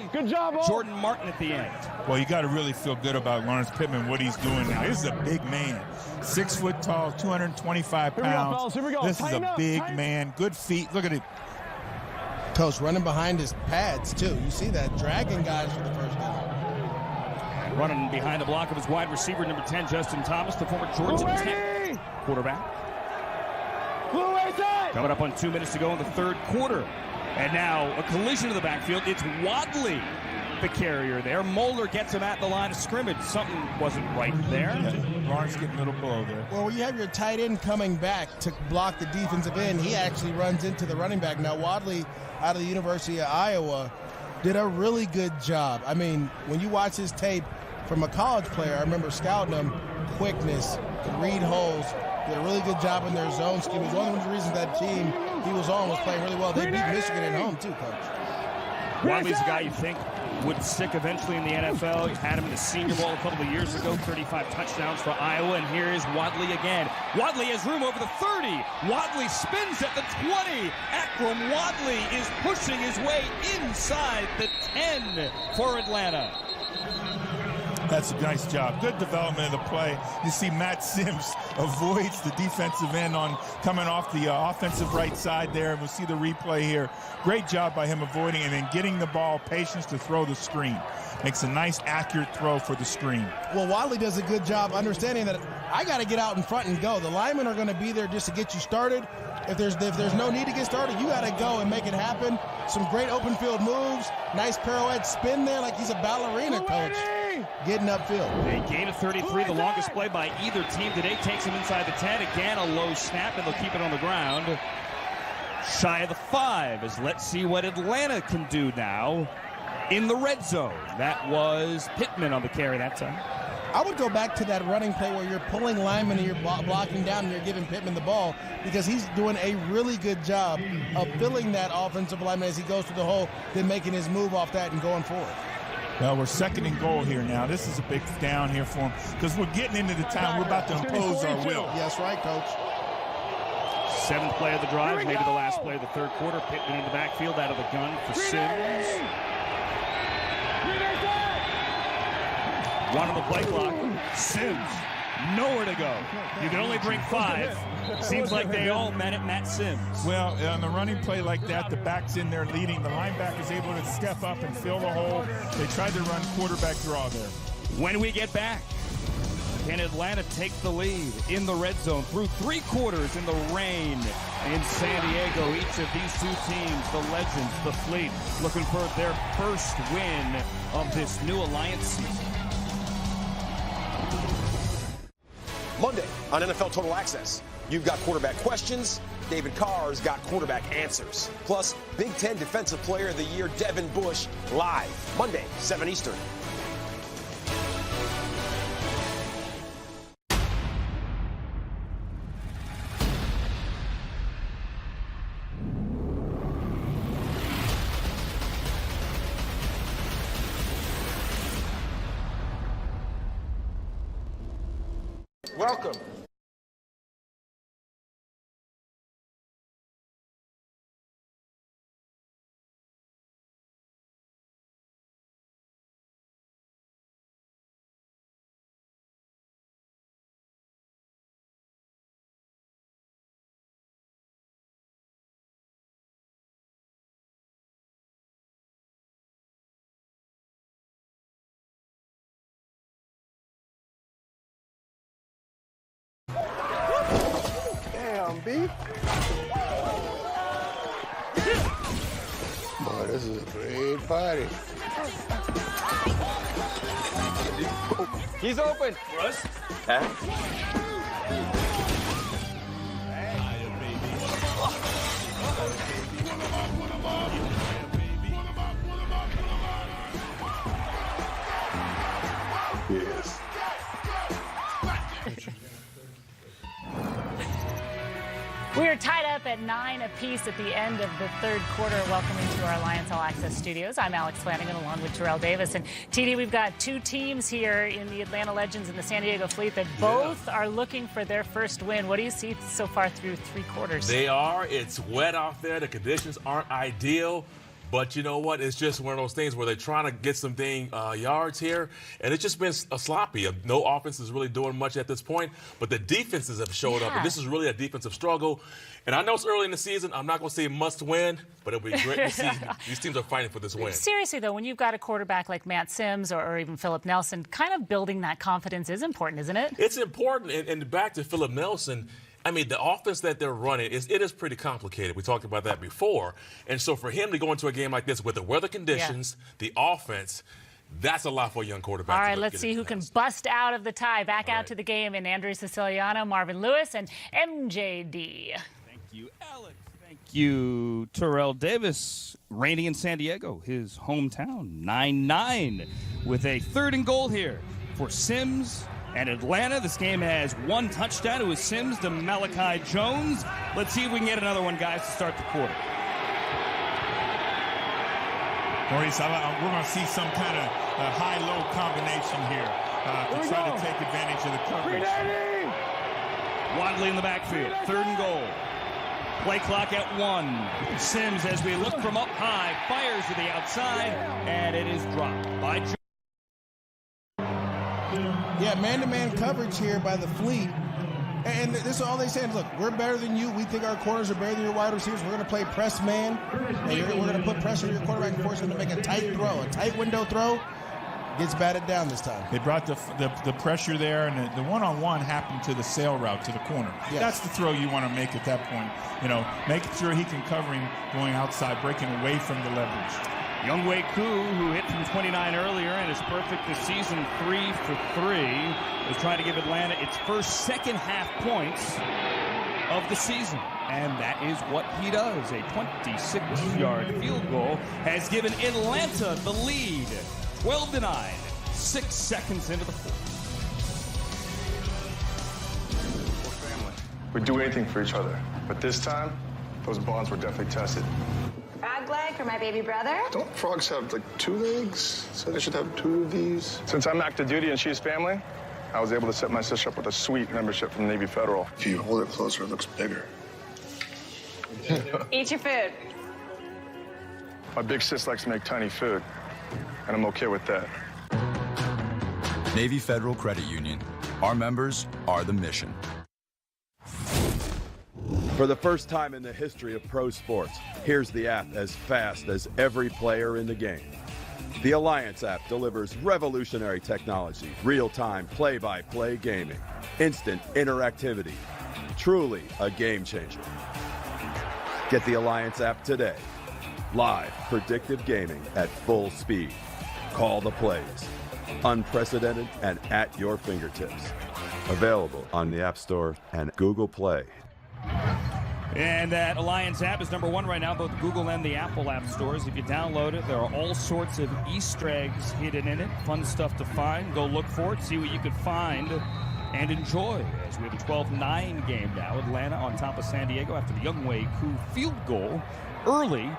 Jordan Martin at the end. Well, you got to really feel good about Lawrence Pittman, what he's doing now. This is a big man. 6 foot tall, 225 pounds. This is a big man, good feet. Look at it. Coach running behind his pads, too. You see that, dragging guys for the first down. Running behind the block of his wide receiver, number 10, Justin Thomas, the former Georgia Tech quarterback. Coming up on 2 minutes to go in the third quarter. And now a collision to the backfield. It's Wadley, the carrier there. Moeller gets him at the line of scrimmage. Something wasn't right there. Yeah, Lawrence getting a little blow there. Well, when you have your tight end coming back to block the defensive end, he actually runs into the running back. Now, Wadley out of the University of Iowa did a really good job. I mean, when you watch his tape from a college player, I remember scouting him, quickness, could read holes, did a really good job in their zone scheme. It was one of the reasons that team he was on was playing really well. They beat Michigan at home, too, Coach. Wadley's a guy you think would stick eventually in the NFL. You had him in the Senior Bowl a couple of years ago, 35 touchdowns for Iowa, and here is Wadley again. Wadley has room over the 30. Wadley spins at the 20. Akrum Wadley is pushing his way inside the 10 for Atlanta. That's a nice job. Good development of the play. You see Matt Sims avoids the defensive end on coming off the offensive right side there. We'll see the replay here. Great job by him avoiding and then getting the ball, patience to throw the screen. Makes a nice, accurate throw for the screen. Well, Wadley does a good job understanding that I got to get out in front and go. The linemen are going to be there just to get you started. If there's no need to get started, you got to go and make it happen. Some great open field moves. Nice pirouette spin there like he's a ballerina, Coach. Getting upfield. A gain of 33, the longest play by either team today, takes him inside the 10. Again, a low snap, and they'll keep it on the ground. Shy of the 5, as let's see what Atlanta can do now in the red zone. That was Pittman on the carry that time. I would go back to that running play where you're pulling linemen and you're blocking down and you're giving Pittman the ball, because he's doing a really good job of filling that offensive lineman as he goes through the hole, then making his move off that and going forward. Well, we're second and goal here now. This is a big down here for him because we're getting into the time we're about to impose our will. Yes, right, Coach. 7th play of the drive, maybe the last play of the third quarter. Pittman in the backfield out of the gun for Sims. 1 on the play clock. Sims, nowhere to go. You can only bring 5. Seems like they all met at Matt Sims. Well, on the running play like that, the back's in there leading. The linebacker is able to step up and fill the hole. They tried to run quarterback draw there. When we get back, can Atlanta take the lead in the red zone through 3 quarters in the rain in San Diego? Each of these two teams, the Legends, the Fleet, looking for their first win of this new Alliance season. Monday on NFL Total Access, you've got quarterback questions. David Carr's got quarterback answers. Plus, Big Ten Defensive Player of the Year Devin Bush live Monday, 7 Eastern. Welcome. Damn, B. Boy, this is a great party. He's open. Russ? Yes. We are tied up at 9 apiece at the end of the third quarter. Welcome into our Alliance All Access studios. I'm Alex Flanagan along with Terrell Davis. And TD, we've got 2 teams here in the Atlanta Legends and the San Diego Fleet that both are looking for their first win. What do you see so far through 3 quarters? They are. It's wet out there. The conditions aren't ideal. But you know what? It's just one of those things where they're trying to get some yards here, and it's just been sloppy. No offense is really doing much at this point, but the defenses have showed up, and this is really a defensive struggle. And I know it's early in the season. I'm not going to say must win, but it'll be great to see these teams are fighting for this win. Seriously, though, when you've got a quarterback like Matt Sims or even Philip Nelson, kind of building that confidence is important, isn't it? It's important. And back to Philip Nelson, I mean, the offense that they're running, it is pretty complicated. We talked about that before. And so for him to go into a game like this with the weather conditions, the offense, that's a lot for a young quarterback. All right, let's see who can bust out of the tie. Back out to the game in Andrew Siciliano, Marvin Lewis, and MJD. Thank you, Alex. Thank you, Terrell Davis. Reigning in San Diego, his hometown, 9-9 with a 3rd and goal here for Sims and Atlanta. This game has 1 touchdown. It was Sims to Malachi Jones. Let's see if we can get another one, guys, to start the quarter. Maurice, we're going to see some kind of high-low combination here to try to take advantage of the coverage. Wadley in the backfield, 3rd and goal. Play clock at 1. Sims, as we look from up high, fires to the outside, and it is dropped by Jones. Yeah, man-to-man coverage here by the Fleet. And this is all they say. Look, we're better than you. We think our corners are better than your wide receivers. We're going to play press man. And we're going to put pressure on your quarterback and force him to make a tight throw. A tight window throw gets batted down this time. They brought the pressure there, and the one-on-one happened to the sail route to the corner. Yes. That's the throw you want to make at that point. You know, making sure he can cover him going outside, breaking away from the leverage. Younghoe Koo, who hit from 29 earlier and is perfect this season, 3 for 3, is trying to give Atlanta its first second-half points of the season. And that is what he does. A 26-yard field goal has given Atlanta the lead, 12-9, 6 seconds into the fourth. We're family. We do anything for each other. But this time, those bonds were definitely tested. Frog leg for my baby brother. Don't frogs have, 2 legs? So they should have 2 of these. Since I'm active duty and she's family, I was able to set my sister up with a sweet membership from Navy Federal. If you hold it closer, it looks bigger. Eat your food. My big sis likes to make tiny food, and I'm okay with that. Navy Federal Credit Union. Our members are the mission. For the first time in the history of pro sports, here's the app as fast as every player in the game. The Alliance app delivers revolutionary technology, real-time play-by-play gaming, instant interactivity. Truly a game changer. Get the Alliance app today. Live predictive gaming at full speed. Call the plays. Unprecedented and at your fingertips. Available on the App Store and Google Play. And that Alliance app is #1 right now, both Google and the Apple app stores. If you download it, there are all sorts of Easter eggs hidden in it. Fun stuff to find. Go look for it, see what you can find and enjoy. As we have a 12-9 game now. Atlanta on top of San Diego after the Younghoe Koo field goal early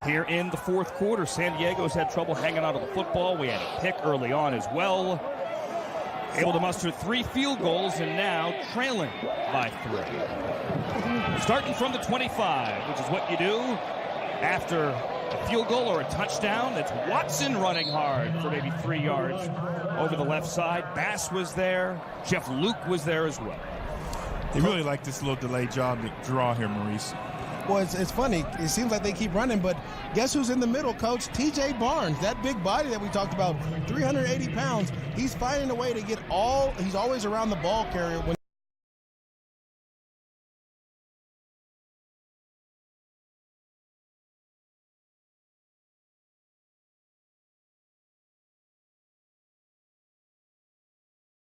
here in the fourth quarter. San Diego's had trouble hanging on to the football. We had a pick early on as well. Able to muster 3 field goals and now trailing by 3. Starting from the 25, which is what you do after a field goal or a touchdown. That's Watson running hard for maybe 3 yards over the left side. Bass was there. Jeff Luke was there as well. They really like this little delayed draw here, Maurice. Well, it's funny. It seems like they keep running, but guess who's in the middle, Coach? T.J. Barnes, that big body that we talked about, 380 pounds. He's finding a way to get he's always around the ball carrier when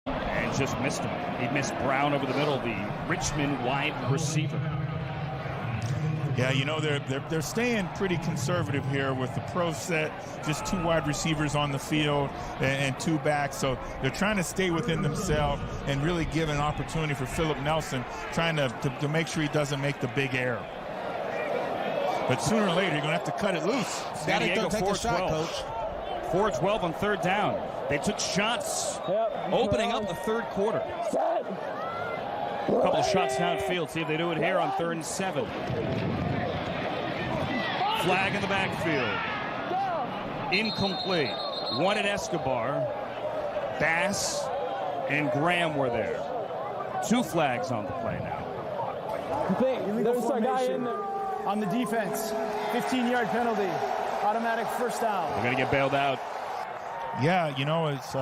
and just missed him. He missed Brown over the middle, the Richmond wide receiver. Yeah, you know, they're staying pretty conservative here with the pro set, just 2 wide receivers on the field and 2 backs. So they're trying to stay within themselves and really give an opportunity for Philip Nelson, trying to make sure he doesn't make the big error. But sooner or later, you're going to have to cut it loose. San Diego 4-12. 4-12 on 3rd down. They took shots opening up the 3rd quarter. A couple of shots downfield. See if they do it here on 3rd and 7. Flag in the backfield. Incomplete. One at Escobar. Bass and Graham were there. 2 flags on the play now. There's a guy in there on the defense. 15-yard penalty. Automatic first down. They're going to get bailed out. Yeah, you know, it's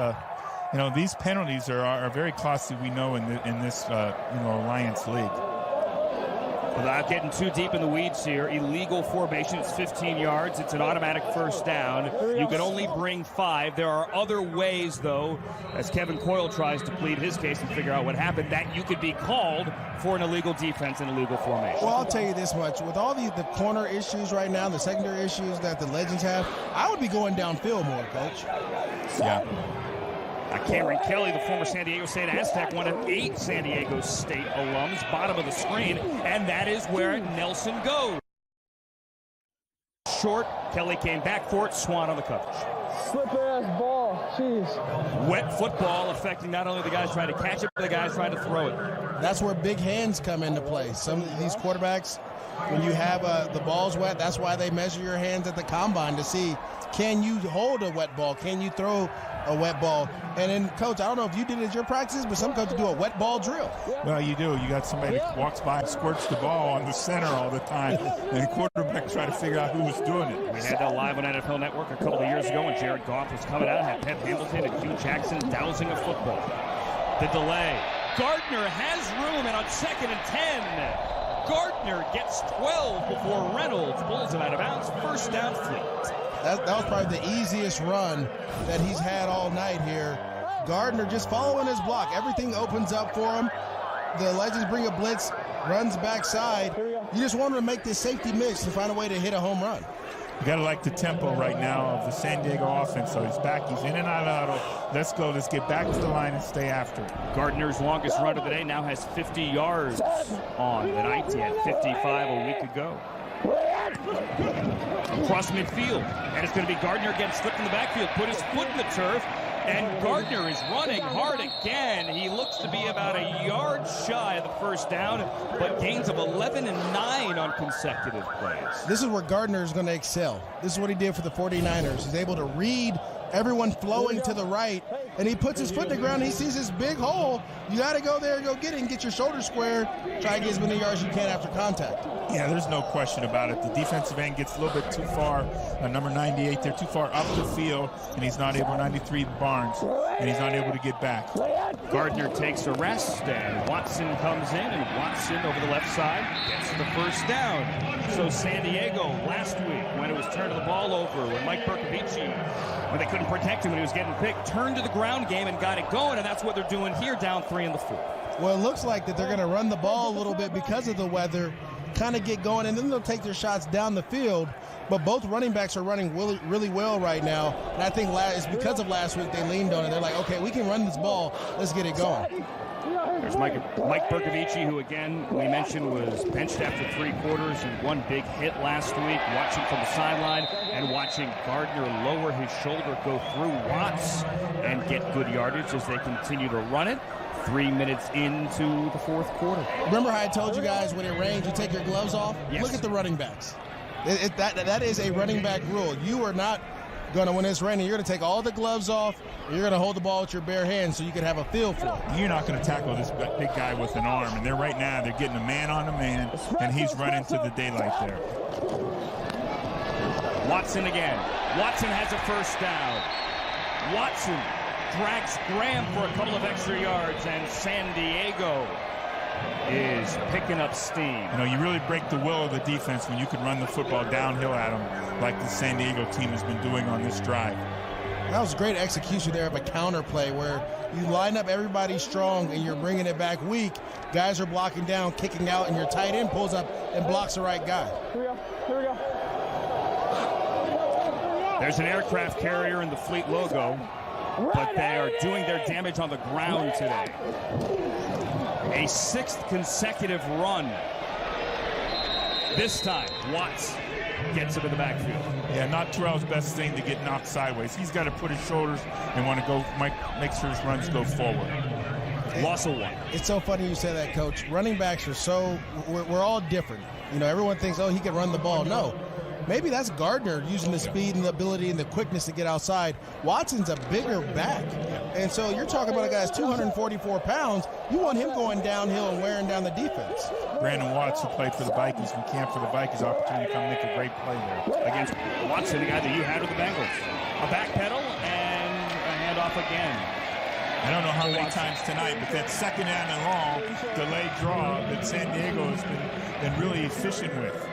these penalties are very costly. We know in this Alliance League. Without getting too deep in the weeds here, illegal formation. It's 15 yards. It's an automatic first down. You can only bring 5. There are other ways, though, as Kevin Coyle tries to plead his case and figure out what happened, that you could be called for an illegal defense and illegal formation. Well, I'll tell you this much. With all the corner issues right now, the secondary issues that the Legends have, I would be going downfield more, Coach. Yeah. Cameron Kelly, the former San Diego State Aztec, one of 8 San Diego State alums, bottom of the screen, and that is where Nelson goes. Short, Kelly came back for it, Swan on the coverage. Slip-ass ball, jeez. Wet football affecting not only the guys trying to catch it, but the guys trying to throw it. That's where big hands come into play. Some of these quarterbacks, when you have the ball's wet, that's why they measure your hands at the combine to see, can you hold a wet ball? Can you throw a wet ball? And then, Coach, I don't know if you did it at your practices, but some coaches do a wet ball drill. Well, you do. You got somebody that walks by and squirts the ball on the center all the time, and the quarterback try to figure out who was doing it. We had that live on NFL Network a couple of years ago when Jared Goff was coming out, had Pep Hamilton and Hugh Jackson dousing a football. The delay. Gardner has room, and on 2nd and 10, Gardner gets 12 before Reynolds pulls him out of bounds. First down, Fleet. That was probably the easiest run that he's had all night here. Gardner just following his block. Everything opens up for him. The Legends bring a blitz, runs backside. You just want him to make this safety mix and find a way to hit a home run. You got to like the tempo right now of the San Diego offense. So he's back. He's in and out of auto. Let's go. Let's get back to the line and stay after it. Gardner's longest run of the day now has 50 yards on the night. He had 55 a week ago. Across midfield, and it's going to be Gardner again, slipped in the backfield, put his foot in the turf, and Gardner is running hard again. He looks to be about a yard shy of the first down, but gains of 11 and 9 on consecutive plays. This is where Gardner is going to excel. This is what he did for the 49ers. He's able to read everyone flowing to the right and he puts his foot in the ground, and he sees this big hole. You got to go there and go get it and get your shoulder squared. Try to get as many yards as you can after contact. Yeah, there's no question about it. The defensive end gets a little bit too far. Number 98, they're too far up the field, and he's not able, 93 Barnes, and he's not able to get back. Gardner takes a rest, and Watson comes in, and Watson over the left side gets the first down. So San Diego last week, when it was turning the ball over, when Mike Bercovici, when they couldn't protect him when he was getting picked, turned to the ground game and got it going, and that's what they're doing here, down 3 in the 4th. Well, it looks like that they're going to run the ball a little bit because of the weather, kind of get going, and then they'll take their shots down the field. But both running backs are running really, really well right now, and I think it's because of last week they leaned on it. They're like, okay, we can run this ball. Let's get it going. There's Mike Bercovici, who, again, we mentioned was benched after 3 quarters and one big hit last week, watching from the sideline and watching Gardner lower his shoulder, go through Watts and get good yardage as they continue to run it. 3 minutes into the 4th quarter. Remember how I told you guys when it rains, you take your gloves off? Yes. Look at the running backs. That is a running back rule. You are not going to, when it's raining, you're going to take all the gloves off, and you're going to hold the ball with your bare hands so you can have a feel for it. You're not going to tackle this big guy with an arm, and right now they're getting a man on a man, and he's running to the daylight there. Watson again. Watson has a first down. Watson drags Graham for a couple of extra yards, and San Diego is picking up steam. You know, you really break the will of the defense when you can run the football downhill at them like the San Diego team has been doing on this drive. That was great execution there of a counter play where you line up everybody strong and you're bringing it back weak. Guys are blocking down, kicking out, and your tight end pulls up and blocks the right guy. Here we go. There's an aircraft carrier in the Fleet logo, but they are doing their damage on the ground today. A 6th consecutive run. This time, Watts gets him in the backfield. Yeah, not Terrell's best thing to get knocked sideways. He's got to put his shoulders and want to go, make sure his runs go forward. Loss of 1. It's so funny you say that, Coach. Running backs are we're all different. You know, everyone thinks, oh, he can run the ball. No. Maybe that's Gardner using the speed and the ability and the quickness to get outside. Watson's a bigger back. And so you're talking about a guy that's 244 pounds. You want him going downhill and wearing down the defense. Brandon Watts, who played for the Vikings and camped for the Vikings, opportunity to come make a great play there. Against Watson, the guy that you had with the Bengals. A back pedal and a handoff again. I don't know how many times tonight, but that second down and long delayed draw that San Diego has been really efficient with.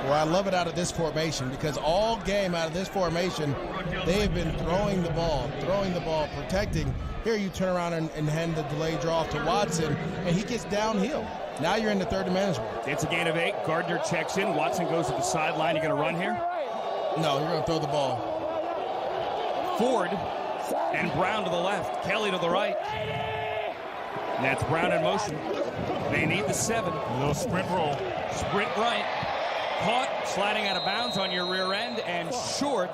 Well, I love it out of this formation because all game out of this formation, they have been throwing the ball, protecting. Here you turn around and hand the delayed draw off to Watson, and he gets downhill. Now you're in the third and manageable. It's a gain of 8. Gardner checks in. Watson goes to the sideline. You going to run here? No, you're going to throw the ball. Ford and Brown to the left. Kelly to the right. That's Brown in motion. They need the 7. A little sprint roll. Sprint right. Caught, sliding out of bounds on your rear end, and short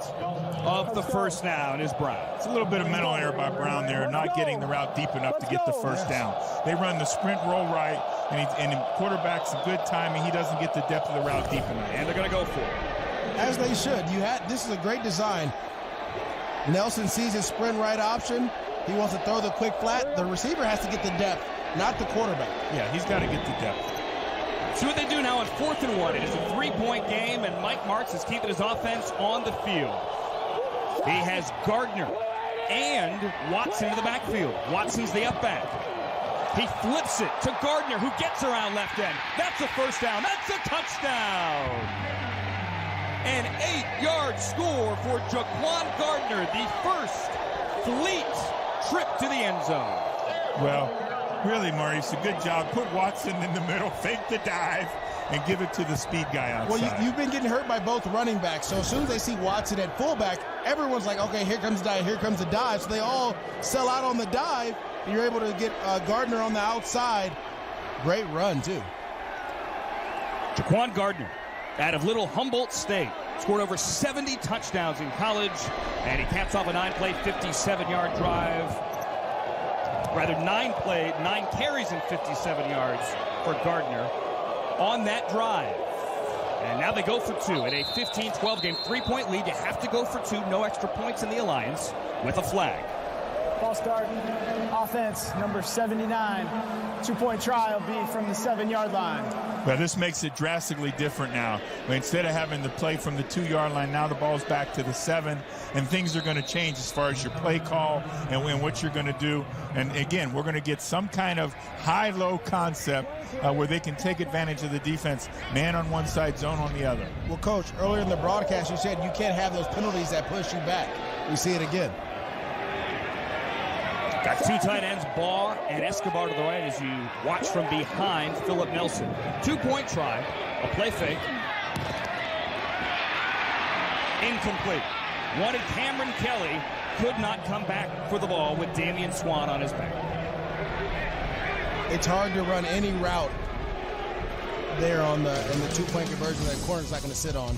of the first down is Brown. It's a little bit of mental error by Brown there, not getting the route deep enough to get the first down. They run the sprint roll right, and the quarterback's a good timing. He doesn't get the depth of the route deep enough. And they're going to go for it. As they should. This is a great design. Nelson sees his sprint right option. He wants to throw the quick flat. The receiver has to get the depth, not the quarterback. Yeah, he's got to get the depth. See what they do now on 4th and 1. It is a 3-point game, and Mike Martz is keeping his offense on the field. He has Gardner and Watson in the backfield. Watson's the up back. He flips it to Gardner, who gets around left end. That's a first down. That's a touchdown. An 8-yard score for Jaquan Gardner, the first Fleet trip to the end zone. Well, really, Maurice, a good job. Put Watson in the middle, fake the dive, and give it to the speed guy outside. Well, you've been getting hurt by both running backs, so as soon as they see Watson at fullback, everyone's like, okay, here comes the dive, here comes the dive. So they all sell out on the dive, and you're able to get Gardner on the outside. Great run, too. Jaquan Gardner, out of Little Humboldt State, scored over 70 touchdowns in college, and he caps off a 9-play, 57-yard drive. Rather, 9 carries and 57 yards for Gardner on that drive. And now they go for two in a 15-12 game, 3-point lead. You have to go for two, no extra points in the Alliance with a flag. Ball start, offense, number 79. 2-point try will be from the 7-yard line. Well, this makes it drastically different now. Instead of having to play from the 2-yard line, now the ball's back to the 7, and things are going to change as far as your play call and what you're going to do. And again, we're going to get some kind of high-low concept where they can take advantage of the defense, man on one side, zone on the other. Well, Coach, earlier in the broadcast, you said you can't have those penalties that push you back. We see it again. Got two tight ends, Baugh and Escobar to the right as you watch from behind Philip Nelson. 2-point try, a play fake. Incomplete. Wanted Cameron Kelly, could not come back for the ball with Damian Swan on his back. It's hard to run any route there in the 2-point conversion that corner's not going to sit on.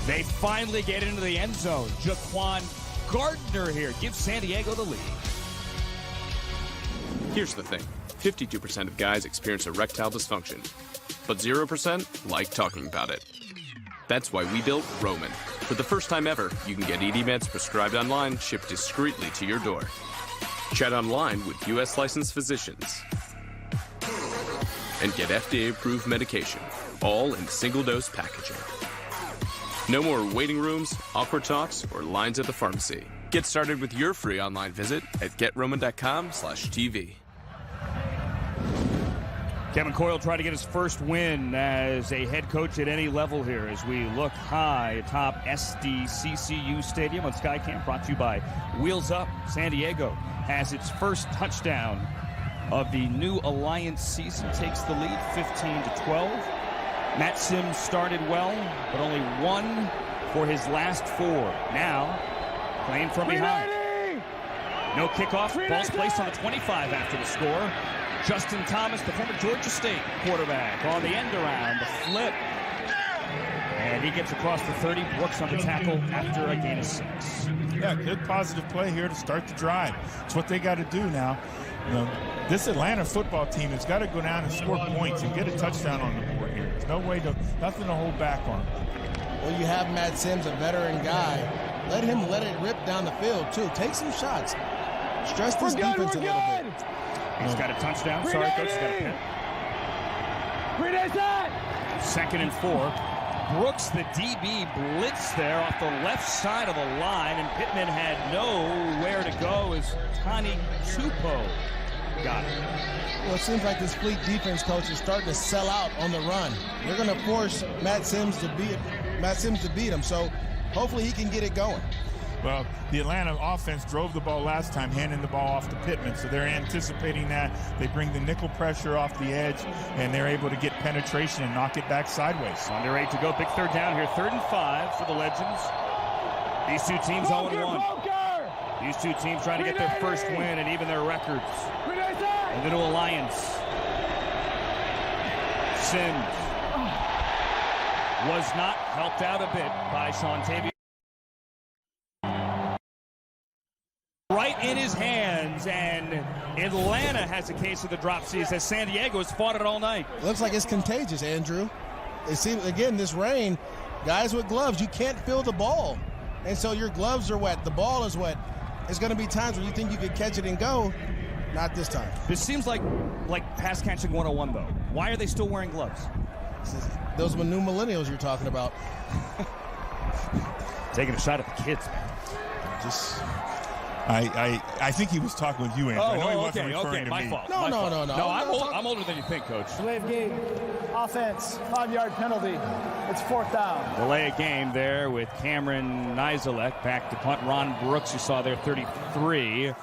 They finally get into the end zone. Jaquan Gardner here gives San Diego the lead. Here's the thing. 52% of guys experience erectile dysfunction, but 0% like talking about it. That's why we built Roman. For the first time ever, you can get ED meds prescribed online, shipped discreetly to your door. Chat online with U.S. licensed physicians. And get FDA-approved medication, all in single-dose packaging. No more waiting rooms, awkward talks, or lines at the pharmacy. Get started with your free online visit at GetRoman.com/TV. Kevin Coyle tried to get his first win as a head coach at any level here as we look high atop SDCCU Stadium on Skycam, brought to you by Wheels Up. San Diego has its first touchdown of the new Alliance season, takes the lead 15-12. Matt Sims started well, but only one for his last four. Now, playing from behind. No kickoff, ball's placed on the 25 after the score. Justin Thomas, the former Georgia State quarterback, on the end around, the flip. And he gets across the 30, Brooks on the tackle after a gain of 6. Yeah, good positive play here to start the drive. It's what they got to do now. You know, this Atlanta football team has got to go down and score points and get a touchdown on the board here. There's nothing to hold back on. Well, you have Matt Sims, a veteran guy. Let him let it rip down the field, too. Take some shots. Stress this defense a little bit. He's got a touchdown. Sorry, Coach. He's got a pin. 2nd and 4. Brooks, the DB, blitzed there off the left side of the line, and Pittman had nowhere to go as Tani Tupo got it. Well, it seems like this Fleet defense, Coach, is starting to sell out on the run. They're going to force Matt Sims to beat him, so hopefully he can get it going. Well, the Atlanta offense drove the ball last time, handing the ball off to Pittman, so they're anticipating that. They bring the nickel pressure off the edge, and they're able to get penetration and knock it back sideways. Under 8 to go. Big third down here. 3rd and 5 for the Legends. These two teams 0-1. These two teams trying to get their first win and even their records. And the new Alliance. Sims was not helped out a bit by Sean right in his hands, and Atlanta has a case of the drop C's as San Diego has fought it all night. Looks like it's contagious, Andrew. It seems, again, this rain, guys with gloves, you can't feel the ball. And so your gloves are wet, the ball is wet. There's going to be times where you think you could catch it and go. Not this time. This seems like pass catching 101, though. Why are they still wearing gloves? Those new millennials you're talking about. Taking a shot at the kids, man. I think he was talking with you, Andrew. I know he wasn't referring to my me. fault. No. I'm older than you think, Coach. Delay of game. Offense, 5-yard penalty. It's 4th down. Delay of game there with Cameron Nizelek back to punt. Ron Brooks, you saw there, 33,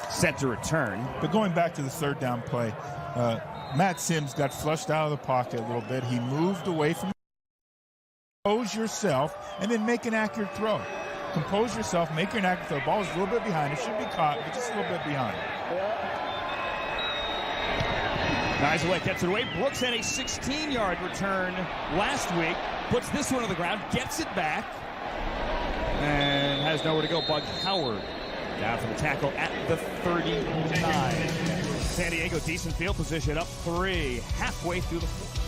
set to return. But going back to the 3rd down play, Matt Sims got flushed out of the pocket a little bit. He moved away from compose yourself and then make an accurate throw. Compose yourself, make your accurate throw. The ball is a little bit behind. It should be caught, but just a little bit behind. Nizelek gets it away. Brooks had a 16-yard return last week. Puts this one on the ground, gets it back, and has nowhere to go. Bug Howard down for the tackle at the 39. San Diego, decent field position, up 3, halfway through the 4th.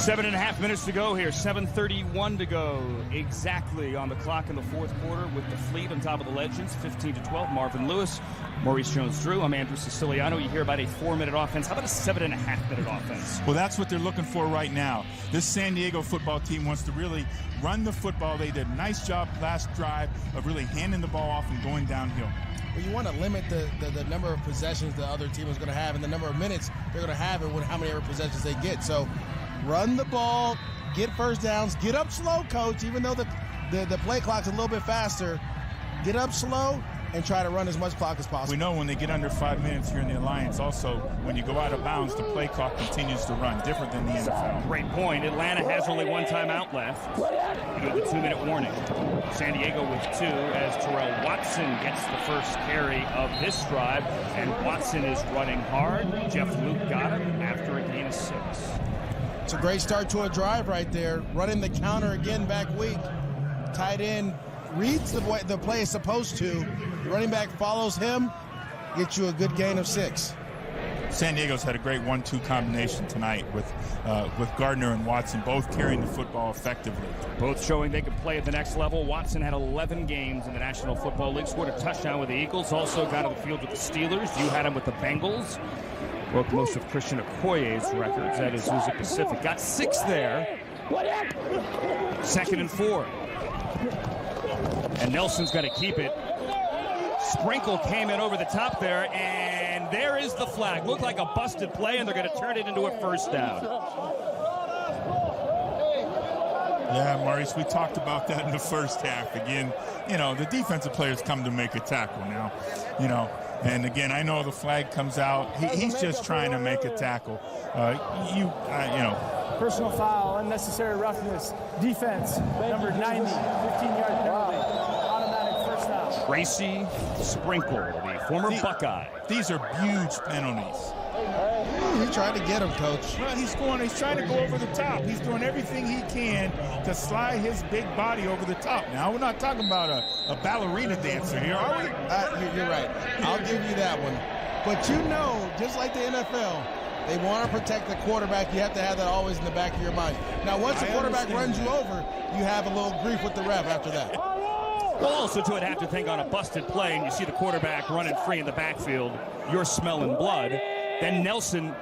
7.5 minutes to go here. 7:31 to go exactly on the clock in the fourth quarter with the Fleet on top of the Legends. 15-12. Marvin Lewis, Maurice Jones-Drew. I'm Andrew Siciliano. You hear about a 4-minute offense. How about a 7.5-minute offense? Well, that's what they're looking for right now. This San Diego football team wants to really run the football. They did a nice job last drive of really handing the ball off and going downhill. Well, you want to limit the number of possessions the other team is going to have and the number of minutes they're going to have and how many possessions they get. So run the ball, get first downs, get up slow, coach, even though the play clock's a little bit faster. Get up slow and try to run as much clock as possible. We know when they get under 5 minutes here in the Alliance, also, when you go out of bounds, the play clock continues to run, different than the NFL. Great point. Atlanta has only one timeout left. You have a 2-minute warning. San Diego with 2 as Terrell Watson gets the first carry of this drive, and Watson is running hard. Jeff Luke got him after a gain of 6. It's a great start to a drive right there. Running the counter again back weak. Tight end reads the play is supposed to. The running back follows him, gets you a good gain of 6. San Diego's had a great 1-2 combination tonight with Gardner and Watson both carrying the football effectively. Both showing they can play at the next level. Watson had 11 games in the National Football League, scored a touchdown with the Eagles, also got on the field with the Steelers. You had him with the Bengals. Broke most of Christian Okoye's records at Azusa Pacific. Got 6 there. 2nd and 4. And Nelson's got to keep it. Sprinkle came in over the top there, and there is the flag. Looked like a busted play, and they're going to turn it into a first down. Yeah, Maurice, we talked about that in the first half. Again, you know, the defensive players come to make a tackle now, you know. And again, I know the flag comes out. He's just trying to make a tackle. You know. Personal foul, unnecessary roughness, defense, number 90, 15-yard penalty, automatic first down. Tracy Sprinkle, the former Buckeye. These are huge penalties. He tried to get him, Coach. Well, he's trying to go over the top. He's doing everything he can to slide his big body over the top. Now, we're not talking about a ballerina dancer here, are we? You're right. I'll give you that one. But you know, just like the NFL, they want to protect the quarterback. You have to have that always in the back of your mind. Now, once the quarterback runs you over, you have a little grief with the ref after that. Well, also, too, I'd have to think on a busted play, and you see the quarterback running free in the backfield, you're smelling blood. Then Nelson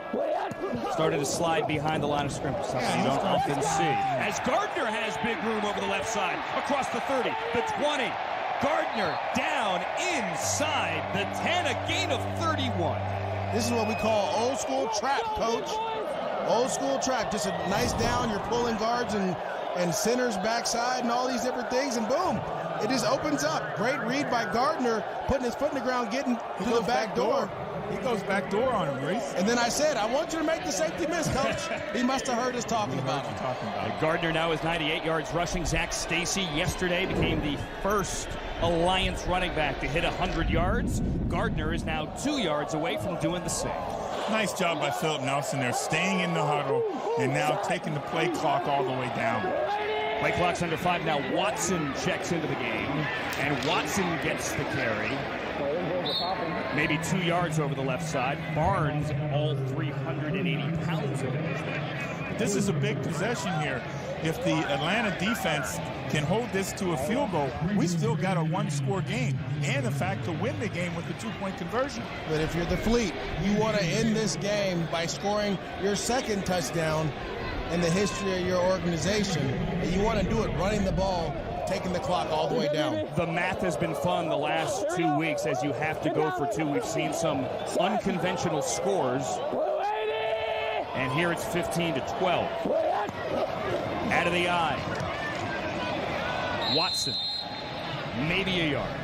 started to slide behind the line of scrimmage, something you don't often see. As Gardner has big room over the left side, across the 30, the 20. Gardner down inside the 10, a gain of 31. This is what we call old school trap, Coach. Old school trap. Just a nice down, you're pulling guards and centers backside and all these different things, and boom, it just opens up. Great read by Gardner, putting his foot in the ground, getting to the back door. He goes back door on him, Reese. And then I said, I want you to make the safety miss, Coach. He must have heard us talking about him. Gardner now is 98 yards rushing. Zach Stacy yesterday became the first Alliance running back to hit 100 yards. Gardner is now 2 yards away from doing the same. Nice job by Philip Nelson there, staying in the huddle and now taking the play clock all the way down. Play clock's under 5. Now Watson checks into the game, and Watson gets the carry. Maybe 2 yards over the left side. Barnes, all 380 pounds of it. This is a big possession here. If the Atlanta defense can hold this to a field goal, we still got a one-score game. And the fact to win the game with the 2-point conversion. But if you're the Fleet, you want to end this game by scoring your second touchdown in the history of your organization. And you want to do it running the ball, taking the clock all the way down. The math has been fun the last 2 weeks as you have to go for 2. We've seen some unconventional scores. And here it's 15-12. Out of the eye. Watson. Maybe a yard.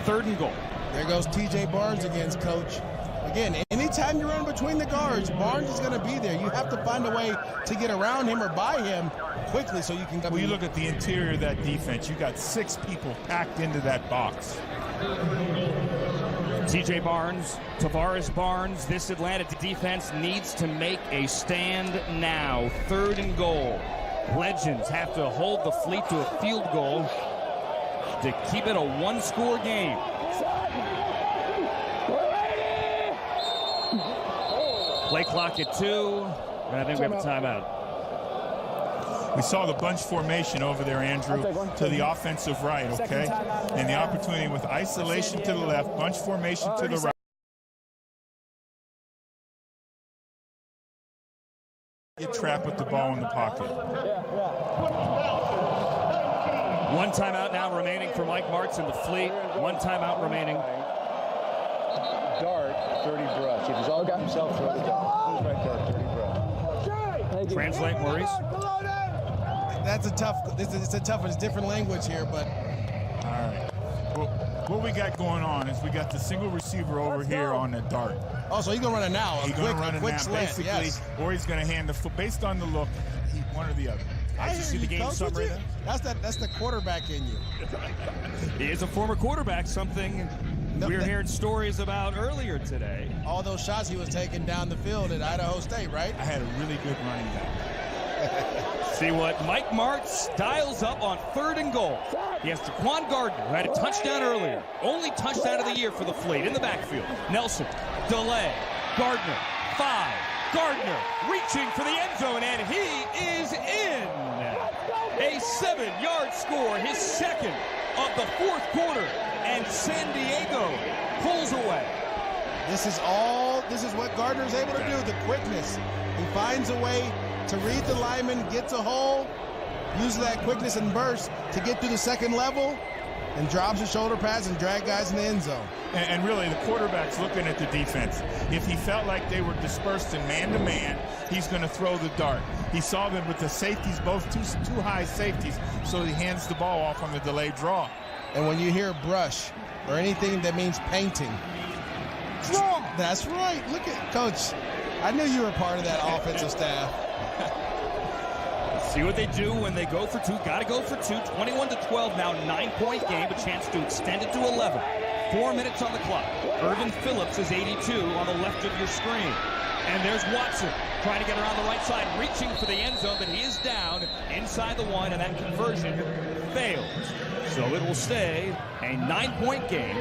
3rd and goal. There goes T.J. Barnes against Coach. Again, anytime you run between the guards, Barnes is going to be there. You have to find a way to get around him or by him quickly so you can come. Well, you look at the interior of that defense. You got 6 people packed into that box. T.J. Barnes, Tavares Barnes. This Atlanta defense needs to make a stand now. 3rd and goal. Legends have to hold the Fleet to a field goal to keep it a one-score game. Play clock at 2, and I think we have a timeout. We saw the bunch formation over there, Andrew, to the offensive right, okay? And the opportunity with isolation to the left, bunch formation to the right. Get trapped with the ball in the pocket. One timeout now remaining for Mike Martz and the Fleet. One timeout remaining. Dart, 30 brush. If he's all got himself, throw the dart. Who's right there, 30 brush. Translate, Maurice. That's a tough. It's a different language here, but. All right. Well, what we got going on is we got the single receiver over here on the dart. Oh, so he's gonna run it now. He's gonna run it now, slant, basically, yes. or he's gonna hand the foot based on the look, one or the other. I see the game summary there. That's the quarterback in you. He is a former quarterback, something we were hearing stories about earlier today. All those shots he was taking down the field at Idaho State, right? I had a really good running back. See what Mike Martz dials up on 3rd and goal. He has Jaquan Gardner, who had a touchdown earlier. Only touchdown of the year for the Fleet in the backfield. Nelson, delay, Gardner, 5. Gardner reaching for the end zone, and he is in. A 7-yard score, his second of the 4th quarter, and San Diego pulls away. This is what Gardner's able to do, the quickness. He finds a way to read the lineman, gets a hole, uses that quickness and burst to get through the second level, and drops a shoulder pass and drag guys in the end zone. And really, the quarterback's looking at the defense. If he felt like they were dispersed in man-to-man, he's going to throw the dart. He saw them with the safeties, both two high safeties, so he hands the ball off on the delayed draw. And when you hear brush or anything that means painting, draw. That's right. Look at Coach. I knew you were part of that offensive staff. See what they do when they go for 2. Got to go for 2. 21-12 now, 9-point game. A chance to extend it to 11. 4 minutes on the clock. Irvin Phillips is 82 on the left of your screen. And there's Watson trying to get around the right side, reaching for the end zone, but he is down inside the 1, and that conversion fails. So it will stay a 9-point game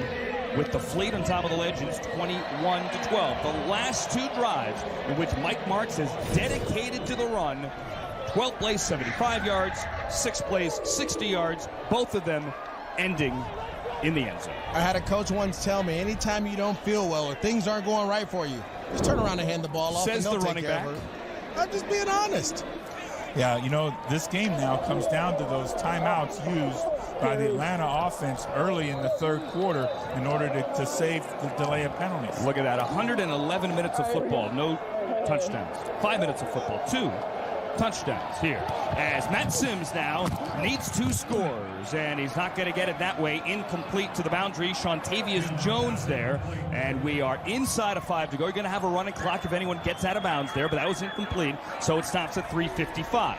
with the Fleet on top of the Legends, 21-12. The last 2 drives in which Mike Martz is dedicated to the run. 12 plays, 75 yards, 6 plays, 60 yards, both of them ending in the end zone. I had a coach once tell me, anytime you don't feel well or things aren't going right for you, just turn around and hand the ball off. Says and the running back. I'm just being honest. Yeah, you know, this game now comes down to those timeouts used by the Atlanta offense early in the 3rd quarter in order to save the delay of penalties. Look at that, 111 minutes of football, no touchdowns. 5 minutes of football, 2 touchdowns here, as Matt Sims now needs 2 scores, and he's not going to get it that way. Incomplete to the boundary. Shontavious Jones there, and we are inside of 5 to go. You're going to have a running clock if anyone gets out of bounds there, but that was incomplete, so it stops at 3:55.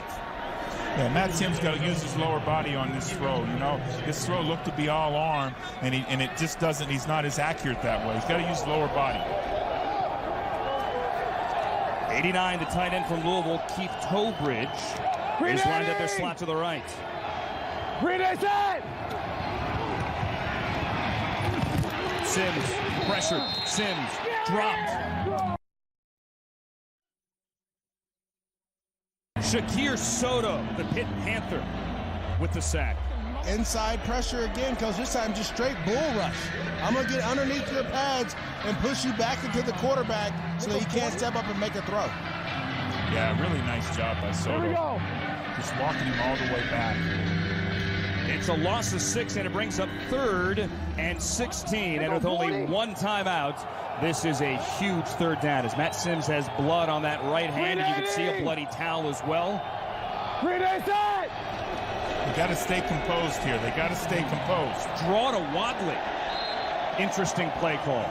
Yeah, Matt Sims got to use his lower body on this throw. You know, this throw looked to be all arm, and it just doesn't. He's not as accurate that way. He's got to use lower body. 89, the tight end from Louisville, Keith Tobridge, is lined up their slot to the right. Sims, pressured. Sims, dropped. Shakir Soto, the Pitt Panther, with the sack. Inside pressure again, Coach. This time just straight bull rush. I'm going to get underneath your pads and push you back into the quarterback so that he can't step up and make a throw. Yeah, really nice job by Soto. Here we go. Just walking him all the way back. It's a loss of 6, and it brings up 3rd and 16. And with only 1 timeout, this is a huge 3rd down, as Matt Sims has blood on that right hand, and you can see a bloody towel as well. They got to stay composed here. They got to stay composed. Draw to Wadley. Interesting play call.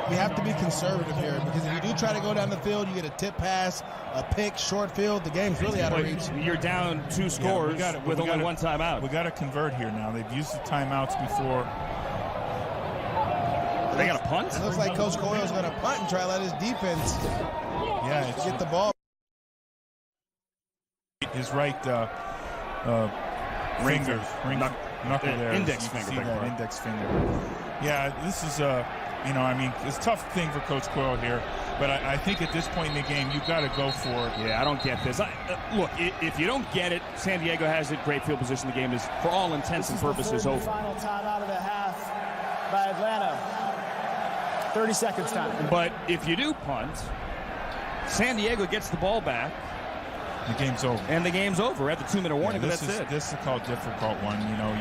You have to be conservative here, because if you do try to go down the field, you get a tip pass, a pick, short field. The game's really out of reach. You're down 2 scores with only 1 timeout. We got to convert here now. They've used the timeouts before. They got a punt? It looks like Coach Coyle's going to punt and try to let his defense get the ball. His right knuckle there. Index finger. See that index finger. Yeah, this is You know, I mean, it's a tough thing for Coach Coyle here, but I think at this point in the game, you've got to go for it. Yeah, I don't get this. Look, if you don't get it, San Diego has it. Great field position. The game is, for all intents and purposes, over. Final timeout of the half by Atlanta. 30 seconds time. But if you do punt, San Diego gets the ball back. The game's over. And the game's over at the 2-minute warning, but that's it. This is called difficult one. You know,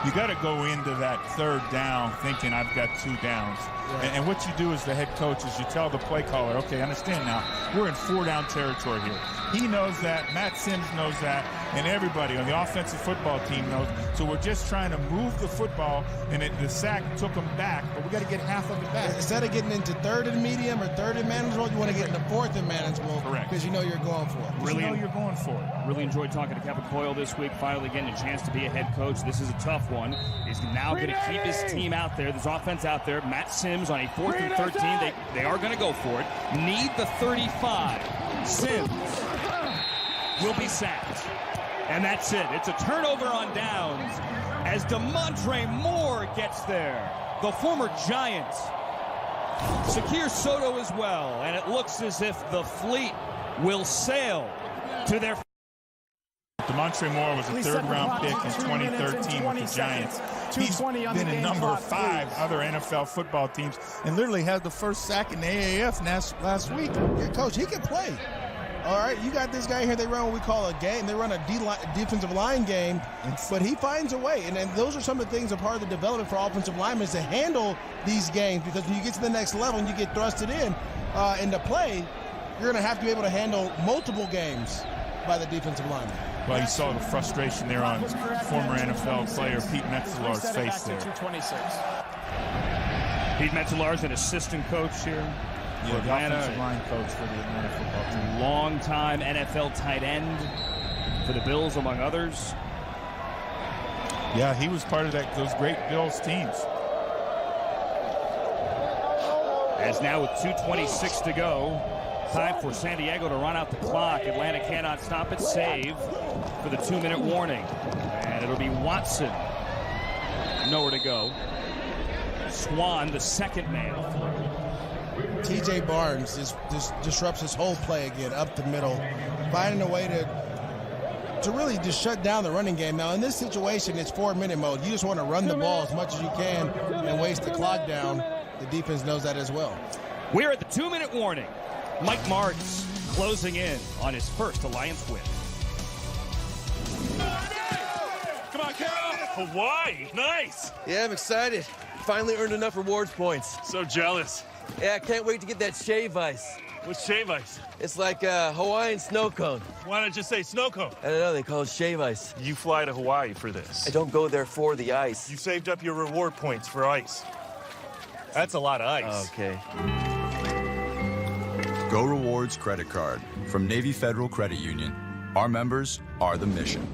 you got to go into that third down thinking I've got 2 downs. Right. And what you do as the head coach is you tell the play caller, okay, understand now, we're in 4-down territory here. He knows that, Matt Sims knows that, and everybody on the offensive football team knows. So we're just trying to move the football, and the sack took them back, but we got to get half of it back. Instead of getting into 3rd and medium or 3rd and manageable, you want to get into 4th and manageable. Correct. Because you know you're going for it. Really, you're going for it. Really enjoyed talking to Kevin Coyle this week, finally getting a chance to be a head coach. This is a tough one. He's now going to keep his team out there, this offense out there. Matt Sims on a 4th and 13. They are going to go for it. Need the 35. Sims will be sacked. And that's it. It's a turnover on downs as DeMontre Moore gets there. The former Giant. Sakir Soto as well. And it looks as if the Fleet will sail to their... DeMontre Moore was a 3rd-round pick in 2013 with the Giants. He's been in number 5 other NFL football teams and literally had the first sack in the AAF last week. Yeah, Coach, he can play. All right, you got this guy here. They run what we call a game. They run a defensive line game, but he finds a way. And those are some of the things, a part of the development for offensive linemen is to handle these games, because when you get to the next level and you get thrusted into play, you're going to have to be able to handle multiple games by the defensive lineman. Well, you saw the frustration there on former NFL player Pete Metzelar's face there. Pete Metzelar, an assistant coach here. Yeah, the offensive line coach for the Atlanta football team. Long-time NFL tight end for the Bills, among others. Yeah, he was part of those great Bills teams. As now with 2:26 to go, time for San Diego to run out the clock. Atlanta cannot stop it, save for the 2-minute warning. And it'll be Watson. Nowhere to go. Swan, the second man. T.J. Barnes just disrupts his whole play again, up the middle, finding a way to really just shut down the running game. Now, in this situation, it's 4-minute mode. You just want to run the ball as much as you can and waste the clock down. The defense knows that as well. We're at the 2-minute warning. Mike Martz closing in on his first Alliance win. Come on, Carol. Hawaii, nice. Yeah, I'm excited. Finally earned enough rewards points. So jealous. Yeah, I can't wait to get that shave ice. What's shave ice? It's like a Hawaiian snow cone. Why not just say snow cone? I don't know, they call it shave ice. You fly to Hawaii for this. I don't go there for the ice. You saved up your reward points for ice. That's a lot of ice. Okay. Go Rewards credit card from Navy Federal Credit Union. Our members are the mission.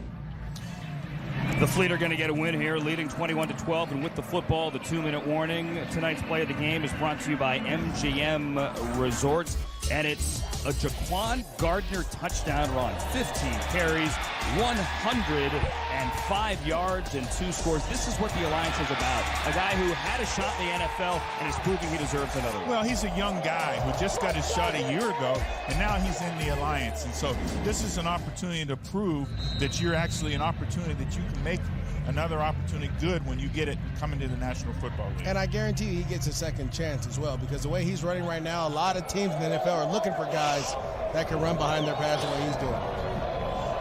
The Fleet are going to get a win here, leading 21-12, and with the football, the 2-minute warning. Tonight's play of the game is brought to you by MGM Resorts, and it's a Jaquan Gardner touchdown run. 15 carries, 105 yards, and 2 scores. This is what the Alliance is about. A guy who had a shot in the NFL and is proving he deserves another one. Well, he's a young guy who just got his shot a year ago, and now he's in the Alliance. And so this is an opportunity to prove that you're actually an opportunity that you can make another opportunity good when you get it coming to the National Football League. And I guarantee you he gets a second chance as well, because the way he's running right now, a lot of teams in the NFL are looking for guys that can run behind their pads the way he's doing.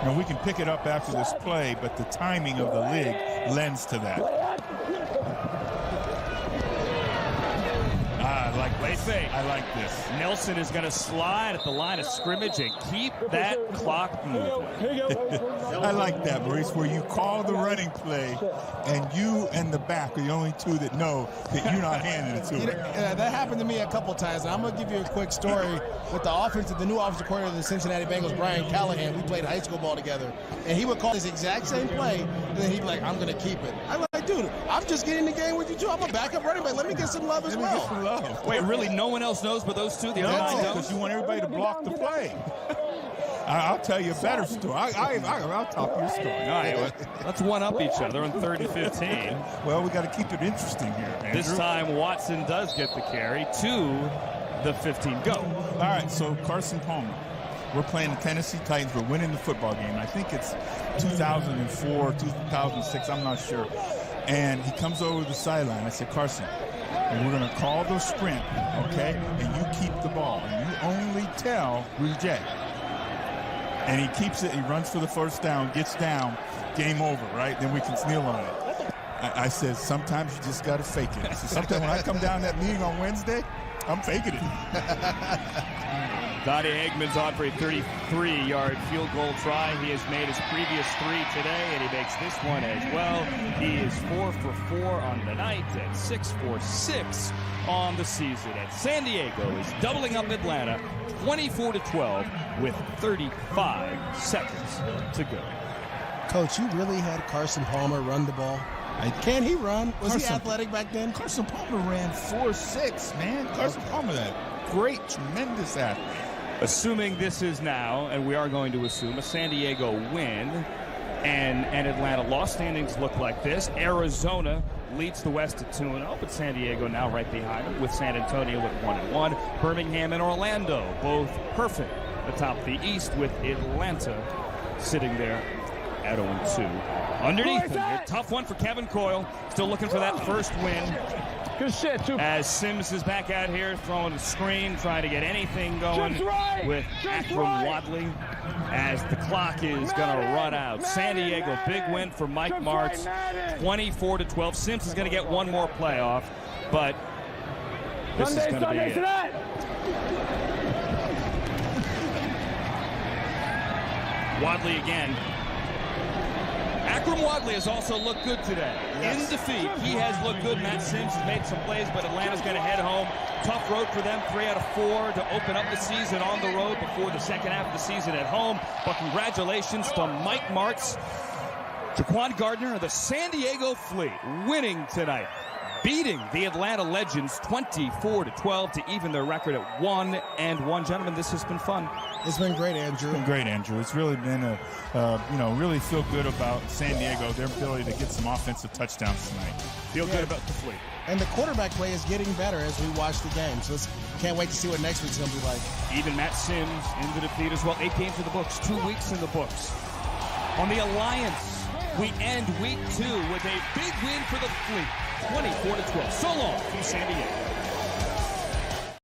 Now, we can pick it up after this play, but the timing of the league lends to that. I like this. Nelson is going to slide at the line of scrimmage and keep that clock moving. I like that, Maurice, where you call the running play and you and the back are the only two that know that you're not handing it to him. That happened to me a couple times, and I'm going to give you a quick story with the new offensive coordinator of the Cincinnati Bengals, Brian Callahan. We played high school ball together, and he would call this exact same play, and then he'd be like, I'm going to keep it. I'm like, dude, I'm just getting the game with you, too. I'm a backup running back. Let me get some love as well. Get some love. Wait, really, no one else knows but those two? The other because you want everybody to block the play. I'll tell you a better story. I'll top your story. All right, let's one-up each other on 3rd and 15. Well, we got to keep it interesting here, Andrew. This time, Watson does get the carry to the 15. Go. All right, so Carson Palmer. We're playing the Tennessee Titans. We're winning the football game. I think it's 2004, 2006. I'm not sure. And he comes over to the sideline. I said, Carson, we're going to call the sprint, okay? And you keep the ball. And you only tell reject. And he keeps it. He runs for the first down, gets down, game over, right? Then we can kneel on it. I said, sometimes you just got to fake it. So sometimes when I come down to that meeting on Wednesday, I'm faking it. Donnie Hagman's on for a 33-yard field goal try. He has made his previous 3 today, and he makes this one as well. He is 4 for 4 on the night and 6 for 6 on the season. And San Diego is doubling up Atlanta 24-12 with 35 seconds to go. Coach, you really had Carson Palmer run the ball? Can he run? Was he athletic back then? Carson Palmer ran 4.6, man. Carson Palmer, that great, tremendous athlete. Assuming this is now, and we are going to assume, a San Diego win and an Atlanta loss, standings look like this. Arizona leads the West at 2-0, but San Diego now right behind them with San Antonio at 1-1. Birmingham and Orlando both perfect atop the East, with Atlanta sitting there at 0-2. Underneath them, a tough one for Kevin Coyle. Still looking for that first win. Good shit, too. As Sims is back out here throwing a screen, trying to get anything going with Akrum Wadley as the clock is going to run out. San Diego, big win for Mike Martz, 24-12. Sims is going to get one more playoff, but this is going to be it. Wadley again. Akrum Wadley has also looked good today. Yes. In defeat, he has looked good. Matt Sims has made some plays, but Atlanta's going to head home. Tough road for them, 3 out of 4 to open up the season on the road before the second half of the season at home. But congratulations to Mike Martz, Jaquan Gardner, and the San Diego Fleet winning tonight, beating the Atlanta Legends 24-12 to even their record at 1-1. Gentlemen, this has been fun. It's been great, Andrew. It's been great, Andrew. It's really been really feel good about San Diego, their ability to get some offensive touchdowns tonight. Feel good about the Fleet. And the quarterback play is getting better as we watch the game. So can't wait to see what next week's going to be like. Even Matt Sims in the defeat as well. 8 games in the books, 2 weeks in the books. On the Alliance, we end week 2 with a big win for the Fleet, 24-12. So long from San Diego.